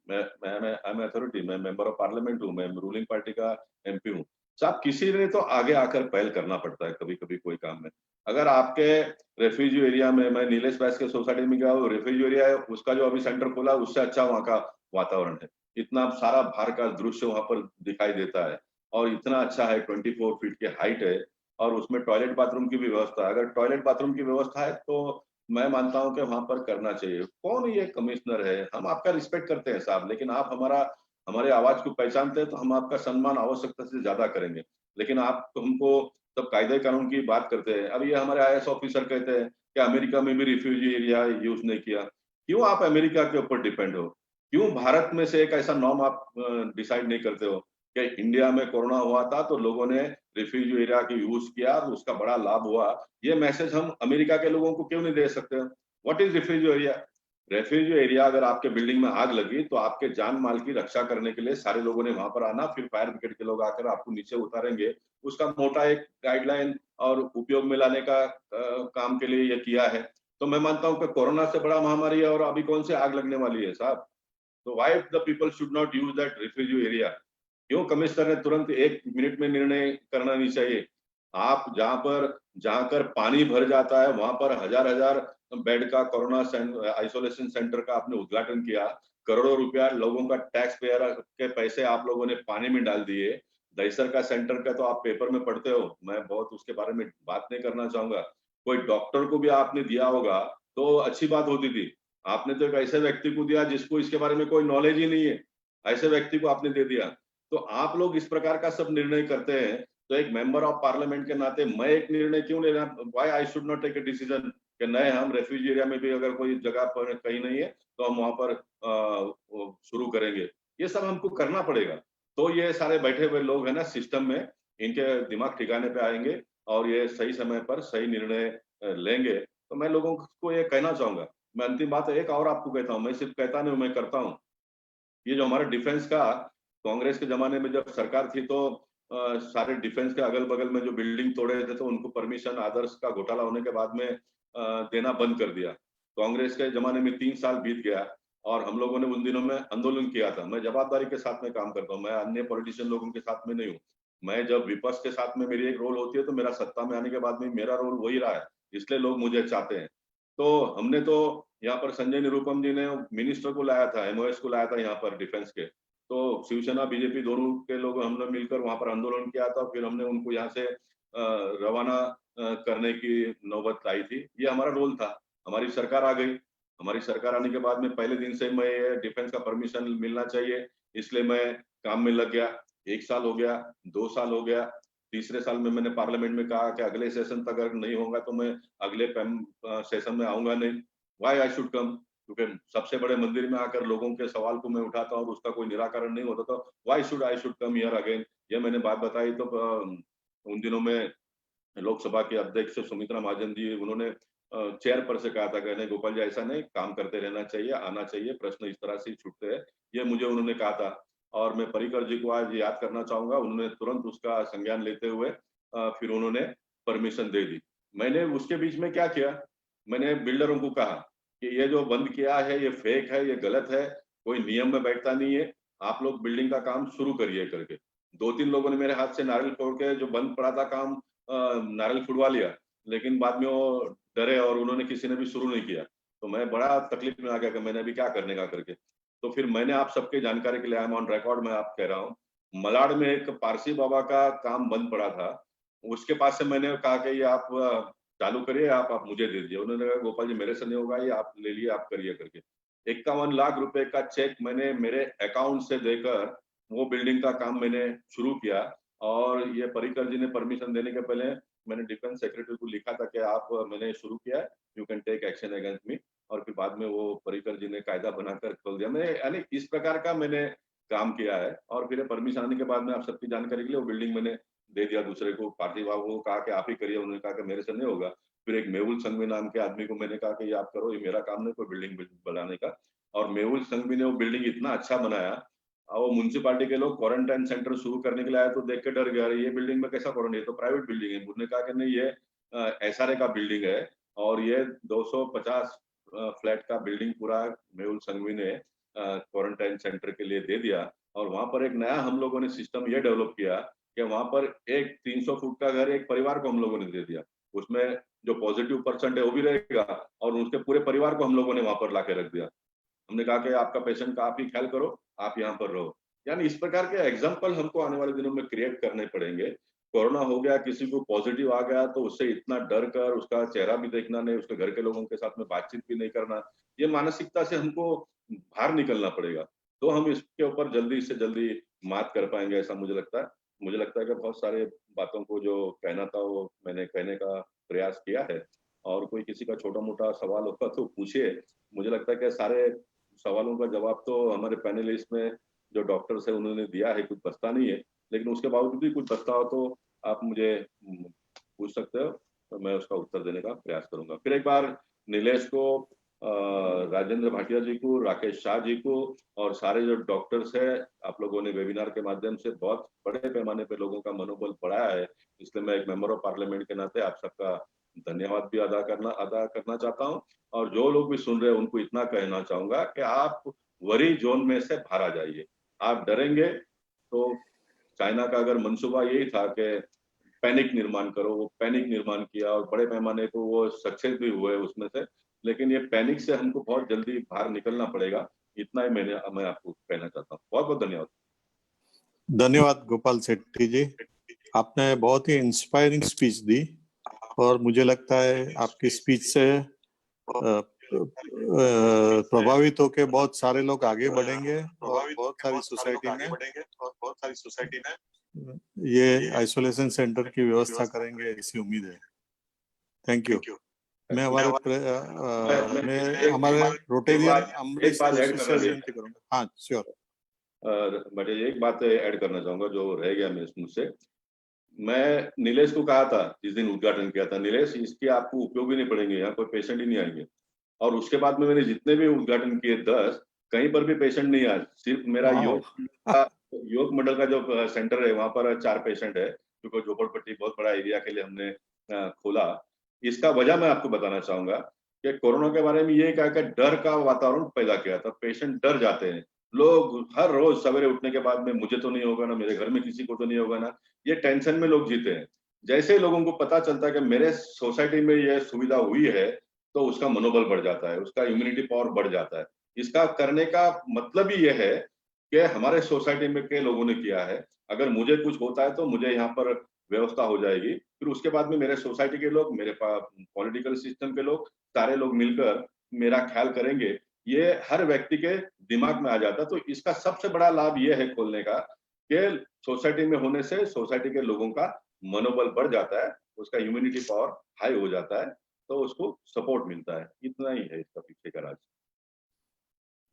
मैं अथॉरिटी, मैं मेंबर ऑफ पार्लियामेंट हूँ, मैं रूलिंग पार्टी का एमपी हूँ। साहब किसी ने तो आगे आकर पहल करना पड़ता है कभी कभी कोई काम में। अगर आपके रेफ्यूजी एरिया में, मैं नीलेश वैस के सोसाइटी में गया, रेफ्यूजी एरिया है, उसका जो अभी सेंटर खोला उससे अच्छा वहाँ का वातावरण है। इतना सारा बाहर का दृश्य वहां पर दिखाई देता है और इतना अच्छा है, 24 फीट की हाइट है और उसमें टॉयलेट बाथरूम की भी व्यवस्था है। अगर टॉयलेट बाथरूम की व्यवस्था है तो मैं मानता हूं कि वहां पर करना चाहिए। कौन ये कमिश्नर है? हम आपका रिस्पेक्ट करते हैं साहब, लेकिन आप हमारे आवाज को पहचानते हैं तो हम आपका सम्मान आवश्यकता से ज्यादा करेंगे। लेकिन आप हमको सब कायदे कानून की बात करते हैं। अब ये हमारे IAS ऑफिसर कहते हैं कि अमेरिका में भी रिफ्यूजी एरिया यूज नहीं किया। क्यों आप अमेरिका के ऊपर डिपेंड हो? क्यों भारत में से एक ऐसा नॉर्म आप डिसाइड नहीं करते हो कि इंडिया में कोरोना हुआ था तो लोगों ने रिफ्यूजी एरिया की यूज किया और उसका बड़ा लाभ हुआ? ये मैसेज हम अमेरिका के लोगों को क्यों नहीं दे सकते? What is refugee area? Refugee area, अगर आपके बिल्डिंग में आग लगी तो आपके जान माल की रक्षा करने के लिए सारे लोगों ने वहां पर आना, फिर फायर ब्रिगेड के लोग आकर आपको नीचे उतारेंगे। उसका मोटा एक गाइडलाइन और उपयोग में लाने का काम के लिए ये किया है। तो मैं मानता हूं कि कोरोना से बड़ा महामारी है और अभी कौन से आग लगने वाली है साहब? तो why the people should not use that refugee area? क्यों कमिश्नर ने तुरंत 1 मिनट में निर्णय करना नहीं चाहिए? आप जहां कर पानी भर जाता है वहां पर हजार हजार बेड का कोरोना आइसोलेशन सेंटर का आपने उद्घाटन किया, करोड़ों रुपया लोगों का टैक्स पेयर के पैसे आप लोगों ने पानी में डाल दिए। दहीसर का सेंटर का तो आप पेपर में पढ़ते हो, मैं बहुत उसके बारे में बात नहीं करना चाहूंगा। कोई डॉक्टर को भी आपने दिया होगा तो अच्छी बात होती थी, आपने तो एक ऐसे व्यक्ति को दिया जिसको इसके बारे में कोई नॉलेज ही नहीं है, ऐसे व्यक्ति को आपने दे दिया। तो आप लोग इस प्रकार का सब निर्णय करते हैं, तो एक मेंबर ऑफ पार्लियामेंट के नाते मैं एक निर्णय क्यों ले रहा, why I should not take a decision कि नहीं, हम रेफ्यूजी एरिया में भी अगर कोई जगह पर कहीं नहीं है तो हम वहां पर शुरू करेंगे। ये सब हमको करना पड़ेगा। तो ये सारे बैठे हुए लोग हैं ना सिस्टम में, इनके दिमाग ठिकाने पे आएंगे और ये सही समय पर सही निर्णय लेंगे। तो मैं लोगों को ये कहना चाहूंगा। मैं अंतिम बात एक और आपको कहता हूँ, मैं सिर्फ कहता नहीं, मैं करता हूँ। ये जो हमारा डिफेंस का कांग्रेस के जमाने में जब सरकार थी तो सारे डिफेंस के अगल बगल में जो बिल्डिंग तोड़े थे तो उनको परमिशन आदर्श का घोटाला होने के बाद में देना बंद कर दिया। कांग्रेस के जमाने में 3 साल बीत गया और हम लोगों ने उन दिनों में आंदोलन किया था। मैं जवाबदारी के साथ में काम करता हूँ, मैं अन्य पॉलिटिशियन लोगों के साथ में नहीं हूँ। मैं जब विपक्ष के साथ में मेरी एक रोल होती है तो मेरा सत्ता में आने के बाद में मेरा रोल वही रहा है, इसलिए लोग मुझे चाहते हैं। तो हमने तो यहाँ पर संजय निरुपम जी ने मिनिस्टर को लाया था, MOS को लाया था यहाँ पर डिफेंस के, तो शिवसेना बीजेपी दोनों के लोग हम लोग मिलकर वहां पर आंदोलन किया था। फिर हमने उनको यहाँ से रवाना करने की नौबत आई थी। ये हमारा रोल था। हमारी सरकार आ गई, हमारी सरकार आने के बाद में पहले दिन से मैं डिफेंस का परमिशन मिलना चाहिए, इसलिए मैं काम में लग गया। 1 साल हो गया, 2 साल हो गया, तीसरे साल में मैंने पार्लियामेंट में कहा कि अगले सेशन तक अगर नहीं होगा तो मैं अगले सेशन में आऊंगा नहीं। व्हाई आई शुड कम, क्योंकि सबसे बड़े मंदिर में आकर लोगों के सवाल को मैं उठाता और उसका कोई निराकरण नहीं होता, तो why should I should come here again. ये मैंने बात बताई तो उन दिनों में लोकसभा के अध्यक्ष सुमित्रा महाजन जी, उन्होंने चेयर पर से कहा था कि नहीं गोपाल जी ऐसा नहीं, काम करते रहना चाहिए, आना चाहिए, प्रश्न इस तरह से छूटते हैं, ये मुझे उन्होंने कहा था। और मैं पर्रिकर जी को आज याद करना चाहूंगा, उन्होंने तुरंत उसका संज्ञान लेते हुए फिर उन्होंने परमिशन दे दी। मैंने उसके बीच में क्या किया, मैंने बिल्डरों को कहा कि ये जो बंद किया है ये फेक है, ये गलत है, कोई नियम में बैठता नहीं है, आप लोग बिल्डिंग का काम शुरू करिए करके। 2-3 लोगों ने मेरे हाथ से नारियल फोड़ के जो बंद पड़ा था काम नारियल फुड़वा लिया, लेकिन बाद में वो डरे और उन्होंने किसी ने भी शुरू नहीं किया। तो मैं बड़ा तकलीफ में आ गया कि मैंने अभी क्या करने का करके। तो फिर मैंने आप सबके जानकारी के लिए, आई एम ऑन रिकॉर्ड, मैं आप कह रहा हूँ, मलाड में एक पारसी बाबा का काम बंद पड़ा था, उसके पास से मैंने कहा कि ये आप चालू करिए, आप मुझे दे दीजिए। उन्होंने कहा गोपाल जी मेरे से नहीं होगा, ये आप ले लिए, आप करिए करके। 51 लाख रुपए का चेक मैंने मेरे अकाउंट से देकर वो बिल्डिंग का काम मैंने शुरू किया। और ये पर्रिकर जी ने परमिशन देने के पहले मैंने डिफेंस सेक्रेटरी को लिखा था कि आप मैंने शुरू किया है, you can take action against me. और फिर बाद में वो पर्रिकर जी ने कायदा बनाकर खोल दिया। मैंने यानी इस प्रकार का मैंने काम किया है। और फिर परमिशन आने के बाद में आप सबकी जानकारी के लिए वो बिल्डिंग मैंने दे दिया दूसरे को, पार्टी बाबू को कहा कि आप ही करिए, उन्होंने कहा कि मेरे से नहीं होगा। फिर एक मेहुल संघवी नाम के आदमी को मैंने कहा कि ये आप करो, ये मेरा काम नहीं कोई बिल्डिंग बनाने का। और मेहुल संघवी ने वो बिल्डिंग इतना अच्छा बनाया, और वो म्यूनसिपालिटी के लोग क्वारंटाइन सेंटर शुरू करने के लिए आए तो देख के डर गया, ये बिल्डिंग में कैसा क्वारंटाइन, तो प्राइवेट बिल्डिंग है। उन्होंने कहा कि नहीं ये SRA का बिल्डिंग है और ये 250 फ्लैट का बिल्डिंग पूरा मेहुल संघवी ने क्वारंटाइन सेंटर के लिए दे दिया। और वहां पर एक नया हम लोगों ने सिस्टम ये डेवलप किया कि वहां पर एक 300 फुट का घर एक परिवार को हम लोगों ने दे दिया। उसमें जो पॉजिटिव % है वो भी रहेगा और उसके पूरे परिवार को हम लोगों ने वहां पर लाके रख दिया। हमने कहा कि आपका पेशेंट का आप ही ख्याल करो, आप यहाँ पर रहो। यानी इस प्रकार के एग्जाम्पल हमको आने वाले दिनों में क्रिएट करने पड़ेंगे। कोरोना हो गया, किसी को पॉजिटिव आ गया तो उससे इतना डर कर उसका चेहरा भी देखना नहीं, उसके घर के लोगों के साथ में बातचीत भी नहीं करना, ये मानसिकता से हमको बाहर निकलना पड़ेगा। तो हम इसके ऊपर जल्दी से जल्दी मात कर पाएंगे, ऐसा मुझे लगता है। मुझे लगता है कि बहुत सारे बातों को जो कहना था वो मैंने कहने का प्रयास किया है। और कोई किसी का छोटा मोटा सवाल होगा तो पूछिए। मुझे लगता है कि सारे सवालों का जवाब तो हमारे पैनलिस्ट में जो डॉक्टर्स है उन्होंने दिया है, कुछ बचता नहीं है। लेकिन उसके बावजूद भी कुछ बचता हो तो आप मुझे पूछ सकते हो, तो मैं उसका उत्तर देने का प्रयास करूंगा। फिर एक बार नीलेश को, राजेंद्र भाटिया जी को, राकेश शाह जी को और सारे जो डॉक्टर्स है, आप लोगों ने वेबिनार के माध्यम से बहुत बड़े पैमाने पे लोगों का मनोबल बढ़ाया है, इसलिए मैं एक मेंबर ऑफ पार्लियामेंट के नाते आप सबका धन्यवाद भी अदा करना चाहता हूं। और जो लोग भी सुन रहे हैं उनको इतना कहना चाहूंगा कि आप वरी जोन में से बाहर आ जाइए। आप डरेंगे तो चाइना का अगर मंसूबा यही था कि पैनिक निर्माण करो, वो पैनिक निर्माण किया और बड़े पैमाने पर वो सक्सेस भी हुए उसमें से। लेकिन ये पैनिक से हमको बहुत जल्दी बाहर निकलना पड़ेगा, इतना ही मैं आपको कहना चाहता हूँ। बहुत बहुत धन्यवाद। धन्यवाद गोपाल शेट्टी जी, आपने बहुत ही इंस्पायरिंग स्पीच दी और मुझे लगता है आपकी स्पीच से प्रभावित होकर बहुत सारे लोग आगे बढ़ेंगे और बहुत सारी सोसाइटी में ये आइसोलेशन सेंटर की व्यवस्था करेंगे, ऐसी उम्मीद है। Thank you. मैं हमारे रोटेरियन अमरीश जोशी से विनती करूंगा। हाँ श्योर। बट एक बात ऐड करना चाहूंगा जो रह गया मुझसे। मैं नीलेश को कहा था जिस दिन उद्घाटन किया था, नीलेश इसके आपको उपयोग ही नहीं पड़ेंगे, यहाँ कोई पेशेंट ही नहीं आएंगे। और उसके बाद में मैंने जितने भी उद्घाटन किए 10, कहीं पर भी पेशेंट नहीं आए। सिर्फ मेरा योग मंडल का जो सेंटर है वहां पर 4 पेशेंट है, क्योंकि झोपड़पट्टी बहुत बड़ा एरिया के लिए हमने खोला। इसका वजह मैं आपको बताना चाहूंगा कि कोरोना के बारे में ये क्या डर का वातावरण पैदा किया था। पेशेंट डर जाते हैं, लोग हर रोज सवेरे उठने के बाद में मुझे तो नहीं होगा ना, मेरे घर में किसी को तो नहीं होगा ना, ये टेंशन में लोग जीते हैं। जैसे लोगों को पता चलता है कि मेरे सोसाइटी में ये सुविधा हुई है तो उसका मनोबल बढ़ जाता है, उसका इम्यूनिटी पावर बढ़ जाता है। इसका करने का मतलब ही यह है कि हमारे सोसाइटी में के लोगों ने किया है। अगर मुझे कुछ होता है तो मुझे यहाँ पर व्यवस्था हो जाएगी, फिर उसके बाद में मेरे सोसाइटी के लोग, मेरे पॉलिटिकल सिस्टम के लोग, सारे लोग मिलकर मेरा ख्याल करेंगे। ये हर व्यक्ति के दिमाग में आ जाता है। तो इसका सबसे बड़ा लाभ ये है खोलने का कि सोसाइटी में होने से सोसाइटी के लोगों का मनोबल बढ़ जाता है, उसका इम्यूनिटी पावर हाई हो जाता है, तो उसको सपोर्ट मिलता है। इतना ही है इसका पीछे का राज।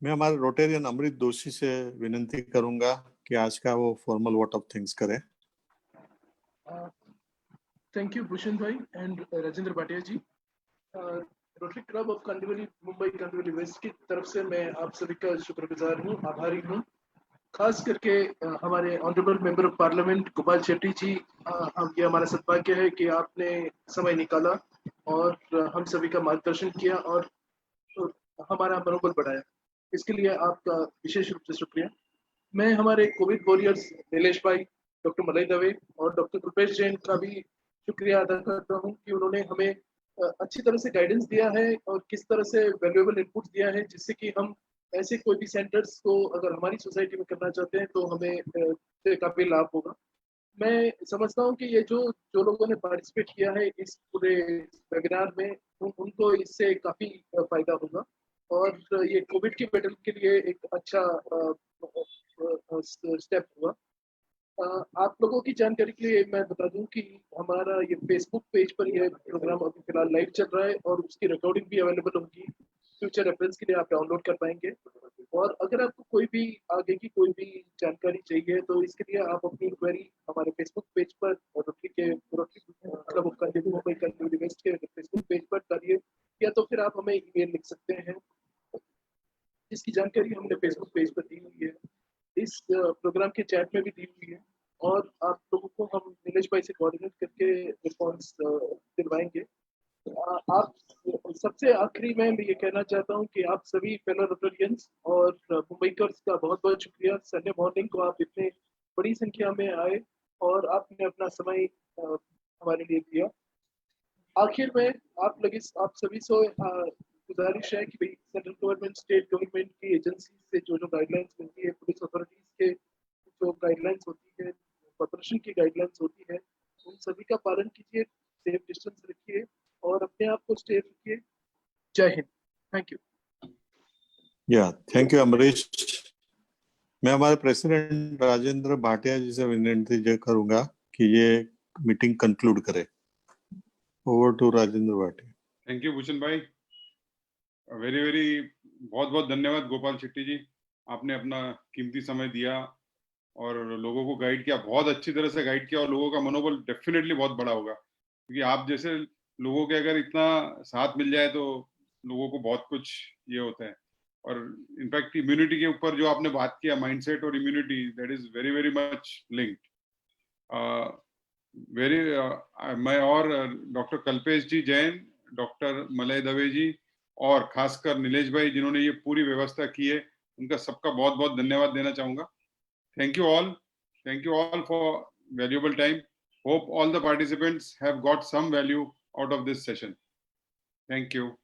मैं हमारे रोटेरियन अमृत जोशी से विनती करूंगा कि आज का वो फॉर्मल वोट ऑफ थैंक्स करें। थैंक यू भूषण भाई and Rajendra Bhatia ji. Rotary Club of Kandivali Mumbai Kandivali west की तरफ से मैं आप सभी का शुक्रगुजार हूँ, आभारी हूँ। खास करके हमारे honourable member of parliament Gopal Shetty ji, ये हमारा सौभाग्य है कि आपने समय निकाला और हम सभी का मार्गदर्शन किया और हमारा मनोबल बढ़ाया। इसके लिए आपका विशेष रूप से शुक्रिया। मैं हमारे कोविड वॉरियर्स नीलेश भाई, डॉक्टर मलय दवे और डॉक्टर कृपेश जैन का भी शुक्रिया अदा करता हूँ कि उन्होंने हमें अच्छी तरह से गाइडेंस दिया है और किस तरह से वैल्यूएबल इनपुट दिया है, जिससे कि हम ऐसे कोई भी सेंटर्स को अगर हमारी सोसाइटी में करना चाहते हैं तो हमें काफी लाभ होगा। मैं समझता हूँ कि ये जो लोगों ने पार्टिसिपेट किया है इस पूरे वेबिनार में, उनको इससे काफी फायदा होगा और ये कोविड के बैटल के लिए एक अच्छा स्टेप हुआ। आप लोगों की जानकारी के लिए मैं बता दूं कि हमारा ये फेसबुक पेज पर यह प्रोग्राम अभी फिलहाल लाइव चल रहा है और उसकी रिकॉर्डिंग भी अवेलेबल होगी। फ्यूचर रेफरेंस के लिए आप डाउनलोड कर पाएंगे। और अगर आपको कोई भी आगे की कोई भी जानकारी चाहिए तो इसके लिए आप अपनी इंक्वायरी हमारे फेसबुक पेज पर और Rotary Club of Kandivali Mumbai Kandivali west के फेसबुक पेज पर करिए, या तो फिर आप हमें ईमेल लिख सकते हैं। इसकी जानकारी हमने फेसबुक पेज पर दी हुई है, इस प्रोग्राम के चैट में भी दी हुई है और आप लोगों को हम नीलेश भाई से कोऑर्डिनेट करके रिस्पॉन्स दिलवाएंगे। आप सबसे आखिरी में मैं ये कहना चाहता हूँ कि आप सभी फेलो रोटेरियंस और मुंबईकर्स का बहुत बहुत शुक्रिया। संडे मॉर्निंग को आप इतने बड़ी संख्या में आए और आपने अपना समय हमारे लिए दिया। आखिर में आप सभी से गुजारिश है कि भाई सेंट्रल गवर्नमेंट, स्टेट गवर्नमेंट की एजेंसी से जो गाइडलाइंस मिलती है, पुलिस अथॉरिटीज के जो गाइडलाइंस होती है, कॉर्पोरेशन की गाइडलाइंस होती है, उन सभी का पालन कीजिए, सेफ डिस्टेंस रखिए और अपने आप को सेफ रखिए। जय Hind. Thank you. Thank you Amrish. मैं हमारे प्रेसिडेंट राजेंद्र भाटिया जी से विनती करूंगा कि ये मीटिंग कंक्लूड करें। Over to Rajendra Bhatia. Thank you Bhushan भाई, वेरी बहुत बहुत धन्यवाद गोपाल शेट्टी जी, आपने अपना कीमती समय दिया और लोगों को गाइड किया, बहुत अच्छी तरह से गाइड किया और लोगों का मनोबल डेफिनेटली बहुत बड़ा होगा, क्योंकि आप जैसे लोगों के अगर इतना साथ मिल जाए तो लोगों को बहुत कुछ ये होता है। और इनफैक्ट इम्यूनिटी के ऊपर जो आपने बात किया, माइंडसेट और immunity, that is very much linked. मैं और डॉक्टर कल्पेश जी जैन, डॉक्टर मलय दवे जी और खासकर नीलेश भाई जिन्होंने ये पूरी व्यवस्था की है, उनका सबका बहुत बहुत धन्यवाद देना चाहूंगा। Thank you all for valuable time. Hope all the participants have got some value out of this session. Thank you.